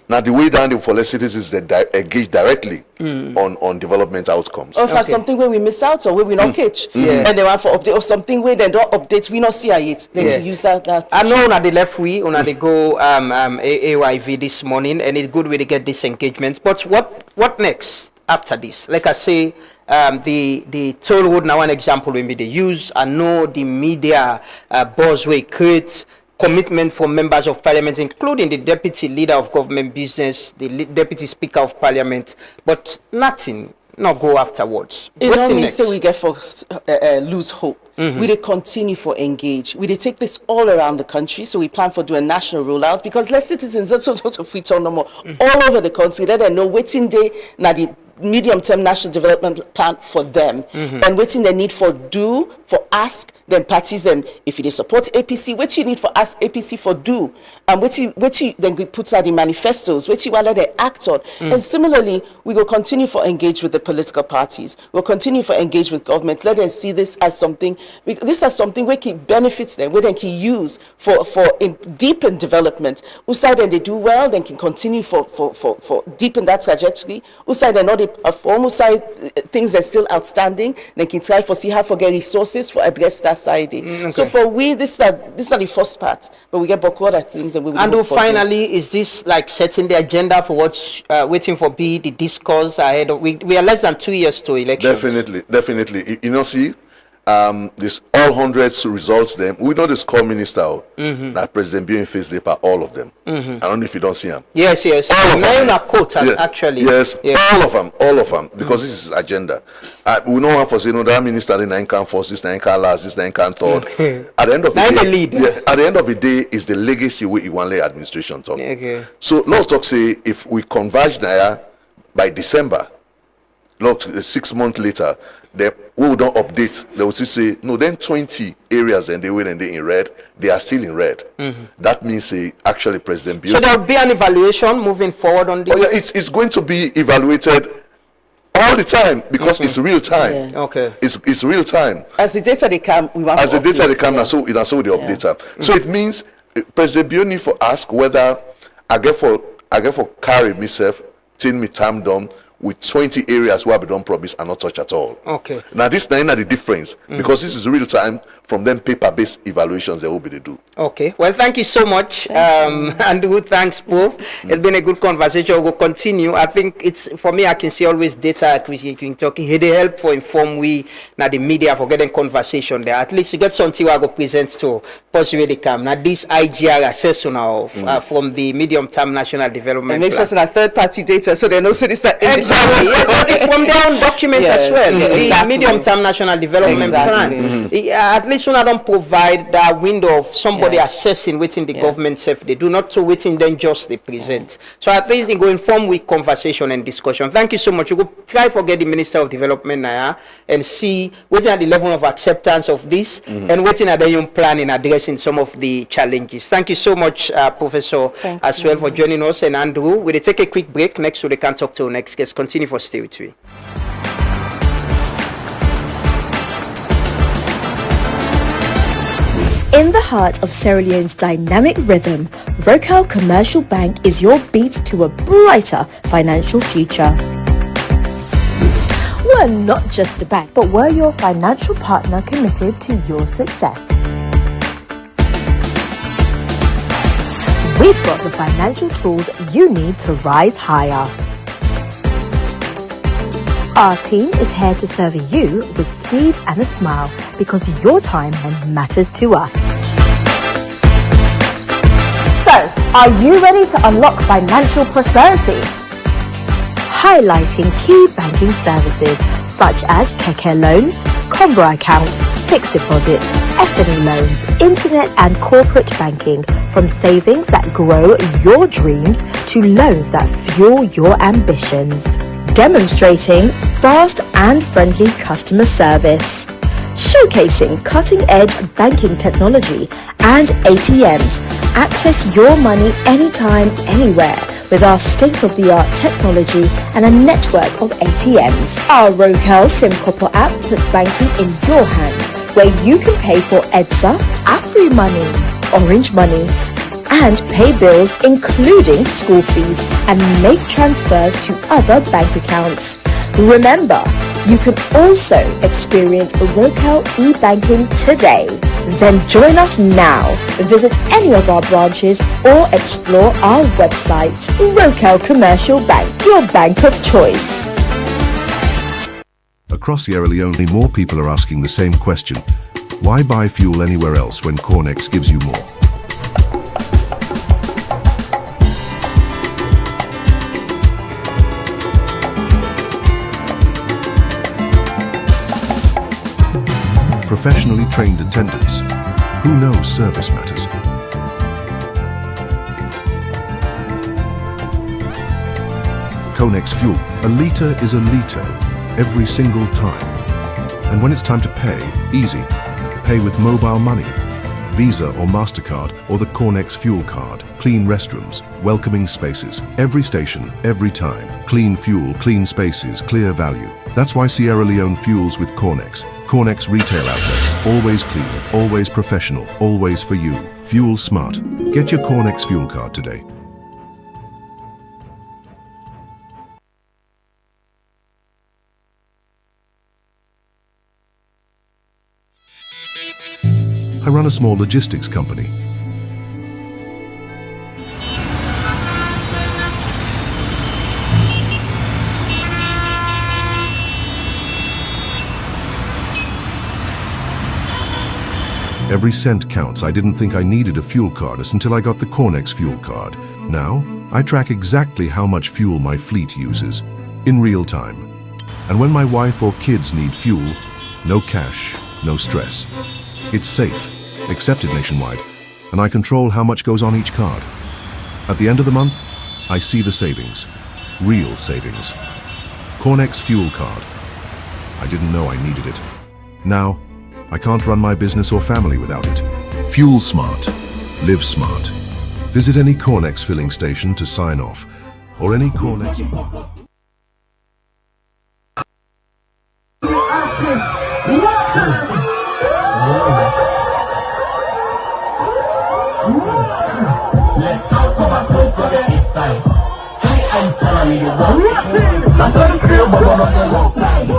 Now the way down there for less citizens that engage directly on development outcomes. Or for something where we miss out or where we not catch, and they want for update or something where they don't update, we not see it. Then you use that. I know on the left on they go AYV this morning, and it's good way to get this engagement. But what next after this? Like I say, the toll road now one example when they use. I know the media buzz way create commitment from members of parliament, including the deputy leader of government business, the deputy speaker of parliament, but nothing, not go afterwards. It don't mean say we get for lose hope. We they continue for engage. We they take this all around the country, so we plan for do a national rollout because less citizens also don't fit on no more all over the country. Let them know waiting day now the medium-term national development plan for them and waiting they need for do for ask them parties them if they support APC what you need for ask APC for do and what you then we put out the manifestos what you want they act on and similarly we will continue for engage with the political parties, we'll continue for engage with government, let them see this as something where can benefits them, where they can use for deepen development. Uside then they do well, then can continue for deepen that trajectory. Uside they not perform side things that are still outstanding, they can try for see how for get resources for address that side. So for we this is the first part, but we get back other things and we will. And finally, is this like setting the agenda for what's waiting for be the discourse ahead of we are less than 2 years to elections. Definitely. You know, see, this all hundreds results them. We know the score minister that President Bion face they all of them. I don't know if you don't see them. Yes. All of them. Quote, actually. Yes, all of them, because this is agenda. We know one for saying that minister in can first, this can last, this can third. At the end of the day, at the end of the day, is the legacy we want the administration talk. So Lord talk say if we converge there by December, not 6 months later, we don't update. They will still say no. Then 20 areas and they win and they in red. They are still in red. That means actually President Bion. So there will be an evaluation moving forward on this. Oh yeah, it's going to be evaluated all the time because it's real time. Yes. Okay, it's real time. As the data they come, we want. As the data they come now, so they update up. So it means President Bion need for ask whether I get for carry myself till me time done. with 20 areas where we don't promise and not touch at all. Okay. Now this is the difference, because this is real time. From them paper-based evaluations they will be to do. Okay. Well, thank you so much, Andrew. Thanks both. It's been a good conversation. We'll continue. I think it's, for me, I can see always data acquisition talking. They help for inform we now the media for getting conversation there. At least you get something I go present to possibly they come. Now this IGR assessment now from the medium-term national development. It makes us in a third-party data, so they know so this exactly from their own document as well. The medium-term national development plan. At least when I don't provide that window of somebody assessing within the government self, they do not to within then just they present. So at least they go inform with conversation and discussion. Thank you so much. You go try to get the Minister of Development now and see what's at the level of acceptance of this and what's in their own plan in addressing some of the challenges. Thank you so much, Professor, as well for joining us, and Andrew. We'll take a quick break. Next, we can talk to our next guest. Continue for stay with me. In the heart of Sierra Leone's dynamic rhythm, Rocal Commercial Bank is your beat to a brighter financial future. We're not just a bank, but we're your financial partner committed to your success. We've got the financial tools you need to rise higher. Our team is here to serve you with speed and a smile because your time matters to us. So, are you ready to unlock financial prosperity? Highlighting key banking services such as Keke loans, combo account, fixed deposits, SME loans, internet and corporate banking, from savings that grow your dreams to loans that fuel your ambitions. Demonstrating fast and friendly customer service. Showcasing cutting-edge banking technology and ATMs. Access your money anytime, anywhere with our state-of-the-art technology and a network of ATMs. Our Rocal SimCopper app puts banking in your hands, where you can pay for EDSA, Afri Money, Orange Money, and pay bills including school fees and make transfers to other bank accounts. Remember, you can also experience Rocal e-banking today. Then join us now. Visit any of our branches or explore our website. Rocal Commercial Bank, your bank of choice. Across Sierra Leone, more people are asking the same question. Why buy fuel anywhere else when Cornex gives you more? Professionally trained attendants who know service matters. Conex Fuel, a litre is a litre every single time. And when it's time to pay, easy. Pay with mobile money, Visa or MasterCard, or the Cornex Fuel Card. Clean restrooms, welcoming spaces. Every station, every time. Clean fuel, clean spaces, clear value. That's why Sierra Leone fuels with Cornex. Cornex retail outlets. Always clean, always professional, always for you. Fuel smart. Get your Cornex Fuel Card today. I run a small logistics company. Every cent counts. I didn't think I needed a fuel card until I got the Cornex Fuel Card. Now, I track exactly how much fuel my fleet uses, in real time. And when my wife or kids need fuel, no cash, no stress. It's safe, accepted nationwide, and I control how much goes on each card. At the end of the month, I see the savings. Real savings. Cornex Fuel Card. I didn't know I needed it. Now, I can't run my business or family without it. Fuel smart. Live smart. Visit any Cornex filling station to sign off, or any Cornex... Let out come and close for the inside. Hey, I tell money you want. My son crew, but one of them outside.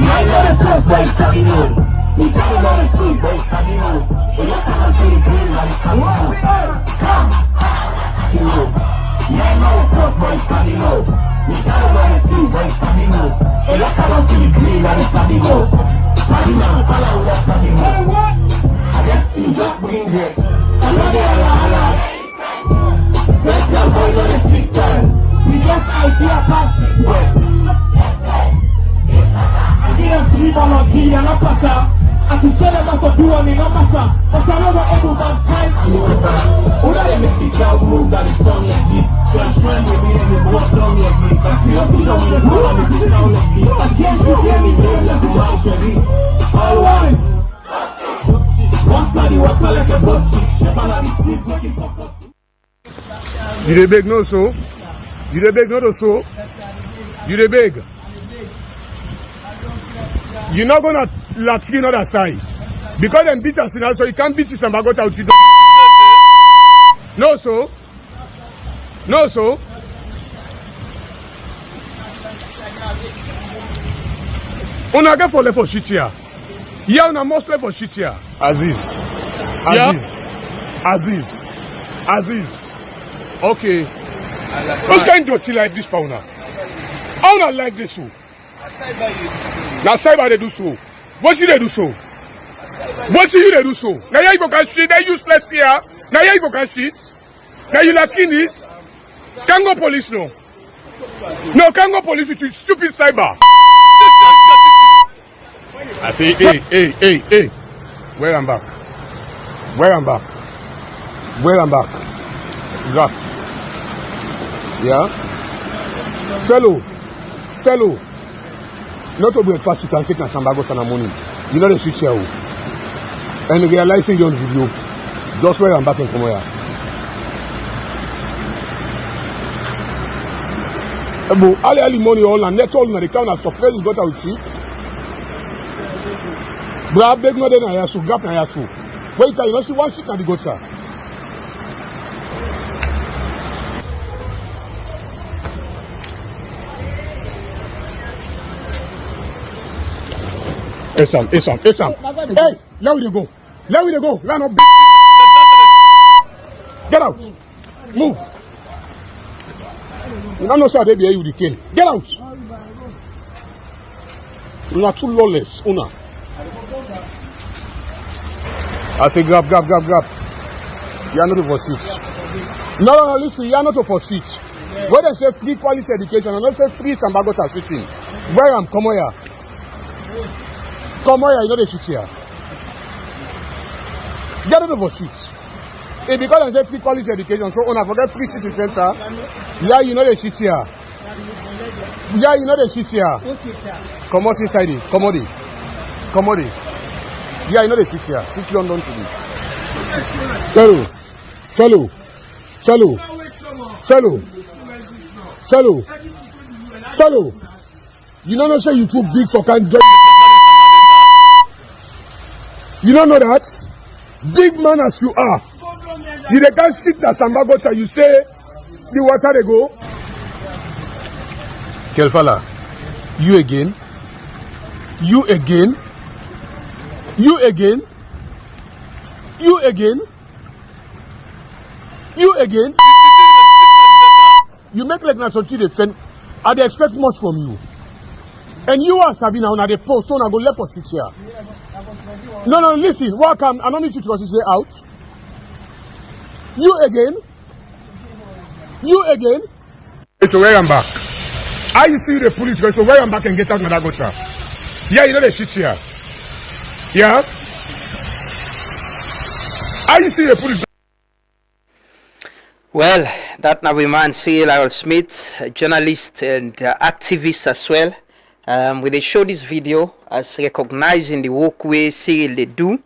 I know the trust by Sabi News. We shall not see by Sabi News. We are going to see green by Sabi News. Come, Sabi News. I know the trust by Sabi News. We shall not see by Sabi News. We are going to see green by Sabi News. Sabi News, follow with us Sabi News. I guess you just bring this. I know they are allowed. So it's not going on the next time. We just idea past the West. I didn't on a key and a passer. I can show them how to do on in a passer. But I never able one time. Who do they make the child move that it's on like this? So I'm trying to be in the walk down like this. I feel vision with the power with the sound like this. I change the game in there like the man should be. All once. One study water like a butt shit. Shepherd and the sleeves making pop up. You the big no so? You the big no so? You the big? You're not gonna latch in other side because them beat us in so you can't beat you some bagot out. You don't. No so. No so. Una get for left for shit here. Yeah, una must left for shit here. Aziz. Aziz. Okay. Who's kind of dirty like this, Pauna? How not like this one? Now cyber they do so. What should they do so? What should you do so? Now you can see they useless here. Now you can see now you like this. Can't go police no. No, can't go police with you stupid cyber. I say hey. Where I'm back. Got. Yeah. Fellow. Not to breakfast, you can take some bagos in the morning. You know the shit here. And realizing your video, just where I'm back in Komoya. Ali money all and that's all in the count of surprise you got out sheets. Bra beg no then I so gap na yasu. Wait, you know see one sheet na the got sir. Esam. Hey, let we go. Line up. Get out. Move. You don't know sir they be you the kill. Get out. You are too lawless, Una. I say grab. You are not for seats. No, listen, you are not for seats. When they say free quality education, and they say free Sambagota sitting. Where am Komoya? You know the shit here. Get out of our shit. Because I say free quality education, so I forget free city center. Yeah, you know the shit here. Come on inside it. Come on. Yeah, you know the shit here. Sit London to me. Fellow. You don't know say you too big for can't join. You don't know that? Big man as you are. You can't sit that Sambagota, you say the water they go. Kelfala, you again. You make like Nasonti defend. I they expect much from you. And you are Sabina on the post, so I go left for 6 years. No, listen, welcome. I don't need you to say out. You again. So where I'm back. I see the police go, so where I'm back and get out of Madagota. Yeah, you know the shit here. Yeah? I see the police. Well, that now we man see Lyle Smith, a journalist and activist as well. We they show this video as recognizing the work way Cyril they do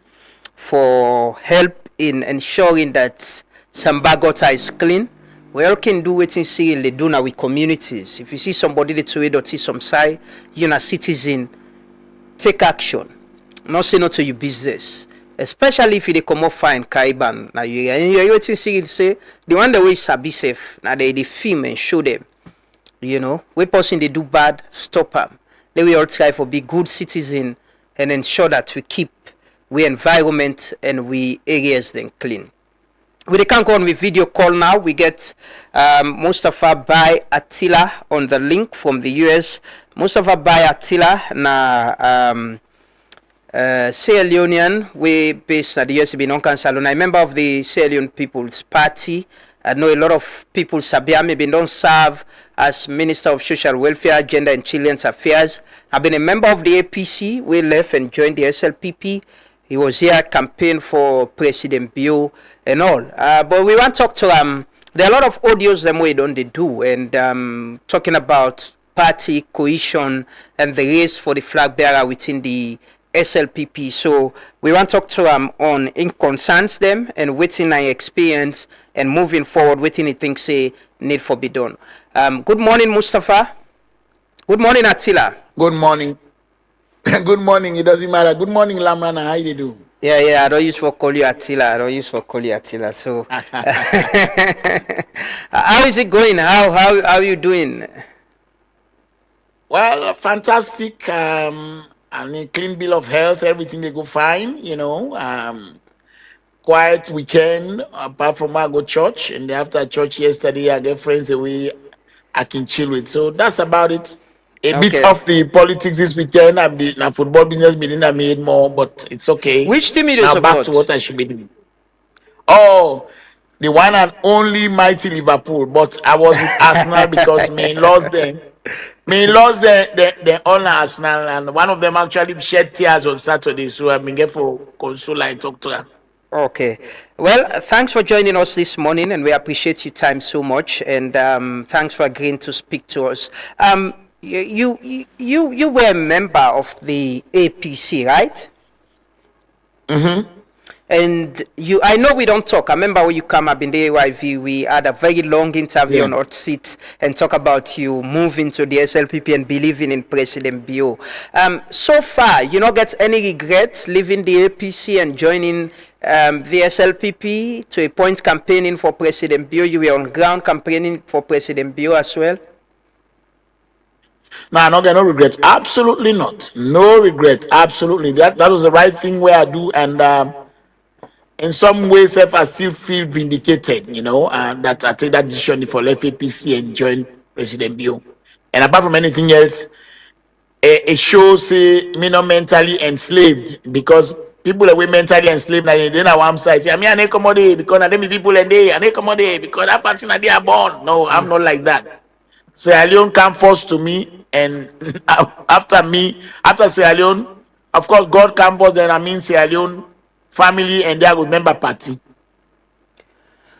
for help in ensuring that Sambagota is clean. We all can do what Cyril they do now with communities. If you see somebody that's way dirty some side, you're a citizen, take action. Not say no to your business. especially if you dey comot fine Caiban Nigeria. And you wetin see say the one that wey sabi safe na dey film and show them. You know, wey person dey do bad, stop am. Let we all try for be good citizen and ensure that we keep we environment and we areas then clean. We can go on with video call now. We get Mustafa by Attila on the link from the US. Mustafa by Attila na Sierra Leonean, we based at the US in Salone. I'm a member of the Sierra Leone People's Party. I know a lot of people Sabia maybe don't serve as Minister of Social Welfare, Gender and Children's Affairs. I've been a member of the APC. We left and joined the SLPP. He was here campaign for President Bio and all. But we want to talk to there are a lot of audios them we don't they do and talking about party cohesion and the race for the flag bearer within the SLPP. So we want to talk to on in concerns them and within I experience and moving forward within it things say need for be done. Good morning, Mustafa. Good morning, Attila. Good morning. Good morning. It doesn't matter. Good morning, Lamrana. How you do? Yeah. I don't use for call you Attila. So how is it going? How are you doing? Well, fantastic. And a clean bill of health. Everything they go fine. You know. Quiet weekend. Apart from I go church, and after church yesterday, I get friends away I can chill with. So that's about it. A bit of the politics this weekend. I'm the football business meeting I made more, but it's okay. Which team you now support? Back to what I should be doing. Oh, the one and only mighty Liverpool. But I was with Arsenal because me lost them. Me lost the honor Arsenal, and one of them actually shed tears on Saturday. So I've been here for console and talk to her. Okay. Well, thanks for joining us this morning, and we appreciate your time so much. And thanks for agreeing to speak to us. You were a member of the APC, right? Mm-hmm. And I know we don't talk. I remember when you come up in the AYV, we had a very long interview on Hot Seat and talk about you moving to the SLPP and believing in President Bio. So far, you not get any regrets leaving the APC and joining the SLPP to a point campaigning for President Bio. You were on ground campaigning for President Bio as well. No, I don't get no regrets. Absolutely not. No regrets. Absolutely. That was the right thing where I do, and in some ways, I still feel vindicated, you know, that I take that decision for FAPC and join President Bio. And apart from anything else, it shows me not mentally enslaved, because people that were mentally enslaved, now they on one side say, I mean, I accommodate because I don't people and they accommodate because that person they are born. No, I'm not like that. Sierra Leone come first to me, and after Sierra Leone, of course, God come first, then I mean Sierra Leone family and their good member party.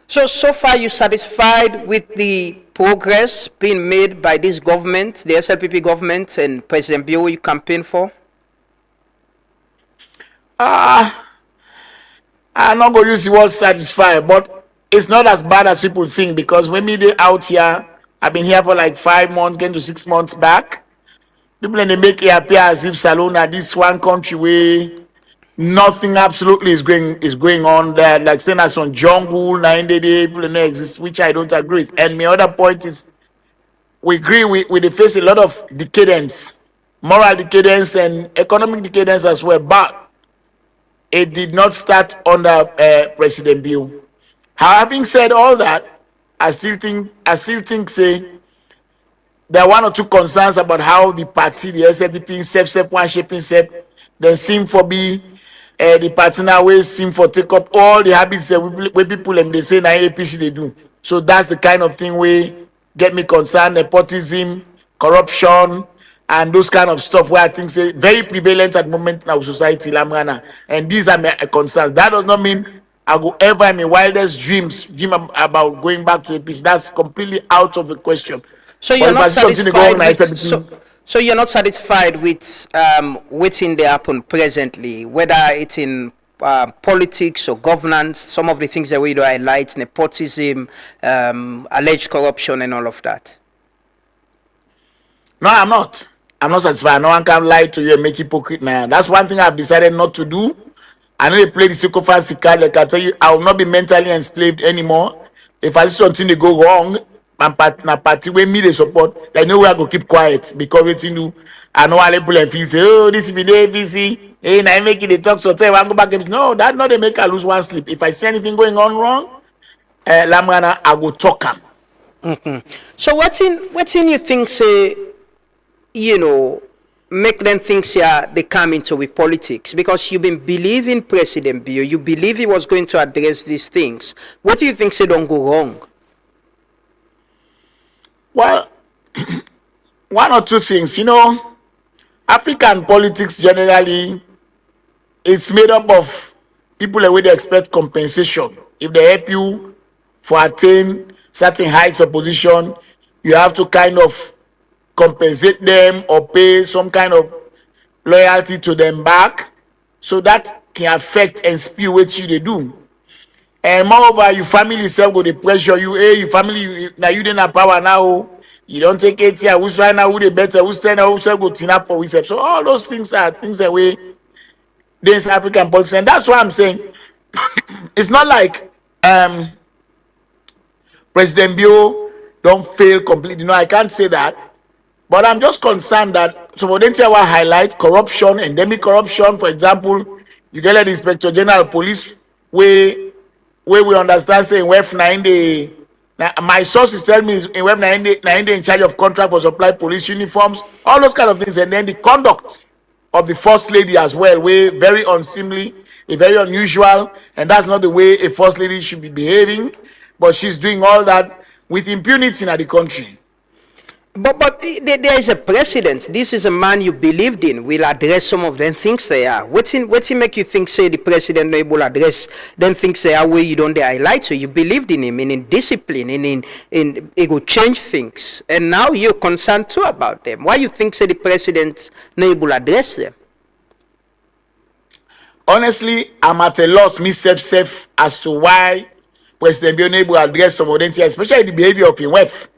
So far, you satisfied with the progress being made by this government, the SLPP government, and President Bio you campaign for? I'm not going to use the word satisfied, but it's not as bad as people think, because when me they out here, I've been here for like 5 months, getting to 6 months back. People and they make it appear as if Salone are this one country where nothing absolutely is going on there. Like saying as on jungle, 90 day people and exist, which I don't agree with. And my other point is, we agree we face a lot of decadence, moral decadence and economic decadence as well. But it did not start under President Bio. Having said all that, I still think say there are 1 or 2 concerns about how the party, the SLPP, one shaping then seem for be the party now way seem for take up all the habits where people and they say now APC they do. So that's the kind of thing we get me concerned: nepotism, corruption, and those kind of stuff where I think say very prevalent at the moment in our society, Lamrana. And these are my concerns. That does not mean I go ever in my wildest dream about going back to APC. That's completely out of the question. So you're not satisfied So you're not satisfied with what's in the happen presently, whether it's in politics or governance, some of the things that we do highlight, nepotism, alleged corruption and all of that? No, I'm not. I'm not satisfied. No one can lie to you and make hypocrite now. That's one thing I've decided not to do. I know they play the psychopathy card. Like I tell you, I will not be mentally enslaved anymore. If I see something they go wrong, and na party where me they support, I know where I go keep quiet because waiting do. I know all people and feel say, oh, this is the ABC. Hey, now I make it they talk so tell I go back and no, that not they make I lose one sleep. If I see anything going on wrong, Lamana, I go talk am. So what's in you think say, make them think they come into with politics? Because you've been believing President Bio, you believe he was going to address these things. What do you think say don't go wrong? Well, one or two things, African politics generally, it's made up of people where they expect compensation. If they help you for attain certain heights of position, you have to kind of compensate them or pay some kind of loyalty to them back, so that can affect and spew what you they do. And moreover, your family itself go to pressure you. Hey, your family now you didn't have power now. You don't take it here. Who's right now? Who they better? Who's saying who's go tin up for yourself? So all those things are things that way this African politics, and that's why I'm saying it's not like President Bio don't fail completely. No, I can't say that. But I'm just concerned that some of them will highlight corruption, endemic corruption. For example, you get an Inspector General of Police where we understand saying Wef 9 my sources tell me in Web 9 in charge of contract for supply police uniforms, all those kind of things, and then the conduct of the first lady as well, where very unseemly, very unusual, and that's not the way a first lady should be behaving. But she's doing all that with impunity in the country. But there is a precedent. This is a man you believed in will address some of them things they are. What's in make you think say the president no able address them things they are where you don't highlight? So you believed in him, in discipline, in it will change things, and now you're concerned too about them. Why you think say the president no able address them? Honestly, I'm at a loss myself as to why President Bio able address some of them, especially the behavior of him wife.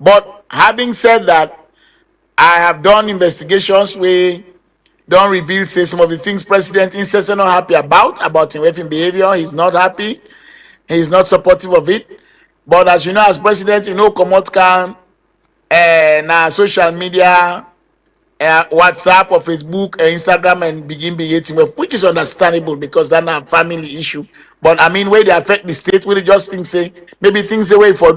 But having said that, I have done investigations where don't reveal say some of the things President is not happy about him behavior. He's not happy. He's not supportive of it. But as you know, as president, come out can na social media, WhatsApp or Facebook, Instagram, and begin behaving, which is understandable because that's a family issue. But I mean, where they affect the state, where they just think say maybe things the way for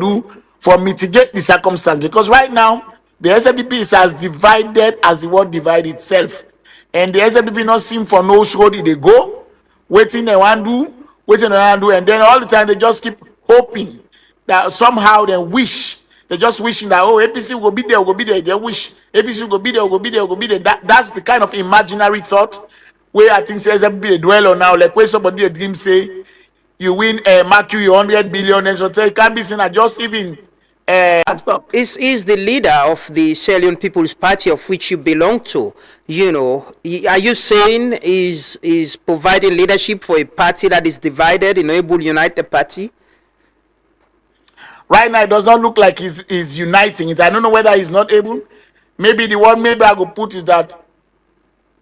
mitigate the circumstance, because right now the SLPP is as divided as the world divide itself, and the SLPP not seem for no road they go, waiting they want to do, and then all the time they just keep hoping that somehow they're just wishing that APC will be there, they wish APC will be there. That's the kind of imaginary thought where I think says SLPP they dwell on now, like where somebody a dream say you win mark you 100 billion, and so it can't be seen as just even is the leader of the Salone People's Party, of which you belong to. Are you saying is providing leadership for a party that is divided, able to unite the party? Right now, it does not look like he's uniting it. I don't know whether he's not able. Maybe the word maybe I could put is that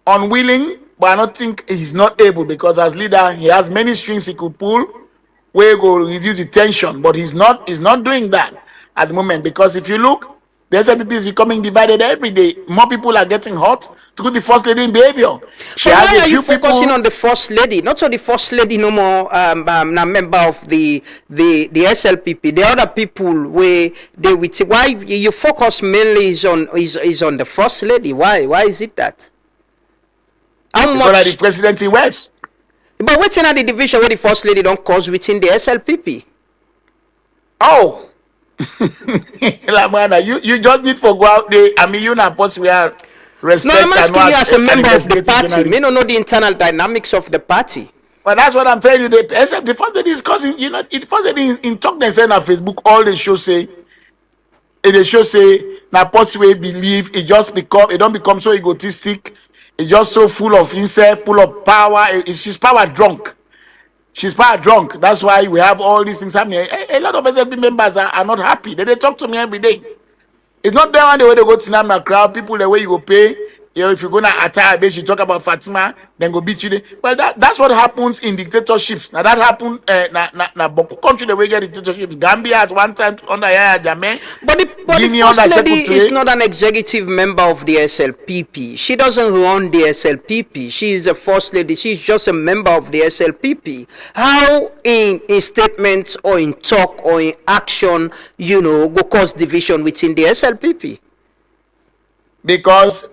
unwilling, but I don't think he's not able, because as leader, he has many strings he could pull where he go reduce the tension, but he's not doing that at the moment, because if you look, the SLPP is becoming divided every day. More people are getting hot to the first lady in behavior. Why are you focusing on the first lady? Not so the first lady no more a member of the SLPP. The other people where they with why you focus mainly is on the first lady. Why is it that? Because the president in West. But what's another division where the first lady don't cause within the SLPP? Oh. you just need to go out there. I mean, you not possibly are respect. No, I'm asking you as a member of the party. Me don't know the internal dynamics of the party. Well, that's what I'm telling you. The first lady is causing, the first lady in talk they say on Facebook, all they show say now possibly believe it don't become so egotistic. It's just so full of himself, full of power. She's power drunk. That's why we have all these things happening. A lot of SLP members are not happy. They talk to me every day. It's not there the way they go to Sinama crowd, people the way you go pay if you're gonna attack, you talk about Fatima, then go beat you. Well, that's what happens in dictatorships. Now that happened na country the way get dictatorship. Gambia at one time under Yahya Jammeh. But the first lady is not an executive member of the SLPP. She doesn't run the SLPP. She is a first lady. She's just a member of the SLPP. How in statements or in talk or in action, go cause division within the SLPP? Because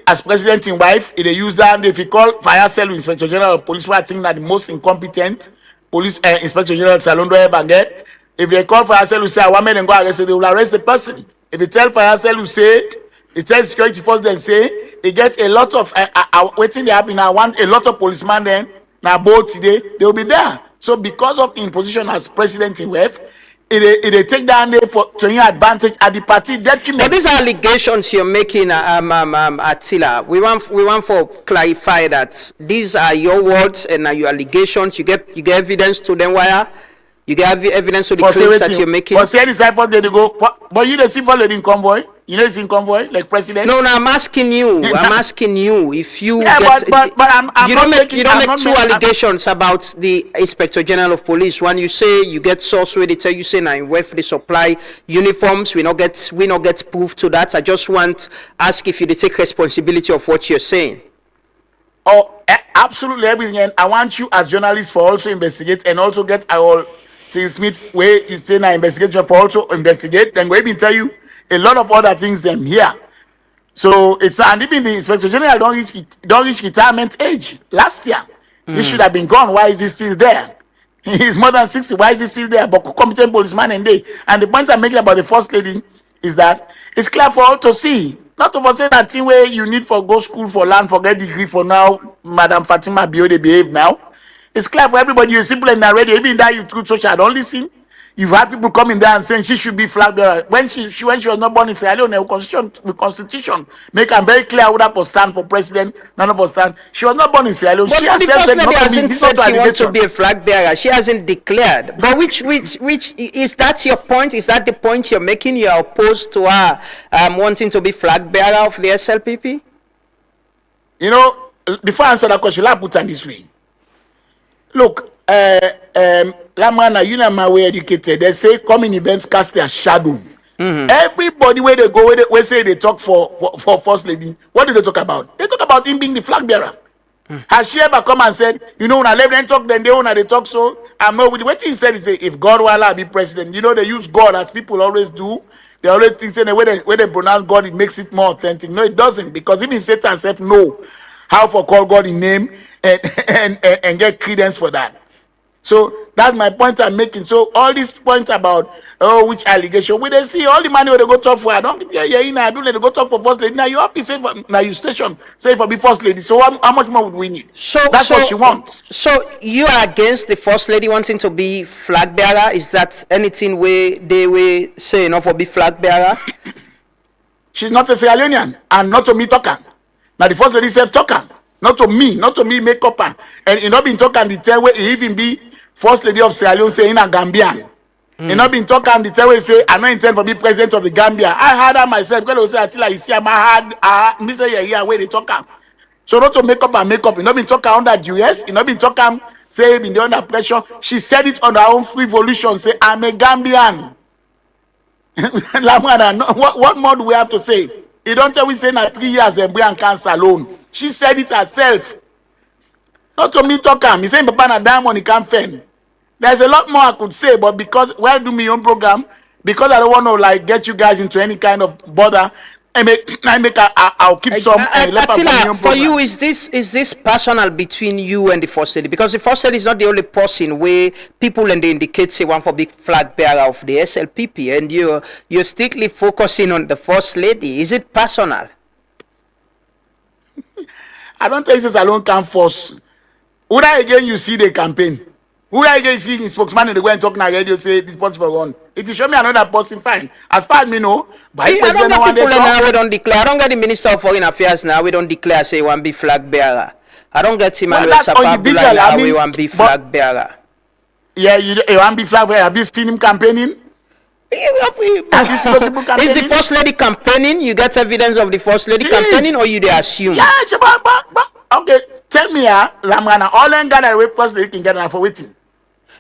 as president in wife, they use that. If you call fire cell inspector general of police, I think that the most incompetent police inspector general Salone do ever get. If they call fire cell, who say one man and go arrest, they will arrest the person. If you tell fire cell, who say, they tell security force, then say they get a lot of waiting. They happen. I want a lot of policemen. Then now both today they will be there. So because of imposition as president in wife. It take down there to your advantage at the party detriment. But these allegations you're making, Attila, we want for clarify that these are your words and your allegations. You get evidence to them. Why? You get evidence to the claims that you're making. For saying side for they go, but you don't see for in convoy. You know it's in convoy like president. No, I'm asking you. I'm asking you if you get. But you don't make two allegations about the Inspector General of Police. When you say you get source where they tell you say now in where they supply uniforms, we not get proof to that. I just want ask if you take responsibility of what you're saying. Oh, absolutely everything. And I want you as journalists for also investigate and also get our Steve Smith way you say now investigation for also investigate. Then we will tell you a lot of other things them here. So it's and even the Inspector General don't reach retirement age last year. He should have been gone. Why is he still there? He's more than 60. Why is he still there? But competent policeman and they. And the point I'm making about the first lady is that it's clear for all to see. Not to say that thing where you need for go school for land, for get degree for now, Madam Fatima Bio they behave now. It's clear for everybody. You simply in radio, even that you through social, don't listen. You've had people coming there and saying she should be flag bearer. When she was not born in Sierra Leone, the constitution make her very clear who that was stand for president, none of us stand. She was not born in Sierra Leone. But She the herself first said lady not to hasn't be said she wants to be a flag bearer. She hasn't declared. But which is that your point? Is that the point you're making? You're opposed to her wanting to be flag bearer of the SLPP? You know, before I answer that question, I'll put on this way. Look, Lamana, you know my way educated. They say coming events cast their shadow. Everybody where they go, where say they talk for first lady. What do they talk about? They talk about him being the flag bearer. Has she ever come and said, you know, when I let them talk, then they talk so I'm not with it. What he said is if God will allow be president, you know they use God as people always do. They always think say when they pronounce God, it makes it more authentic. No, it doesn't, because even Satan himself know how for call God in name and get credence for that. So that's my point I'm making. So all these points about which allegation, we they see all the money where they go talk for. I don't think I do they go talk for first lady. Now you have to say now you station say for be first lady. So how much more would we need? So that's what she wants. So you are against the first lady wanting to be flag bearer? Is that anything where they will say enough for be flag bearer? She's not a Sierra Leonean and not to me talker. Now the first lady said talker. Not to me make up and he not been talking the time where he even be first lady of Sierra Leone saying a Gambian. He not been talking the time where he say I'm not intended for be president of the Gambia. I heard that myself because they say until I see me say yeah where they talk. So not to make up. He not been talking under duress. He not been talking say been under pressure. She said it on her own free volition. Say I'm a Gambian. What more do we have to say? He don't tell we say na 3 years then bring cancer alone. She said it herself. Not to me talking. He saying Papa na diamond he can't fend. There's a lot more I could say, but because I do my own program, because I don't want to like get you guys into any kind of bother, I'll keep some Attila, for you, is this personal between you and the first lady? Because the first lady is not the only person where people and they indicate say one for big flag bearer of the SLPP, and you're strictly focusing on the first lady. Is it personal? I don't think this alone can force. Would I again you see the campaign? Would I again see the spokesman and they go and talk now radio say this person for one? If you show me another person, fine. As far as me know, but I don't get people now we don't declare. I don't get the Minister of Foreign Affairs now we don't declare say one be flag bearer. I don't get him and now we want be flag bearer. Yeah, you want be flag bearer. Have you seen him campaigning? You see those people Is campaigning? the first lady campaigning? You got evidence of the first lady campaigning, or you they assume? Yeah, but okay. Tell me, Lamana, all them Ghana way first lady can get for waiting.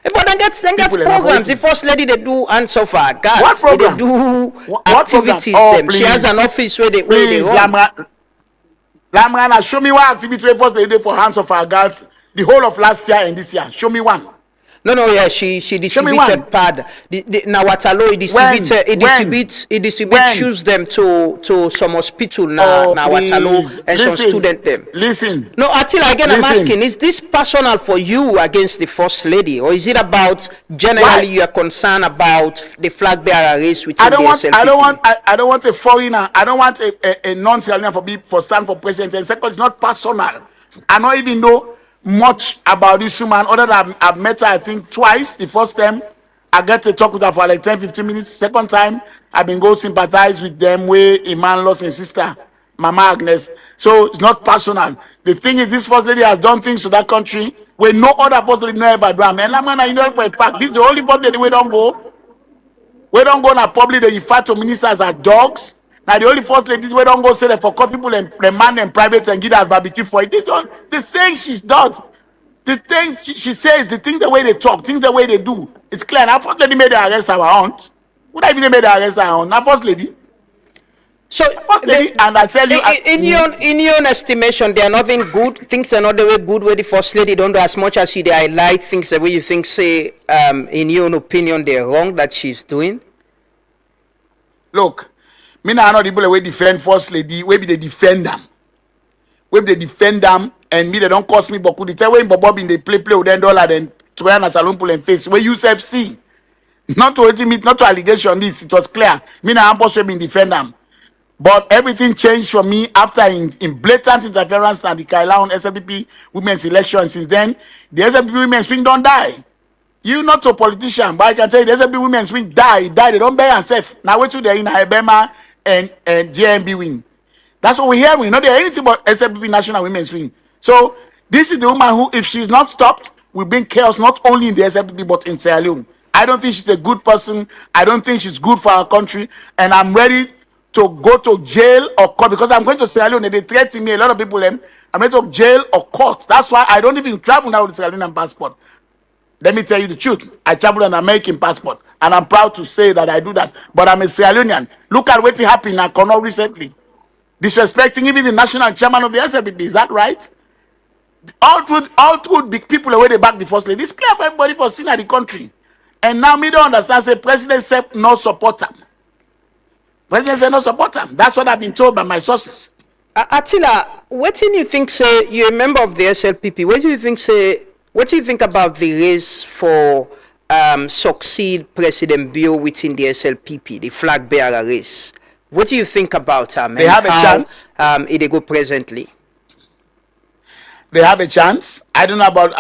But then get programs. The first lady they do answer for her guards. What program? They do What activities. program? Oh, them. She has an office where they please, run. Lamana, show me one activity where first lady for hands of our girls the whole of last year and this year. Show me one. No, yeah, she distributed pad. Now Watalo, he distributes shoes them to some hospital now Watalo and some student them. Listen. No, Attila, again I'm asking, is this personal for you against the first lady, or is it about generally you are concerned about the flag bearer race within the SLPP? I don't want a foreigner. I don't want a non-Sierra Leonean for stand for president. And second, it's not personal. I don't even know much about this woman other than I've met her I think twice. The first time I get to talk with her for like 10-15 minutes. Second time I've been go sympathize with them where a man lost his sister, Mama Agnes. So it's not personal. The thing is, this first lady has done things to that country where no other first lady never done. And I'm gonna, you know, for a fact, this is the only first lady we don't go. We don't go now public they refer to ministers as dogs. Now the only first ladies we don't go say that for call people and man and private and give us barbecue for it. This one, the saying she's does. The things she says, the things the way they talk, things the way they do. It's clear. Now first lady made the arrest our aunt. Would I even made the arrest our aunt? Now first lady. So first lady, and I tell you, in your estimation, they are nothing good. Things are not the way good where the first lady don't do as much as they highlight things the way you think say in your own opinion they're wrong that she's doing. Look. Me now know the people wey defend first lady, we be they defend them. We be they defend them, and me they don't cost me but the time when Bobo bin they play with them dollar then try and Salone pull and face. Where you self see. Not to ultimate, not to allegation this, it was clear. Me now I'm supposed to be defend them. But everything changed for me after in blatant interference and the Kaila on SLPP women's election. Since then, the SLPP women's swing don't die. You not a politician, but I can tell you the SLPP women's swing die, they don't bury themselves. Now wait till they're in Alabama and JMB win. That's what we hear. We know there anything but SLPP National Women's Wing. So this is the woman who, if she's not stopped, will bring chaos not only in the SLPP but in Sierra Leone. I don't think she's a good person. I don't think she's good for our country, and I'm ready to go to jail or court because I'm going to Sierra Leone. They threaten me. A lot of people. I'm going to jail or court. That's why I don't even travel now with the Sierra Leonean passport. Let me tell you the truth. I travel an American passport, and I'm proud to say that I do that. But I'm a Sierra Leonean. Look at what happened in Akono recently. Disrespecting even the national chairman of the SLPP. Is that right? All through big people the way they back the first lady. It's clear for everybody for seeing at the country. And now me don't understand. Say president said no support them. President said no support them. That's what I've been told by my sources. Attila, what do you think? Say you're a member of the SLPP. What do you think? Say. What do you think about the race for succeed President Bio within the SLPP, the flag bearer race? What do you think about they have a chance. It go presently. They have a chance. I don't know about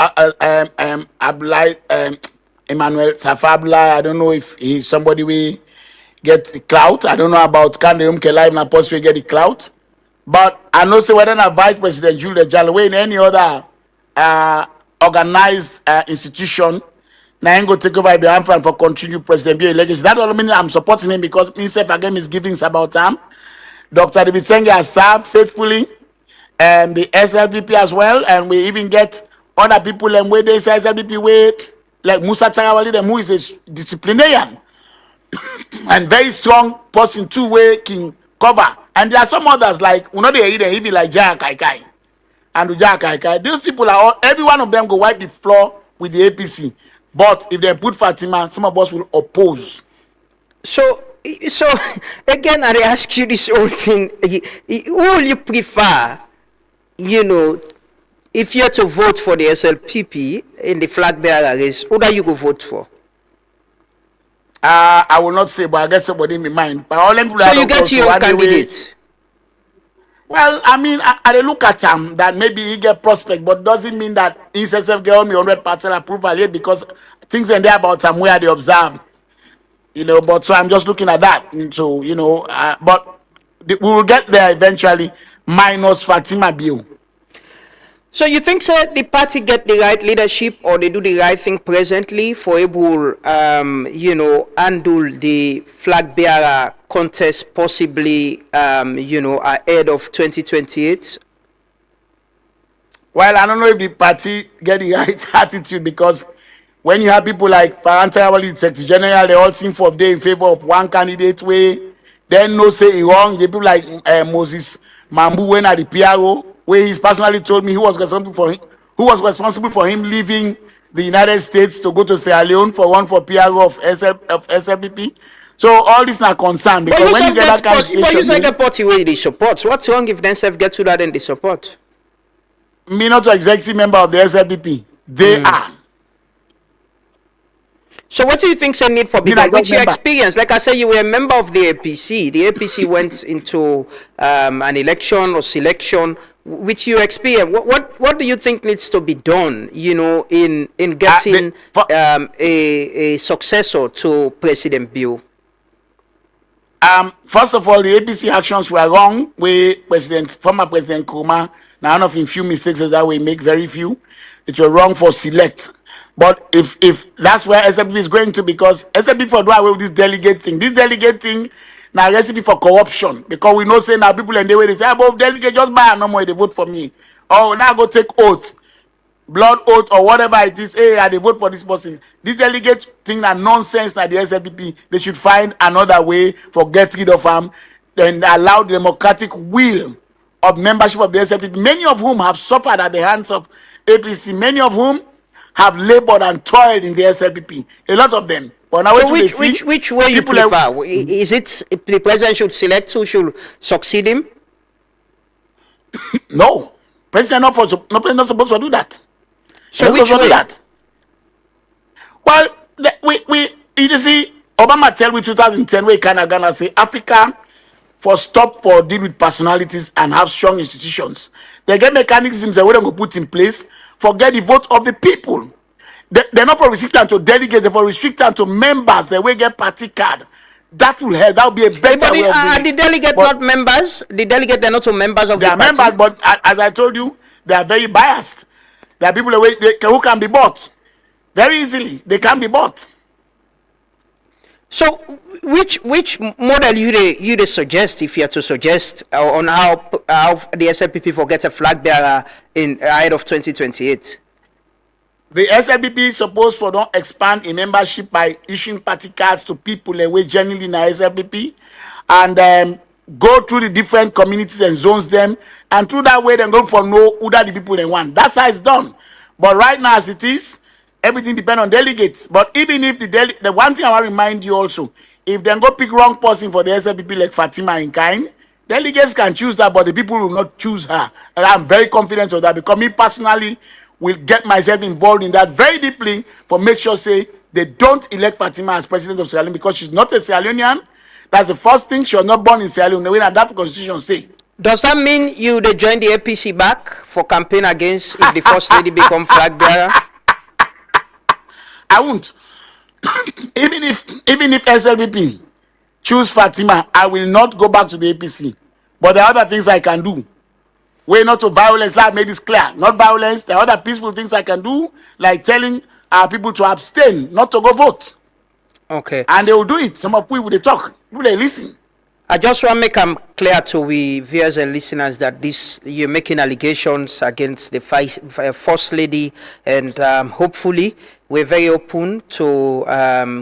Emmanuel Safabla. I don't know if he's somebody we get the clout. I don't know about Kande Umkela if Napos we get the clout. But I know say whether not Vice President Julia Jalloway in any other organized institution now ain't go take over the hand for continue President Bio legacy. That all mean I'm supporting him because himself again is giving about him. Dr. David Senge has served faithfully and the SLPP as well, and we even get other people and where they say SLPP way like Musa Tarawali them who is a disciplinarian and very strong person too way can cover. And there are some others like they even like Jaya Kaikai. And these people are all, every one of them go wipe the floor with the APC. But if they put Fatima, some of us will oppose. So again, I ask you this whole thing: who will you prefer? If you're to vote for the SLPP in the flag bearer race, who do you go vote for? I will not say, but I get somebody in my mind. But all them so you get your candidate. Well, I mean, I look at him that maybe he get prospect, but doesn't mean that he says get me 100% approval yet because things in there about him where they observe, But so I'm just looking at that. So but we will get there eventually. Minus Fatima Bio. So you think, sir, the party get the right leadership or they do the right thing presently for able, handle the Flagbearer contest possibly, ahead of 2028? Well, I don't know if the party get the right attitude, because when you have people like Parantawali, Secretary General, they all seem for day in favor of one candidate way, then no say it wrong. The people like Moses Mambu, when at the PRO, where he's personally told me who was responsible for him leaving the United States to go to Sierra Leone for PRO of SLPP. So all this not concerned, because when you get that kind of situation, but you say the party where they support. What's wrong if themselves get to that and they support? Me not an executive member of the SLPP. They are. So what do you think is a need for people? With your experience, like I said, you were a member of the APC. The APC went into an election or selection. With your experience, what do you think needs to be done, in getting a successor to President Bio? First of all, the APC actions were wrong. Former President Kuma, now one of him few mistakes is that we make very few. It was wrong for select. But if that's where SLPP is going to, because SLPP for do away with this delegate thing now recipe for corruption, because we know say now people and the way they say about delegate just buy no more they vote for me, or now go take oath, blood oath or whatever it is. Hey, they vote for this person. This delegate thing that nonsense. Now the SLPP, they should find another way for get rid of them and allow the democratic will of membership of the SLPP, many of whom have suffered at the hands of APC, many of whom have labored and toiled in the SLPP. A lot of them. But now so which way you prefer? Is it if the president should select who should succeed him? No. President not supposed to do that. So which way? Do that. Well, you see, Obama tell me 2010 where Ghana say Africa for deal with personalities and have strong institutions. They get mechanisms that we don't go put in place for get the vote of the people. They're not for restricting to delegates, they're for restricting to members. They will get party card. That will help. That will be a better way of doing it. The delegate not members. The delegate they're not members of the party. They are members, but as I told you, they are very biased. There are people who can be bought very easily. They can be bought. So, which model you suggest, if you are to suggest on how the SLPP forget a flag bearer in ahead of 2028? The SLPP is supposed to don't expand in membership by issuing party cards to people away generally in the SLPP, and go through the different communities and zones them, and through that way then go for who that the people they want. That's how it's done. But right now as it is, everything depends on delegates. But even if the one thing I want to remind you also, if they go pick wrong person for the SLPP like Fatima in kind, delegates can choose that, but the people will not choose her. And I'm very confident of that, because me personally will get myself involved in that very deeply for make sure say they don't elect Fatima as president of Sierra Leone, because she's not a Sierra Leonean. That's the first thing. She was not born in Sierra Leone. The way that constitution say. Does that mean you they join the APC back for campaign against if the first lady become flag bearer? I won't. even if SLPP choose Fatima, I will not go back to the APC. But there are other things I can do. Way not to violence. That made this clear. Not violence. There are other peaceful things I can do, like telling our people to abstain, not to go vote. Okay. And they will do it. Some of people they talk. People they listen. I just want to make them clear to we viewers and listeners that you're making allegations against the first lady, and hopefully we're very open to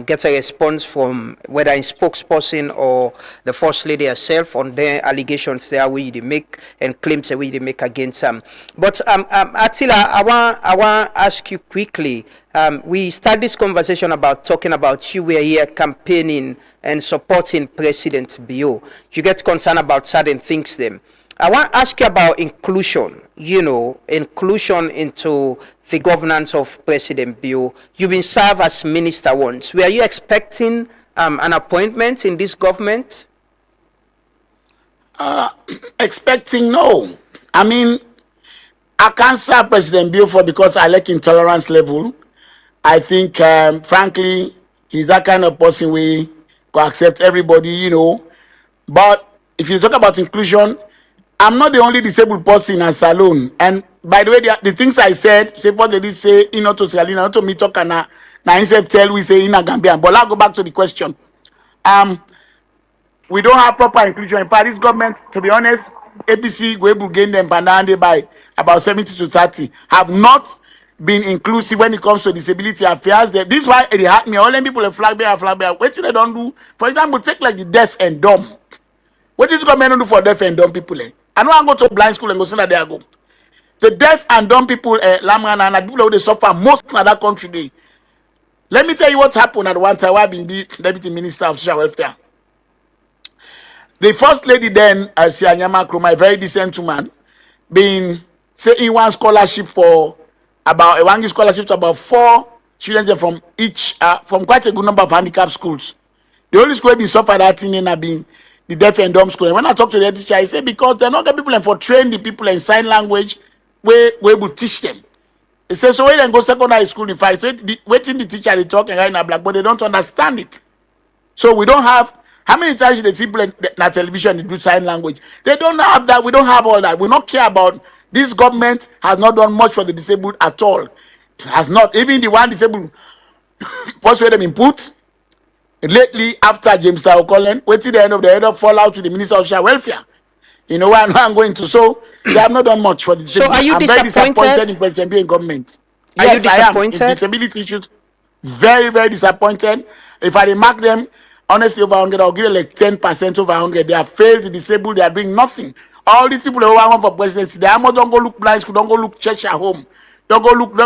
get a response from whether a spokesperson or the first lady herself on their allegations there we they make and claims that we they make against them. But Attila, I want to ask you quickly. We start this conversation about talking about you were here campaigning and supporting President Bio. You get concerned about certain things then. I want to ask you about inclusion, inclusion into the governance of President Bio. You've been served as minister once. Were you expecting an appointment in this government? Expecting, no. I mean, I can't serve President Bio because I like intolerance level. I think, frankly, he's that kind of person we go accept everybody, But if you talk about inclusion, I'm not the only disabled person in Salone. And by the way, the things I said, say what they did say, not to Salina, not to me talk and now himself tell we say in a Gambian. But I'll go back to the question. We don't have proper inclusion. In fact, this government, to be honest, APC go able to gain them by about 70 to 30, have not been inclusive when it comes to disability affairs. This is why it hurt me. All them people in Flagbearer. What they don't do, for example, take like the deaf and dumb. What is the government do for deaf and dumb people? I know I go to blind school and go see that they go. The deaf and dumb people, Lamran and people who they suffer most in that country. Let me tell you what happened at one time. I've been the Deputy Minister of Social Welfare. The first lady then, Sianyama Kroma, a very decent woman, being saying one scholarship for about one scholarship to about 4 students from each from quite a good number of handicapped schools. The only school being suffered that thing in being the deaf and dumb school. And when I talk to the teacher, I say because they're not getting people and for train the people in sign language, we will teach them. He says so when they go secondary school, in fact, so waiting the teacher they talk and write in a blackboard, they don't understand it. So we don't have. How many times did they see people on television they do sign language? They don't have that. We don't have all that. We don't care about this government has not done much for the disabled at all. Has not. Even the one disabled first way them input. Lately, after James Taokolen, waiting the end of fallout to the Minister of Social Welfare. You know where I'm going to. So they have not done much for the disabled. So are you I'm very disappointed in President B government. Are you disappointed? I am. In disability issues, very, very disappointed. If I remark them, honestly, over 100, I'll give it like 10% over 100. They have failed, disabled, they are doing nothing. All these people who are for presidency, they don't go look blind school, don't go look church at home, don't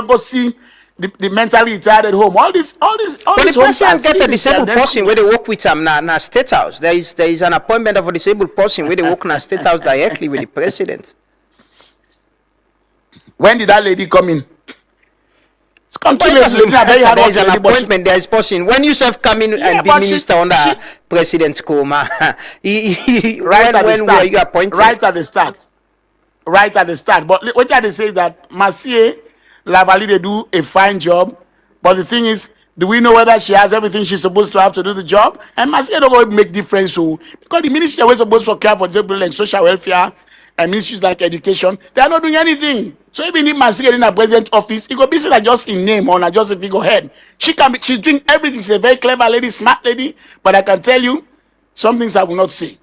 go see the mentally retarded home. All this. But the president gets a disabled person where they work with him now State House. There is an appointment of a disabled person where they work in State House directly with the president. When did that lady come in? There is an appointment. There is person. When you self come in and be minister under President Koma, when were you appointed? Right at the start. But what I say is that Masie Lavali they do a fine job. But the thing is, do we know whether she has everything she's supposed to have to do the job? And Masie don't go make difference. So because the ministry was supposed to care for disabled and social welfare and ministries like education, they are not doing anything. So even if Masie in a president office, it could be like just in name or not just a figurehead. She's doing everything. She's a very clever lady, smart lady. But I can tell you, some things I will not say.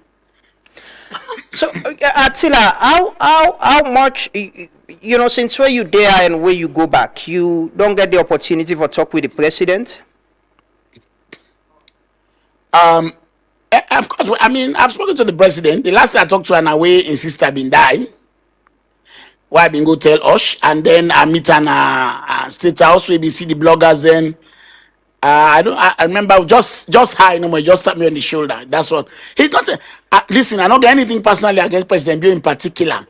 So Attila, how much since where you there and where you go back, you don't get the opportunity for talk with the president? Of course, I mean, I've spoken to the president. The last time I talked to her away in sister been die. Why I been go tell Osh, and then I meet an State House where we see the bloggers. Then I remember just hi, just tap me on the shoulder. That's what he's not. Listen, I don't get anything personally against President Bio in particular.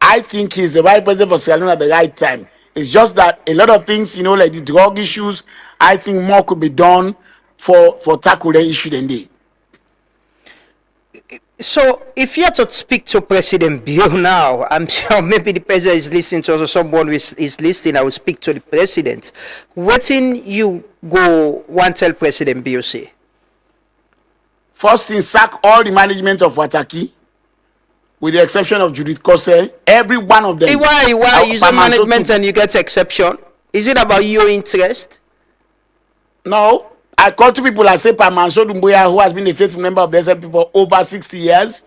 I think he's the right president for Salone at the right time. It's just that a lot of things, like the drug issues, I think more could be done for tackle the issue than they. So, if you had to speak to President Bio now, I'm sure maybe the president is listening to us, or someone is listening, I will speak to the president. What in you go want tell President Bio say? First thing, sack all the management of Wataki, with the exception of Judith Kose, every one of them. Why use the management and you get exception? Is it about your interest? No. I called two people. I say Pamanso Dumbuya, who has been a faithful member of the SLPP for over 60 years,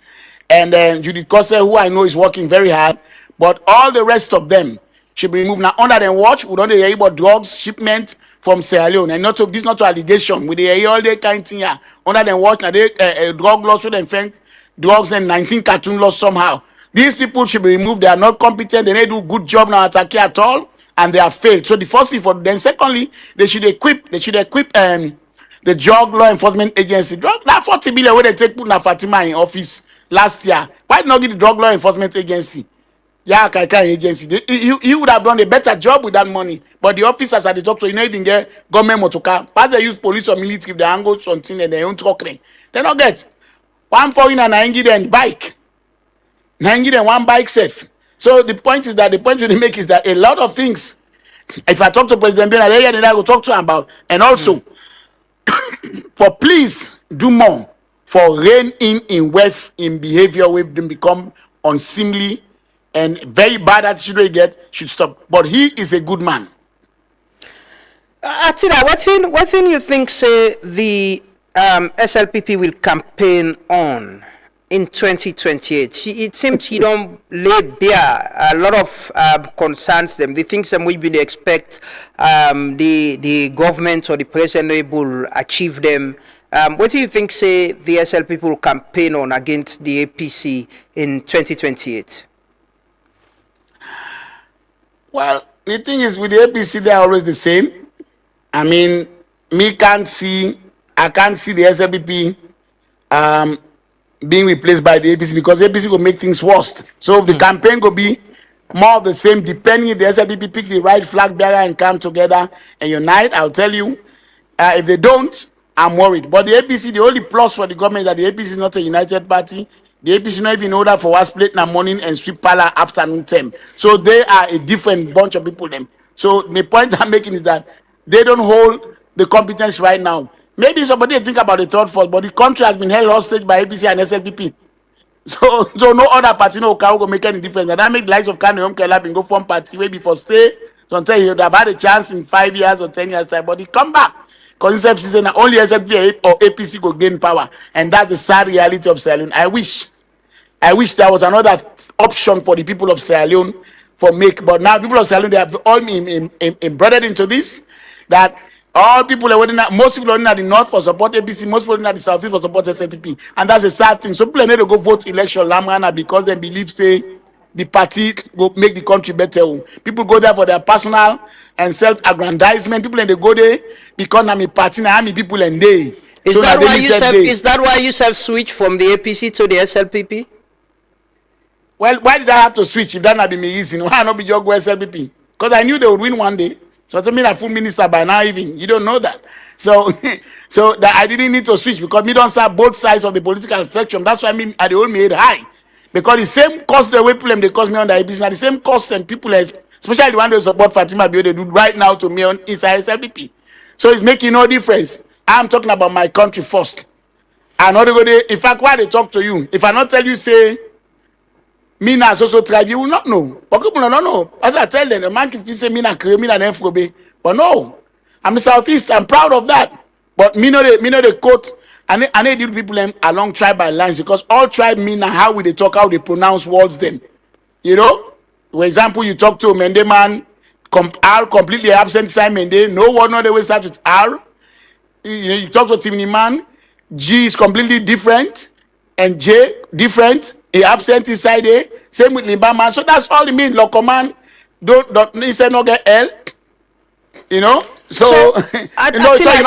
and then Judith Kose, who I know is working very hard. But all the rest of them should be removed. Now, under them watch, we don't hear about drugs shipment from Sierra Leone. And this is not an allegation. We hear all the kind of thing here. Under them watch, now they drug laws, so they find drugs and 19 cartoon laws somehow. These people should be removed. They are not competent. They don't do a good job now at at all, and they have failed. So the first thing for them. Secondly, they should equip the drug law enforcement agency. That 40 billion where they take put na Fatima in office last year. Why not get the drug law enforcement agency? Yeah, agency. He would have done a better job with that money. But the officers at the top, so even get government motorcar. But they use police or military if they angle something and they don't talk. They don't get one foreign and I give them bike. I give them one bike safe. So the point we make is that a lot of things, if I talk to President Ben, I will talk to him about, and also for please do more for rein in wealth in behavior with them become unseemly and very bad attitude they get should stop. But he is a good man. Attila, what thing you think say the SLPP will campaign on in 2028? It seems you don't lay bare a lot of concerns them. The things that we will expect the government or the president will achieve them. What do you think say the SLPP will campaign on against the APC in 2028? Well, the thing is with the APC, they are always the same. I mean, I can't see the SLPP being replaced by the APC because APC will make things worse. So the campaign will be more of the same, depending if the SLPP pick the right flag bearer and come together and unite. I'll tell you, if they don't, I'm worried. But the APC, the only plus for the government is that the APC is not a united party. The APC is not even in order for us plate in the morning and sweep pala afternoon term. So they are a different bunch of people. Them. So the point I'm making is that they don't hold the competence right now. Maybe somebody think about the third force, but the country has been held hostage by APC and SLPP. So no other party no will make any difference. And that make the likes of Kano Yom Kelab and go form party way before stay. So until you have had a chance in 5 years or 10 years time, but he come back. Because only SLPP or APC will gain power. And that's the sad reality of Salone. I wish there was another option for the people of Sierra Leone for make, but now people of Sierra Leone, they have all embedded into this, that all people are most people are in the north for support APC, most people are in the southeast for support SLPP, and that's a sad thing. So people need to go vote election Lamana because they believe say the party will make the country better. People go there for their personal and self-aggrandizement. People and they go there because I'm a party, I'm a people and they. Is that why you have switched from the APC to the SLPP? Well, why did I have to switch if that not be me easy? Why not be just go SLPP? Because I knew they would win one day. So it mean a full minister by now even. You don't know that. So that I didn't need to switch because me don't serve both sides of the political spectrum. That's why I mean I the old made high. Because the same cost the way people they cost me on the APC, the same cost and people, especially the one who support Fatima Bio, they do right now to me on inside SLPP. So it's making no difference. I'm talking about my country first. I'm not going to, in fact, why they talk to you? If I not tell you, say, me na social tribe, you will not know. But people don't know. As I tell them, the man can say me na Kre, me na Nefrobe. But no, I'm the Southeast. I'm proud of that. But me know the quote, and they deal people along tribal lines because all tribe mean how will they talk, how they pronounce words them. You know, for example, you talk to a Mende man, R completely absent sign Mende, no word not always starts with R. You talk to Timini man, G is completely different, and J different. He absent inside there. Same with Limba man. So that's all it means. Local man don't he said not get L. You know. So you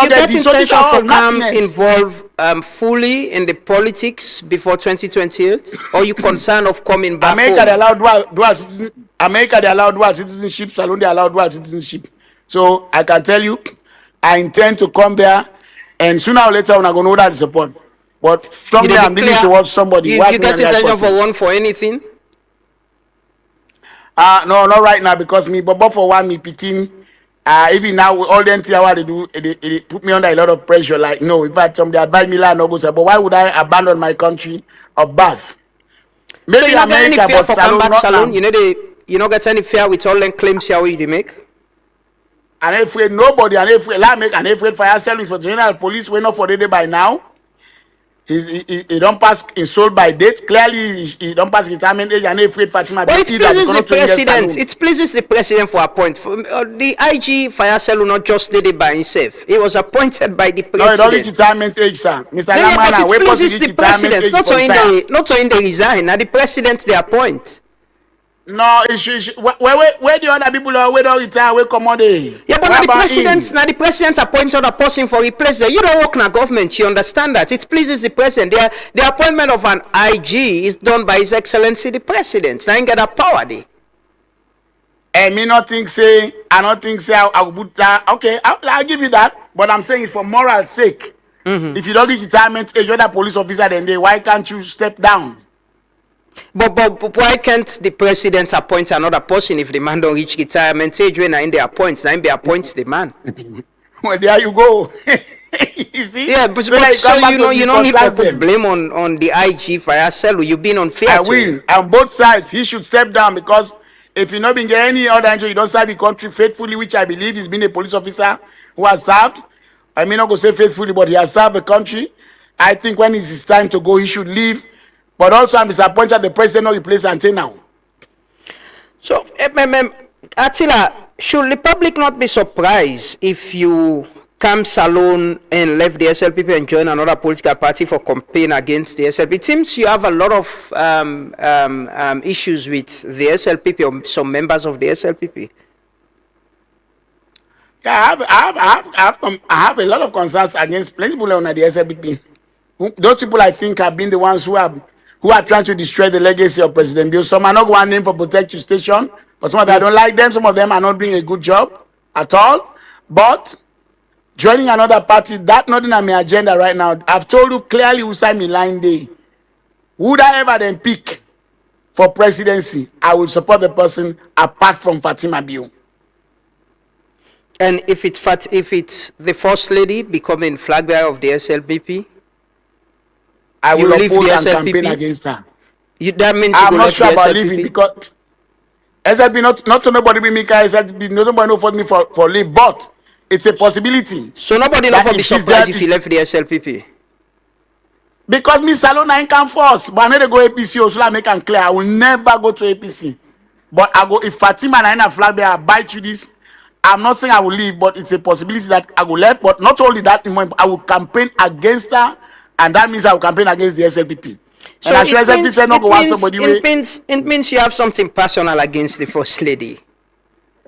get intention for come involved fully in the politics before 2028, or you concerned of coming back? America they allow dual citizenship. America they allow dual citizenship. Salone they allow dual citizenship. So I can tell you, I intend to come there, and sooner or later when I gonna know that support. But someday I'm leaning towards somebody. You get intention for one for anything? No, not right now because me, but for one me picking. Even now, all the NTI what they do, they put me under a lot of pressure. Like, no, in fact, they advise me like no go. But why would I abandon my country of birth? Maybe so America, but Salone, you not get any fear with all the claims you they make. And afraid nobody, and afraid fire service for general police. We're not for the day by now. He don't pass in sold by date. Clearly, he don't pass retirement age and afraid Fatima. But it pleases the president. It pleases the president for appoint. The IG Fire Salone not just did it by himself. He was appointed by the president. No, it don't retirement age, sir. Mr. Lamana, it pleases the president. Not so in the resign. Now the president they appoint. No, where the other people are, where don't retire, where come on there? Yeah, but now the president appoints other person for replacement. You don't work in a government, you understand that. It pleases the president. The appointment of an IG is done by His Excellency the President. Now you get that power there. And me not think say, I don't think say I will put that. Okay, I'll give you that. But I'm saying it for moral sake. Mm-hmm. If you don't get retirement age, you're the police officer, then why can't you step down? But why can't the president appoint another person if the man don't reach retirement age when they appoint? Now they appoint the man. Well, there you go. You see? Yeah, but that so you know, you don't need to concern put them. blame on the IG for Aselu. You've been unfair. I to will. him. On both sides, he should step down because if you not been get any other injury, you don't serve the country faithfully, which I believe he's been a police officer who has served. I may not go say faithfully, but he has served the country. I think when it's his time to go, he should leave. But also, I'm disappointed the president not replace Ante now. So, Attila, should the public not be surprised if you come Salone and left the SLPP and join another political party for campaign against the SLPP? It seems you have a lot of issues with the SLPP or some members of the SLPP. Yeah, I have a lot of concerns against plenty people on the SLPP. Those people, I think, have been the ones who are trying to destroy the legacy of President Bill. Some are not going to name for Protect Your Station, but some of them I don't like them. Some of them are not doing a good job at all. But joining another party, that's not on my agenda right now. I've told you clearly who signed me line day. Would I ever then pick for presidency? I will support the person apart from Fatima Biu. And if it's the first lady becoming flag bearer of the SLPP, I will oppose and campaign against her. That means I'm not sure about leaving because SLP not to nobody be me SLP, nobody know for me for leave, but it's a possibility. So nobody not be surprised if you left the SLPP. Because me Salone I can force, but I need to go APC so I make it clear. I will never go to APC. But I go if Fatima and I flag bearer bite you this. I'm not saying I will leave, but it's a possibility that I will left. But not only that, I will campaign against her, and that means I will campaign against the SLPP. So and SLPP said not go want somebody. It means you have something personal against the first lady.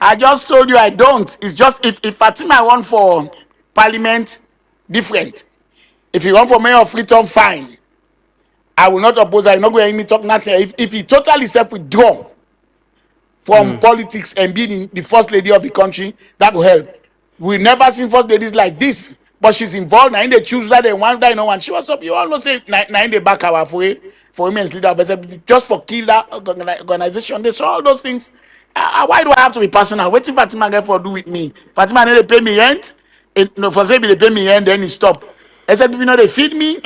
I just told you I don't. It's just if Fatima won for parliament, different. If he won for mayor of Freetown, fine. I will not oppose. I will not go and talk nothing. If he totally self-withdraw from politics and being the first lady of the country, that will help. We've never seen first ladies like this, but she's involved. Now in the choose that they want that, and she was up. You all know say now in the back our for women's leader of SLPP, just for kill that organization. They saw all those things. Why do I have to be personal? What if Fatima get for do with me? Fatima need to pay me rent. No, for say they pay me rent, then it stop. SLPP know they feed me.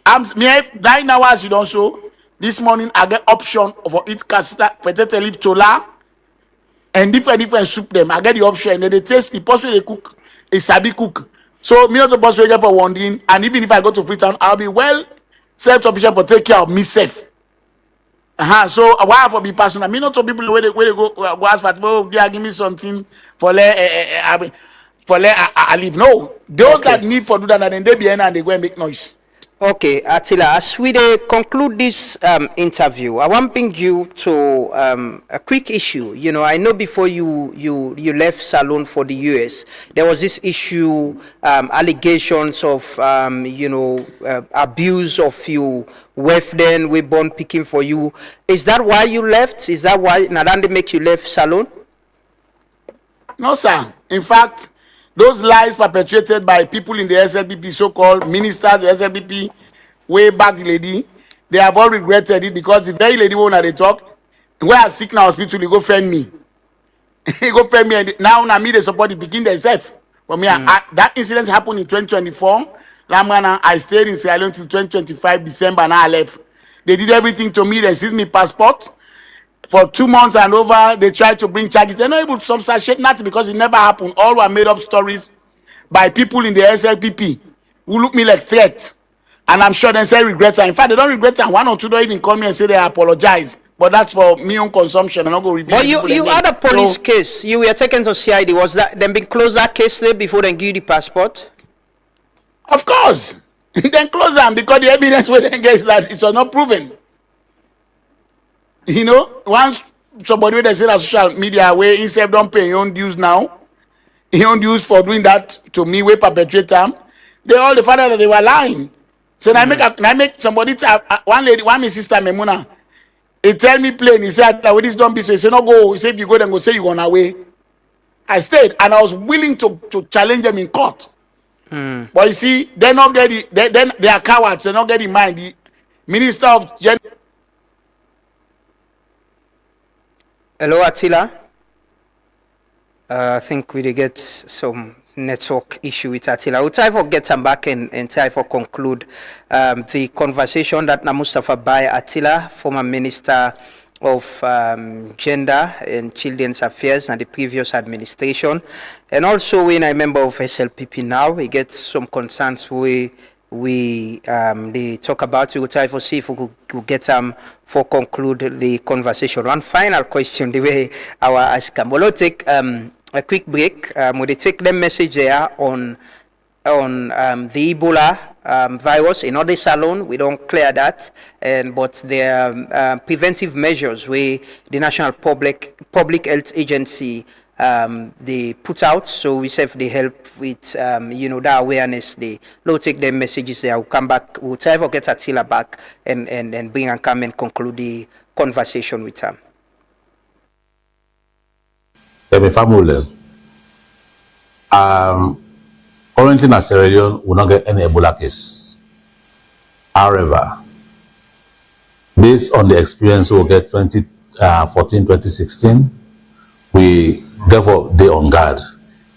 I'm me 9 hours you don't show. This morning I get option for each casta, potato leaf chola, and different soup them. I get the option and then they taste the person they cook is sabi cook. So me not supposed to get for one thing, and even if I go to Freetown, I'll be well self-sufficient for take care of myself. So why for be personal? Me not to people where they go ask for give me something for I leave. No, those that need for do that and then they be in and they go and make noise. Okay, Attila, as we conclude this interview, I want to bring you to a quick issue. You know, I know before you left Salone for the US, there was this issue, allegations of, abuse of you, then we born picking for you. Is that why you left? Is that why Nadande make you left Salone? No, sir. In fact, those lies perpetrated by people in the SLPP, so-called ministers, the SLPP, way back lady, they have all regretted it because the very lady when they talk, where I sick now hospital, he go friend me. He go friend me, and now me they support the begin themselves. For me, that incident happened in 2024. I stayed in Salone till 2025 December, and I left. They did everything to me. They seized me passport. For 2 months and over, they tried to bring charges. They're not able to substantiate nothing because it never happened. All were made up stories by people in the SLPP who look me like threat. And I'm sure they say regret. In fact, they don't regret it. 1 or 2 don't even call me and say they apologize. But that's for me own consumption. I'm not going to reveal. But you had a police case. You were taken to CID. Was that then been closed that case there before they give you the passport? Of course. Then close them because the evidence where they get is that it was not proven. You know, once somebody they say that social media where himself don't pay your own dues now, your own dues for doing that to me, we perpetrate them. They all the father that they were lying. So I make somebody one lady, my sister Memuna. He tell me plain. He said that this don't be so. He said no go. He said if you go then go say you gonna away. I stayed and I was willing to challenge them in court. But you see, they not get it. They are cowards. They not get in mind. The Minister of Hello, Attila. I think we did get some network issue with Attila. We'll try to get him back and try to conclude the conversation that Mustafa by Attila, former Minister of Gender and Children's Affairs and the previous administration. And also when I'm a member of SLPP now, we get some concerns they talk about. We will try to see if we could get for conclude the conversation. One final question, the way our ask him. We'll take a quick break. We'll take the message there on the Ebola virus. In other Salone, we don't clear that, but there are preventive measures where the National Public Health Agency they put out, so we say they help with that awareness. They will take their messages there. We'll come back. We'll try to get Attila back and bring and come and conclude the conversation with him. Currently in Sierra Leone, we don't get any Ebola case. However, based on the experience we get 2014, 2016, we therefore they on guard.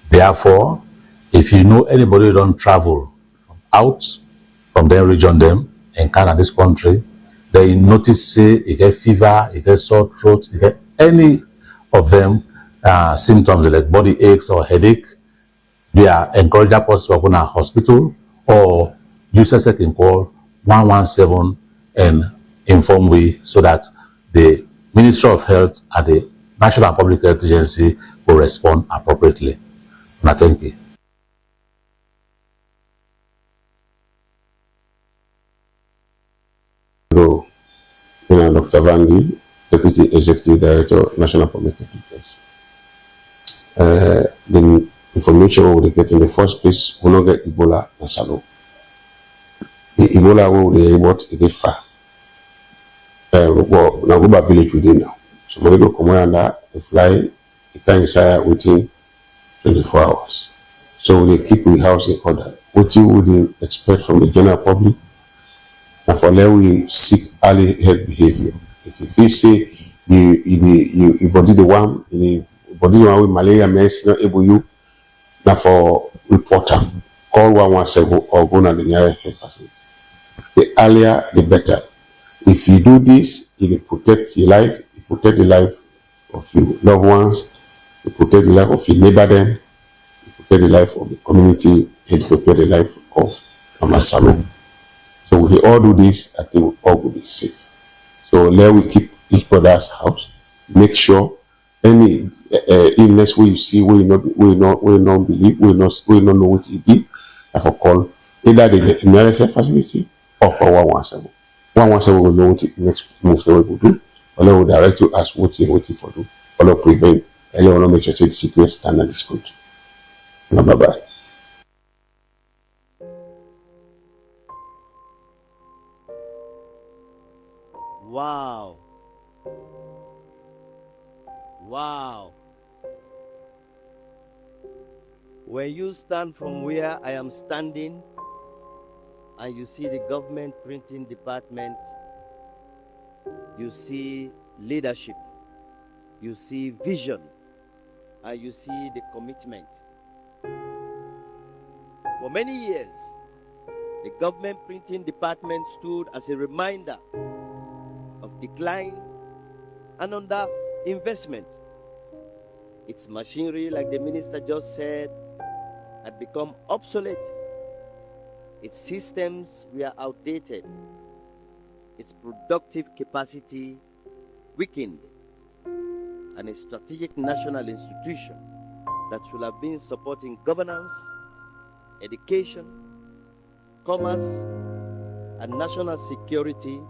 Therefore, if you know anybody who don't travel from their region them and Canada, this country, they notice say you get fever, you get sore throat, you get any of them symptoms like body aches or headache, they are encouraged that person to go to a hospital or users can call 117 and inform we so that the Ministry of Health and the National Public Health Agency will respond appropriately. And thank you. Hello, I'm Dr. Vangi, Deputy Executive Director, National Public Health Agency. The information we get in the first place, we don't get Ebola in Salone. The Ebola we able to get far. Well, now go back village within now. So when you come under a fly, you can inside within 24 hours. So they keep the house in order. What you would expect from the general public, and for that we seek early health behavior. If you feel say you body the one, with malaria mess not able you, now for reporter, call 117 or go to the nearest health facility. The earlier the better. If you do this, it will protect your life, it protect the life of your loved ones, it protect the life of your neighbor them, it protect the life of the community, it protect the life of our Salone. So if we all do this, I think we all will be safe. So let we keep each other's house, make sure any illness where you see, we not believe, we not know what it be, I for call either the nearest facility or for 117. 117 will know what the next move that we will do. Or will direct you as what you're waiting for do. Or prevent, and you want to make sure that the sickness cannot this country. Bye-bye. Wow. Wow. When you stand from where I am standing and you see the government printing department, you see leadership, you see vision, and you see the commitment. For many years, the government printing department stood as a reminder of decline and under investment. Its machinery, like the minister just said, had become obsolete. Its systems were outdated. Its productive capacity weakened. And a strategic national institution that should have been supporting governance, education, commerce, and national security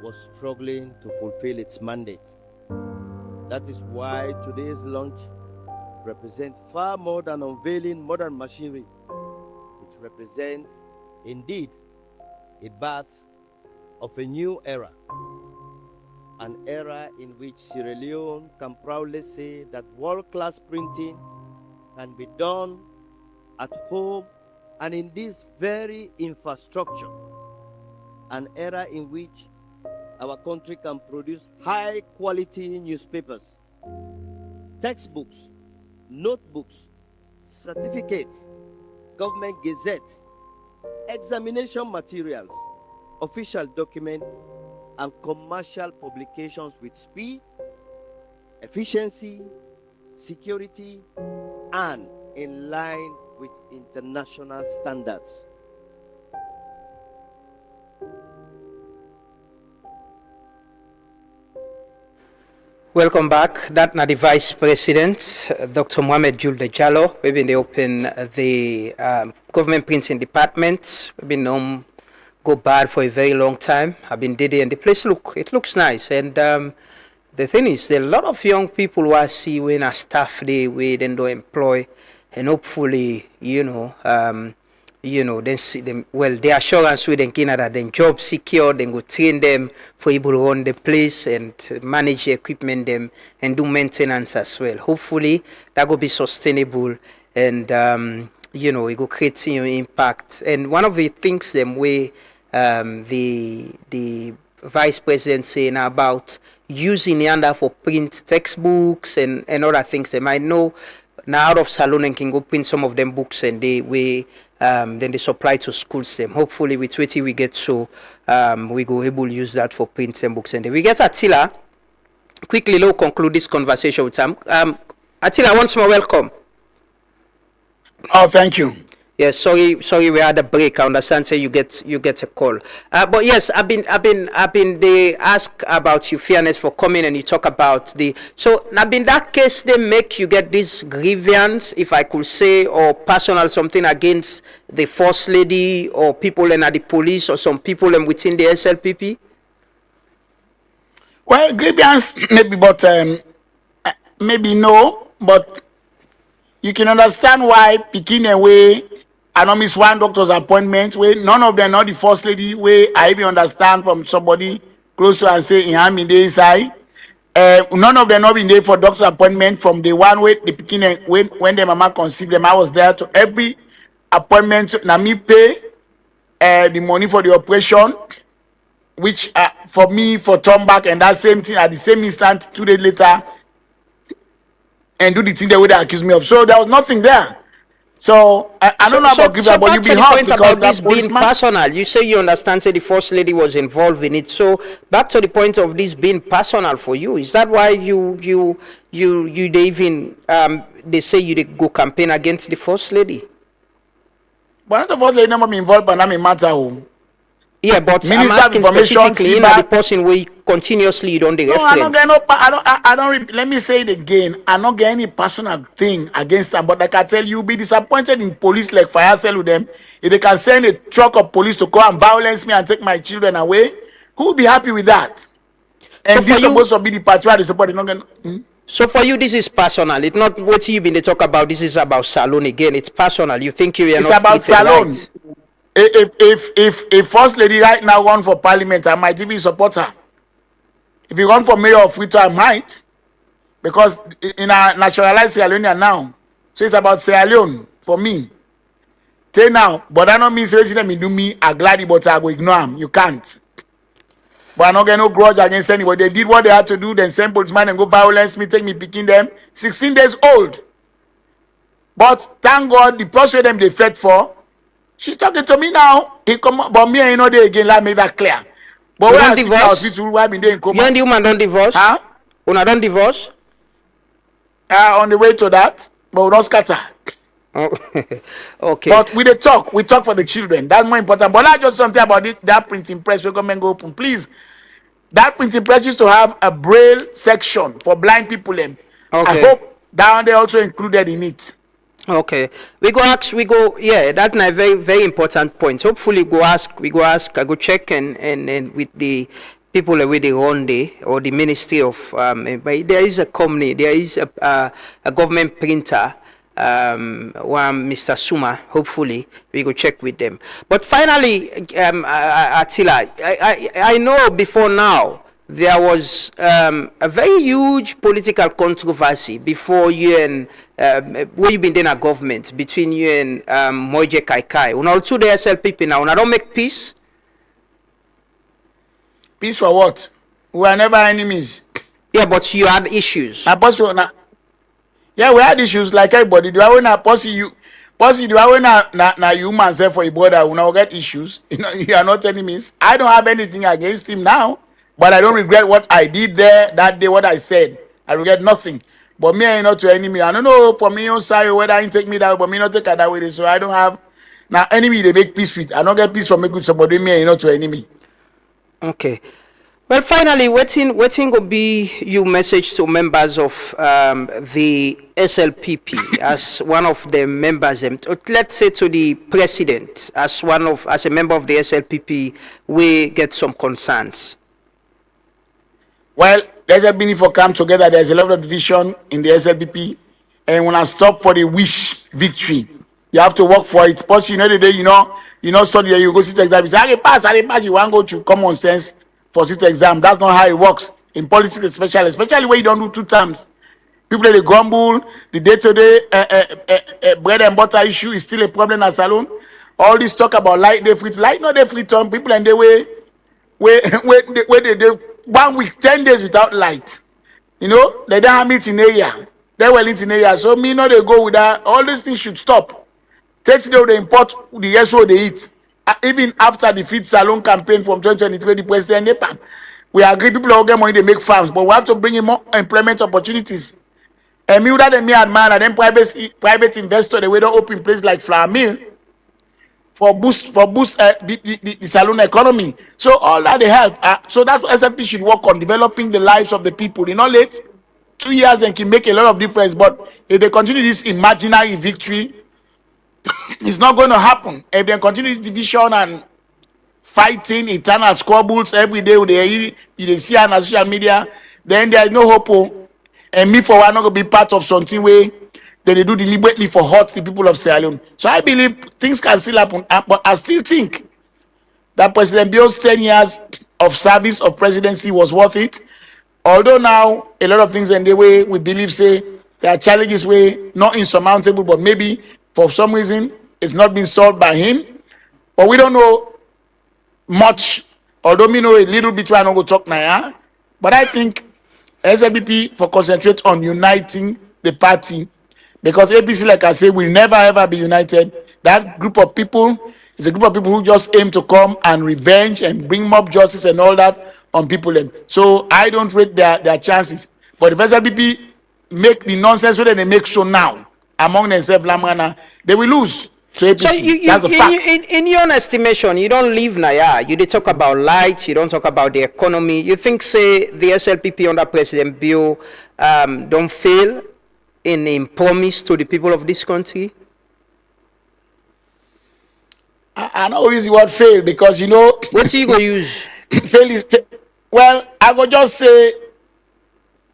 was struggling to fulfill its mandate. That is why today's launch represents far more than unveiling modern machinery. It represents, indeed, a birth of a new era. An era in which Sierra Leone can proudly say that world-class printing can be done at home and in this very infrastructure. An era in which our country can produce high-quality newspapers, textbooks, notebooks, certificate, government gazette, examination materials, official document, and commercial publications with speed, efficiency, security, and in line with international standards. Welcome back. That na the Vice President, Dr. Mohamed Julde Jallo. We've been open the government printing department. We've been go bad for a very long time. I've been there and the place looks nice. And the thing is, there are a lot of young people who I see when a staff day where they don't employ, and hopefully, then see them, well, the assurance with them Canada, then job secure, then go train them for able to run the place and manage the equipment them and do maintenance as well. Hopefully that will be sustainable and it will create impact. And one of the things them way the Vice President saying about using Yanda for print textbooks and other things. They might know now out of Salone can go print some of them books and then they supply to schools them. Hopefully with what we get so we go able to use that for print and books. And then we get Attila. Quickly, we'll conclude this conversation with him. Attila, once more welcome. Oh, thank you. Yes, sorry, we had a break. I understand. Say you get a call. But yes, I've been they ask about your fairness for coming and you talk about the. So now in that case, they make you get this grievance, if I could say, or personal something against the first lady or people in the police or some people within the SLPP. Well, grievance maybe, but maybe no, but you can understand why picking away. I don't miss one doctor's appointment where none of them, not the first lady, where I even understand from somebody close to and say, in me day side. None of them not been there for doctor's appointment from the one way the beginning when the mama conceived them. I was there to every appointment. Now me pay the money for the operation, which for me for turn back and that same thing at the same instant 2 days later and do the thing they would accuse me of. So there was nothing there. So I don't know about grievance, but you be hurt because this being personal. You say you understand. Say the first lady was involved in it. So back to the point of this being personal for you. Is that why you they even they say you go campaign against the first lady? But not the first lady never be involved, but I'm a matter. Yeah, but Minister I'm asking of specifically the person where continuously you don't no, reference. I don't. Let me say it again. I don't get any personal thing against them, but like I tell you, be disappointed in police like fire sale with them. If they can send a truck of police to come and violence me and take my children away, who will be happy with that? And so this is supposed to be the patriotic support. So for you, this is personal. It's not what you've been talk about. This is about Salone again. It's personal. You think you are it's not about Salone. Right. If first lady right now run for parliament, I might even support her. If you run for mayor of Freetown, I might, because in a naturalized Sierra Leone now, so it's about Sierra Leone for me. Say now, but I don't mean say them do me a glad, but I go ignore them. You can't. But I don't get no grudge against anybody. They did what they had to do. Then send policeman and go violence me, take me picking them. 16 days old. But thank God the person them they fed for. She's talking to me now. He come, but me, I know they again. Let me make that clear. But when I see the hospital, why me they in coma? You and the woman don't divorce? Huh? Una don't divorce? On the way to that, but we don't scatter. Oh, okay. But we talk for the children. That's more important. But not just something about it, that printing press. We come and go open, please. That printing press used to have a braille section for blind people. Okay. I hope down there also included in it. Okay, yeah, that's a very, very important point. Hopefully I go check and with the people with the Ronde or the Ministry of but there is a company, there is a government printer, one Mr. Suma. Hopefully we go check with them. But finally, Attila, I know before now there was a very huge political controversy before you and where you been in a government between you and Moije Kaikai. Una also the SLPP now. Una don't make peace. Peace for what? We are never enemies. Yeah, but you had issues. Yeah, we had issues like everybody. Do I want to Posse, do I want na you myself for a brother who now get issues? You know, you are not enemies. I don't have anything against him now, but I don't regret what I did there that day, what I said. I regret nothing. But me, I ain't not to enemy. I don't know for me, on sorry whether I take me that way, but me not take it that way. So I don't have now enemy they make peace with. I don't get peace from make with somebody, me, I ain't not to enemy. Okay. Well, finally, waiting will be your message to members of the SLPP as one of the members. Let's say to the president as a member of the SLPP, we get some concerns. Well, the SLPP for come together. There's a lot of division in the SLPP, and when I stop for the wish victory, you have to work for it. Plus, you know the day you know study, you go sit exam. You say, I pass. You want to go to common sense for sit exam. That's not how it works in politics, especially when you don't do 2 terms. People they grumble. The day-to-day bread and butter issue is still a problem at Salone. All this talk about light not they free term. People and they where they 1 week, 10 days without light. You know, they don't have it in area. They well in area. So me know they go with that. All these things should stop. Take them they import the SO they eat. Even after the Feed Salone campaign from 2023, the president NEPAM, we agree people will get money, they make farms, but we have to bring in more employment opportunities. And me that me admire and then private investor they will open place like flour mill for boost the Salone economy. So all that they help. So that's what SLP should work on, developing the lives of the people. You know, late 2 years and can make a lot of difference. But if they continue this imaginary victory, it's not going to happen. If they continue this division and fighting eternal squabbles every day, they see on social media, then there is no hope. And me for one not going to be part of something where they do deliberately for hurt the people of Sierra Leone. So I believe things can still happen, but I still think that President Bio's 10 years of service of presidency was worth it. Although now a lot of things in the way we believe say there are challenges way not insurmountable, but maybe for some reason it's not been solved by him. But we don't know much, although we know a little bit. I don't go talk now, but I think SLPP for concentrate on uniting the party, because APC, like I say, will never ever be united. That group of people is a group of people who just aim to come and revenge and bring mob justice and all that on people. So I don't rate their chances. But if SLPP make the nonsense whether they make so now among themselves, Lamana, they will lose to APC. So that's a fact. In your estimation, you don't leave Naya. You talk about light. You don't talk about the economy. You think, say, the SLPP under President Bio don't fail in promise to the people of this country? I know use the word fail because you know what you go use. Well, I go just say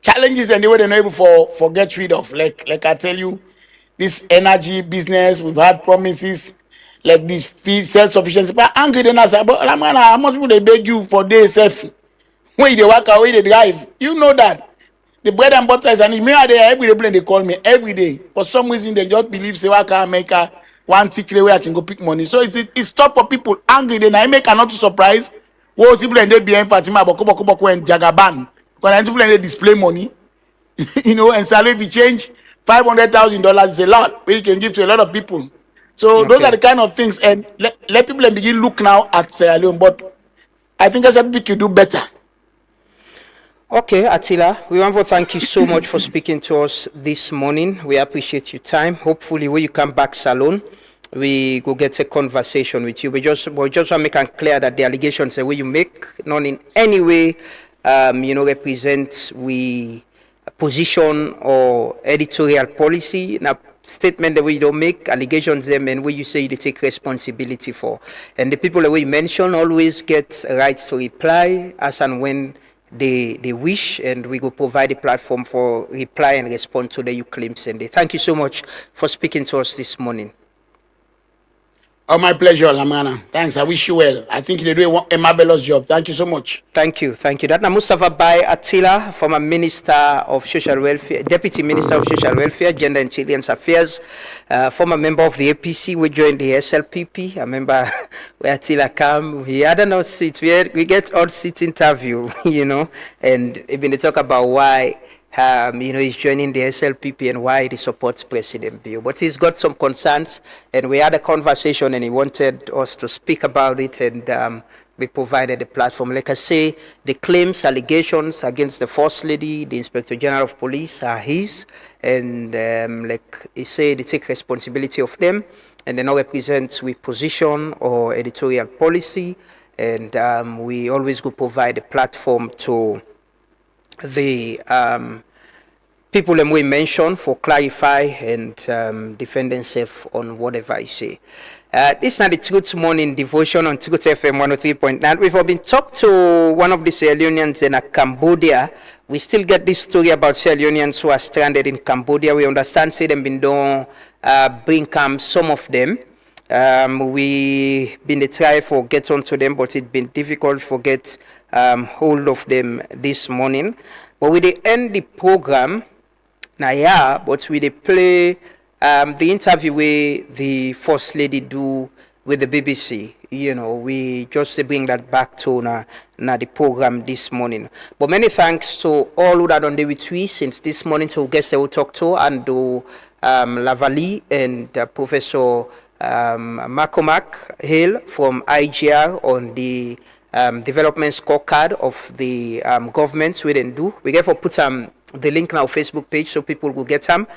challenges and the way they're not able for get rid of. Like I tell you, this energy business, we've had promises like this feed self-sufficiency. But angry then I say, but how much would they beg you for days when they work away they drive? You know that. The bread and butter is, and me are there every day. They call me every day. For some reason, they just believe say, "I can make one ticket where I can go pick money." So it's tough for people angry. Then I make not to surprise. What people and they behind Fatima, Boko and Jagaban. Because people and they display money, you know. And salary if you change $500,000 is a lot, where you can give to a lot of people. So those are the kind of things. And let people begin look now at Sierra Leone. But I think SLPP could do better. Okay, Attila, we want to thank you so much for speaking to us this morning. We appreciate your time. Hopefully, when you come back, Salone, we go get a conversation with you. We just want to make it clear that the allegations the way you make, not in any way, represent we position or editorial policy. Now, statement the way you don't make allegations them and where you say they take responsibility for. And the people that we mention always get rights to reply as and when they wish, and we will provide a platform for reply and respond to the claims. And thank you so much for speaking to us this morning. Oh, my pleasure, Lamana. Thanks. I wish you well. I think you do a marvelous job. Thank you so much. Thank you. That now Mustafa Bai Attila, former Minister of Social Welfare, Deputy Minister of Social Welfare, Gender and Children's Affairs, former member of the APC. We joined the SLPP. I remember where Attila came. He had an odd seat. We get odd seat interview, and even they talk about why he's joining the SLPP and why he supports President Bio. But he's got some concerns, and we had a conversation, and he wanted us to speak about it, and we provided a platform. Like I say, the claims, allegations against the First Lady, the Inspector General of Police are his, and like he said, they take responsibility of them, and they not represent with position or editorial policy, and we always go provide a platform to the people that we mention for clarify and defend themselves on whatever I say. This is not the Truth Morning Devotion on Truth FM 103.9. We've been talked to one of the Sierra Leoneans in Cambodia. We still get this story about Sierra Leoneans who are stranded in Cambodia. We understand say them been done bring some of them. We been try for get onto them, but it's been difficult for get hold of them this morning. But we end the program now, yeah, but we play the interview with the First Lady do with the BBC. We just bring that back to the program this morning. But many thanks to all who are on the with we since this morning to guests that we talk to, and to Lavali and Professor Macomac Hill from IGR on the development scorecard of the governments we didn't do. We therefore put the link on our Facebook page so people will get them.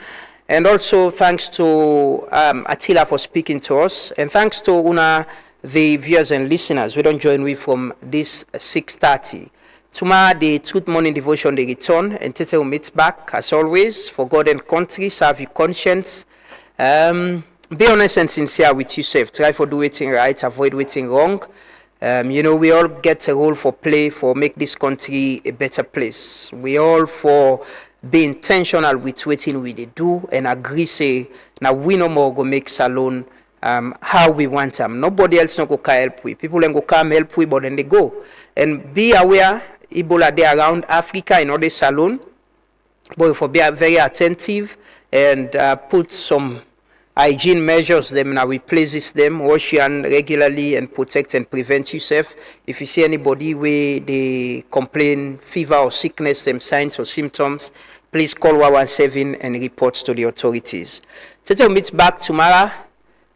And also thanks to Attila for speaking to us. And thanks to Una, the viewers and listeners. We don't join with from this 6:30. Tomorrow, the Truth Morning Devotion, they return. And Tete will meet back, as always, for God and country, serve your conscience. Be honest and sincere with yourself. Try for do waiting right, avoid waiting wrong. We all get a role for play for make this country a better place. We all for be intentional with what we do and agree say now we no more go make Salone how we want them. Nobody else no go help we. People then go come help we, but then they go. And be aware Ebola there around Africa in other Salone, but for be very attentive and put some hygiene measures them now we places them, wash your hand regularly and protect and prevent yourself. If you see anybody where they complain fever or sickness, them signs or symptoms, please call 117 and report to the authorities. So we'll meet back tomorrow.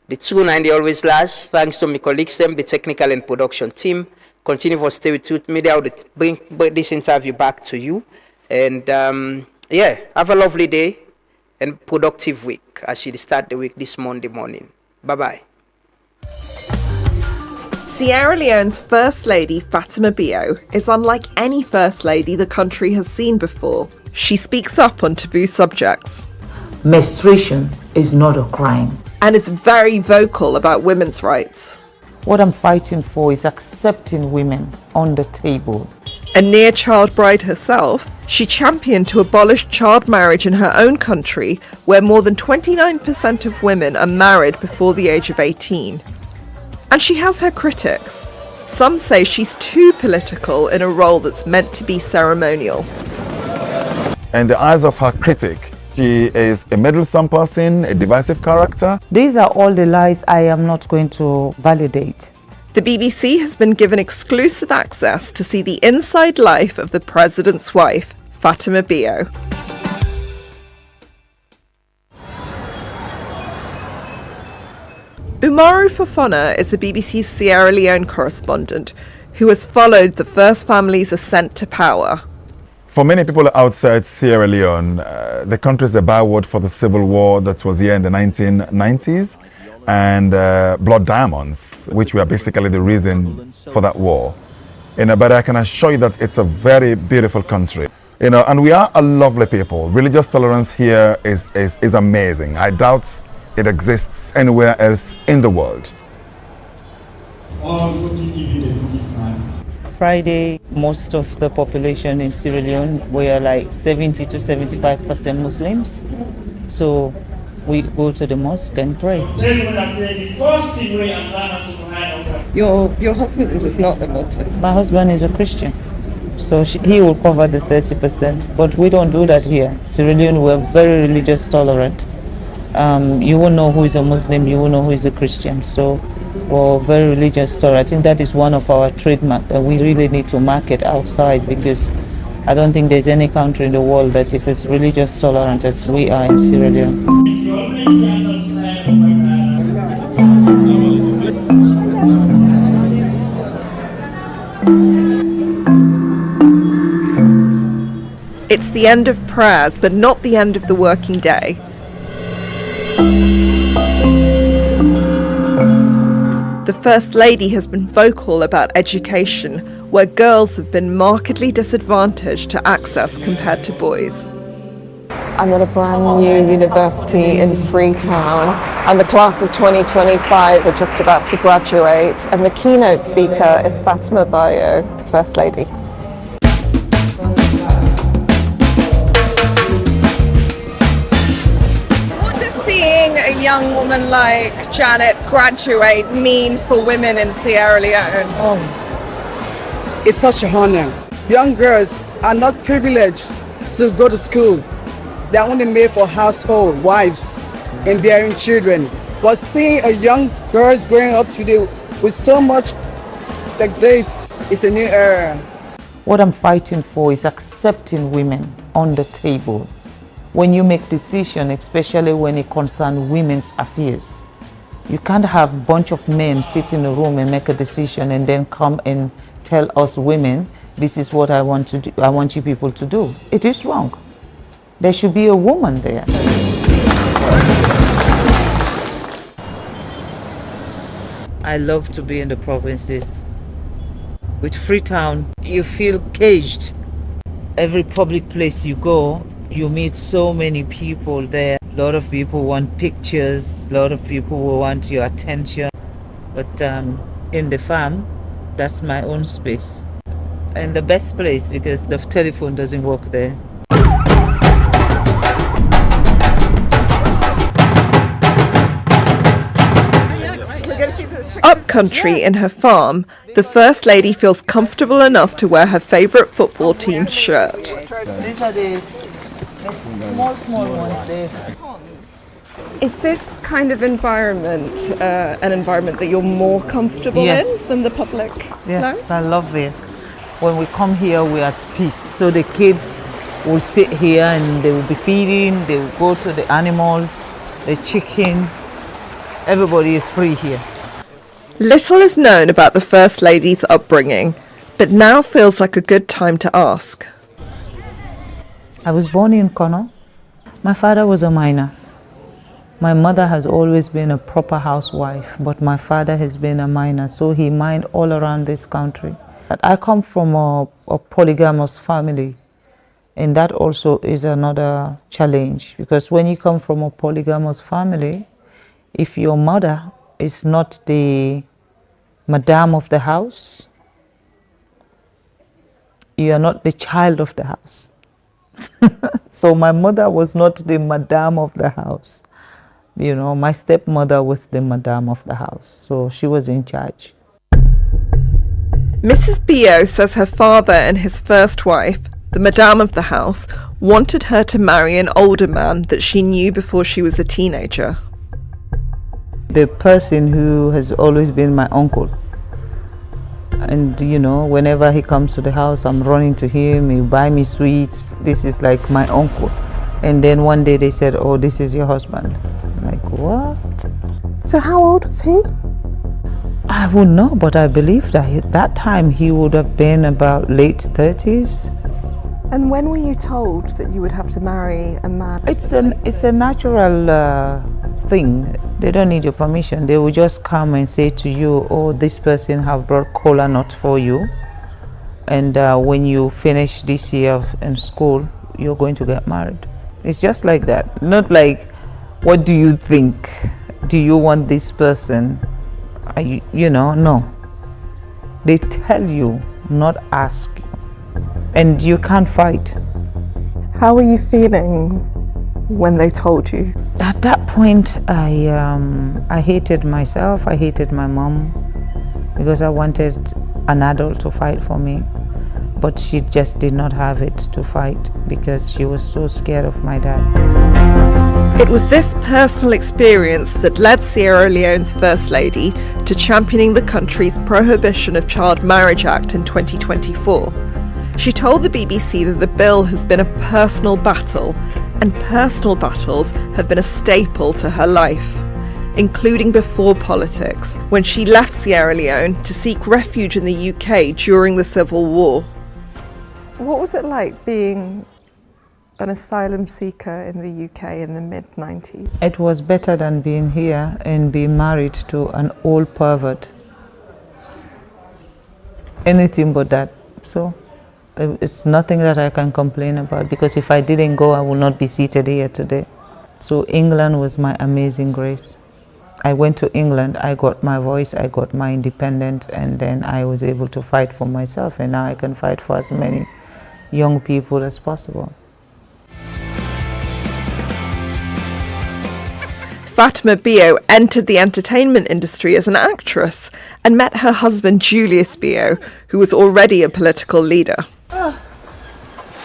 The 2-9 they always last. Thanks to my colleagues, them, the technical and production team. Continue for stay with Truth Media. I'll bring this interview back to you. And have a lovely day and productive week as you start the week this Monday morning. Bye-bye. Sierra Leone's First Lady, Fatima Bio, is unlike any First Lady the country has seen before. She speaks up on taboo subjects. Menstruation is not a crime. And is very vocal about women's rights. What I'm fighting for is accepting women on the table. A near child bride herself, she championed to abolish child marriage in her own country, where more than 29% of women are married before the age of 18. And she has her critics. Some say she's too political in a role that's meant to be ceremonial. In the eyes of her critic, she is a meddlesome person, a divisive character. These are all the lies I am not going to validate. The BBC has been given exclusive access to see the inside life of the president's wife, Fatima Bio. Umaru Fofana is the BBC's Sierra Leone correspondent who has followed the first family's ascent to power. For many people outside Sierra Leone, the country is a byword for the civil war that was here in the 1990s and blood diamonds, which were basically the reason for that war. But I can assure you that it's a very beautiful country. And we are a lovely people. Religious tolerance here is amazing. I doubt it exists anywhere else in the world. Friday, most of the population in Sierra Leone were like 70 to 75% Muslims. So we go to the mosque and pray. Your husband is not a Muslim? My husband is a Christian. So he will cover the 30%. But we don't do that here. Sierra Leone, we're very religious tolerant. You won't know who is a Muslim, you won't know who is a Christian. So we're very religious tolerant. I think that is one of our trademark that we really need to market outside, because I don't think there's any country in the world that is as religious tolerant as we are in Sierra Leone. It's the end of prayers, but not the end of the working day. The First Lady has been vocal about education, where girls have been markedly disadvantaged to access compared to boys. I'm at a brand new university in Freetown, and the class of 2025 are just about to graduate, and the keynote speaker is Fatima Bayo, the First Lady. What does seeing a young woman like Janet graduate mean for women in Sierra Leone? It's such an honor. Young girls are not privileged to go to school. They're only made for household wives and bearing children. But seeing a young girls growing up today with so much like this is a new era. What I'm fighting for is accepting women on the table. When you make decisions, especially when it concerns women's affairs, you can't have a bunch of men sit in a room and make a decision and then come and tell us women, this is what I want to do. I want you people to do. It is wrong. There should be a woman there. I love to be in the provinces. With Freetown, you feel caged. Every public place you go, you meet so many people there. A lot of people want pictures. A lot of people will want your attention. But in the farm, that's my own space. And the best place because the telephone doesn't work there. Upcountry in her farm, the First Lady feels comfortable enough to wear her favourite football team's shirt. These are the small ones there. Is this kind of environment an environment that you're more comfortable Yes. in than the public? Yes, I love it. When we come here, we're at peace. So the kids will sit here and they will be feeding, they will go to the animals, the chicken. Everybody is free here. Little is known about the First Lady's upbringing, but now feels like a good time to ask. I was born in Kono. My father was a miner. My mother has always been a proper housewife, but my father has been a miner, so he mined all around this country. But I come from a polygamous family, and that also is another challenge, because when you come from a polygamous family, if your mother is not the madam of the house, you are not the child of the house. So my mother was not the madam of the house. You know, my stepmother was the madam of the house, so she was in charge. Mrs. Bio says her father and his first wife, the madam of the house, wanted her to marry an older man that she knew before she was a teenager. The person who has always been my uncle. And you know, whenever he comes to the house, I'm running to him, he buy me sweets. This is like my uncle. And then one day they said, oh, this is your husband. I'm like, what? So how old was he? I wouldn't know, but I believe that at that time he would have been about late 30s. And when were you told that you would have to marry a man? It's a natural thing. They don't need your permission. They will just come and say to you, oh, this person have brought cola nut for you. And when you finish this year in school, you're going to get married. It's just like that. Not like, what do you think? Do you want this person? You know, no. They tell you, not ask you. And you can't fight. How were you feeling when they told you? At that point, I hated myself. I hated my mom because I wanted an adult to fight for me. But she just did not have it to fight because she was so scared of my dad. It was this personal experience that led Sierra Leone's First Lady to championing the country's Prohibition of Child Marriage Act in 2024. She told the BBC that the bill has been a personal battle, and personal battles have been a staple to her life, including before politics, when she left Sierra Leone to seek refuge in the UK during the Civil War. What was it like being an asylum seeker in the UK in the mid-90s? It was better than being here and being married to an old pervert. Anything but that. So it's nothing that I can complain about, because if I didn't go, I would not be seated here today. So England was my amazing grace. I went to England, I got my voice, I got my independence, and then I was able to fight for myself, and now I can fight for as many young people as possible. Fatima Bio entered the entertainment industry as an actress and met her husband Julius Bio, who was already a political leader.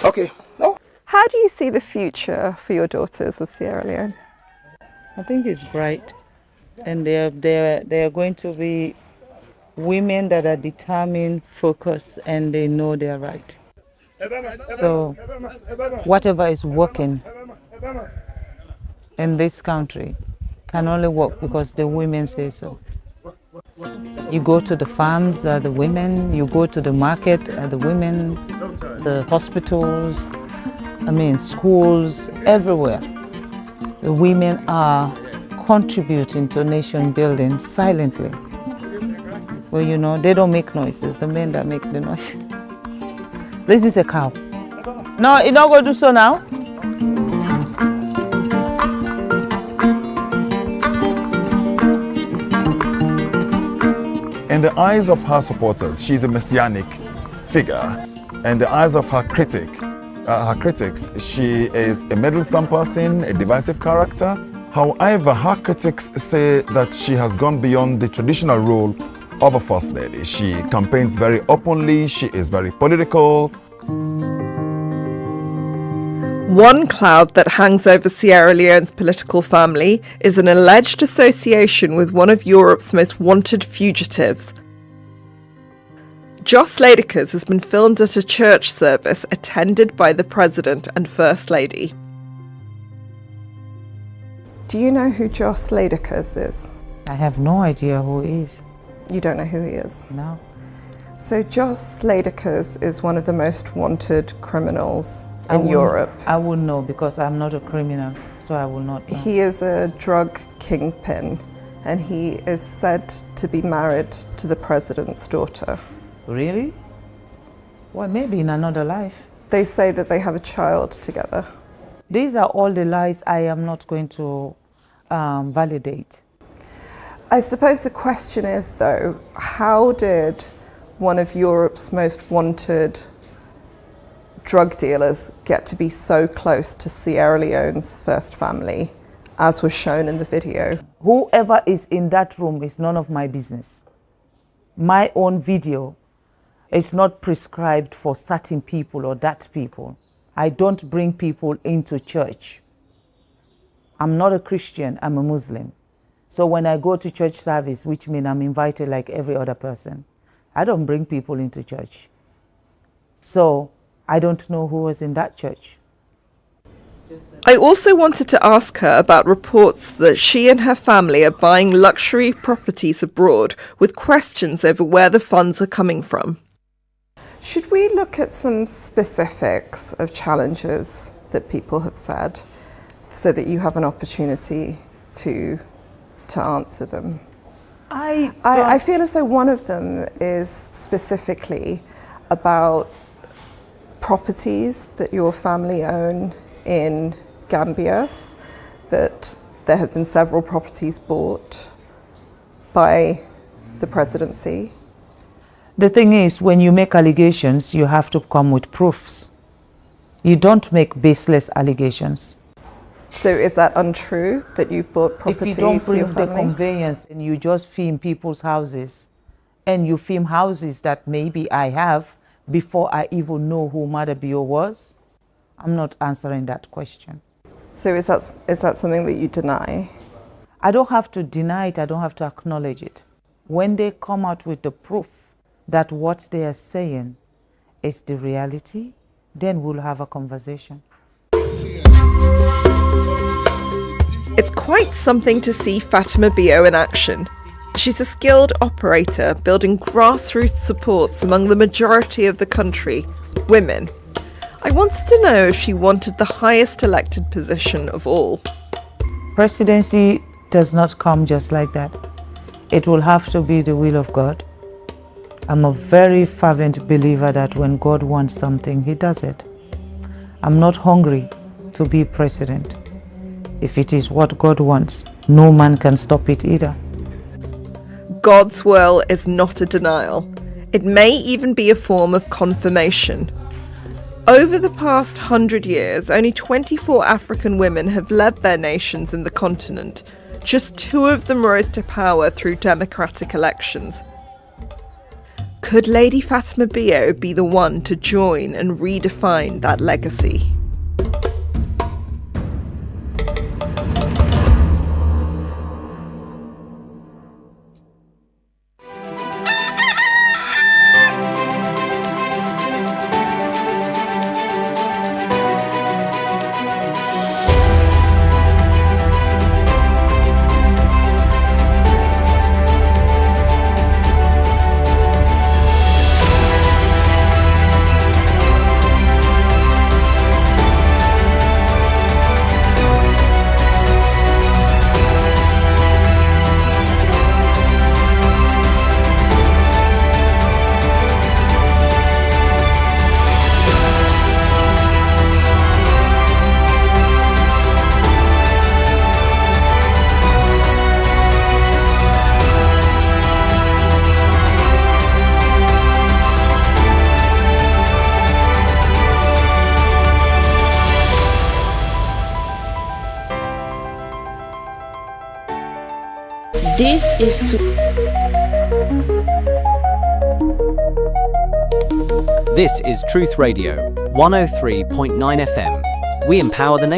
Okay. No. How do you see the future for your daughters of Sierra Leone? I think it's bright, and they are going to be women that are determined, focused, and they know they're right. So whatever is working in this country can only work because the women say so. You go to the farms, the women, you go to the market, the women, the hospitals, schools, everywhere. The women are contributing to nation building silently. Well, they don't make noise, it's the men that make the noise. This is a cow. No, you're not going to do so now? In the eyes of her supporters, she's a messianic figure. In the eyes of her critics, she is a meddlesome person, a divisive character. However, her critics say that she has gone beyond the traditional role of a first lady. She campaigns very openly, she is very political. One cloud that hangs over Sierra Leone's political family is an alleged association with one of Europe's most wanted fugitives. Jos Ladekers has been filmed at a church service attended by the President and First Lady. Do you know who Jos Ladekers is? I have no idea who he is. You don't know who he is? No. So Jos Ladekers is one of the most wanted criminals in Europe. I wouldn't know because I'm not a criminal, so I will not know. He is a drug kingpin, and he is said to be married to the president's daughter. Really? Well, maybe in another life. They say that they have a child together. These are all the lies I am not going to validate. I suppose the question is, though, how did one of Europe's most wanted drug dealers get to be so close to Sierra Leone's first family, as was shown in the video? Whoever is in that room is none of my business. My own video is not prescribed for certain people or that people. I don't bring people into church. I'm not a Christian, I'm a Muslim. So when I go to church service, which means I'm invited like every other person, I don't bring people into church. So I don't know who was in that church. I also wanted to ask her about reports that she and her family are buying luxury properties abroad, with questions over where the funds are coming from. Should we look at some specifics of challenges that people have said so that you have an opportunity to answer them? I feel as though one of them is specifically about properties that your family own in Gambia, that there have been several properties bought by the presidency. The thing is, when you make allegations, you have to come with proofs. You don't make baseless allegations. So is that untrue, that you've bought property for your family? If you don't bring the conveyance and you just film people's houses, and you film houses that maybe I have before I even know who Mother Bio was, I'm not answering that question. So is that something that you deny? I don't have to deny it, I don't have to acknowledge it. When they come out with the proof that what they are saying is the reality, then we'll have a conversation. It's quite something to see Fatima Bio in action. She's a skilled operator building grassroots supports among the majority of the country, women. I wanted to know if she wanted the highest elected position of all. Presidency does not come just like that. It will have to be the will of God. I'm a very fervent believer that when God wants something, He does it. I'm not hungry to be president. If it is what God wants, no man can stop it either. God's will is not a denial. It may even be a form of confirmation. Over the past 100 years, only 24 African women have led their nations in the continent. Just 2 of them rose to power through democratic elections. Could Lady Fatima Bio be the one to join and redefine that legacy? This is Truth Radio, 103.9 FM. We empower the nation.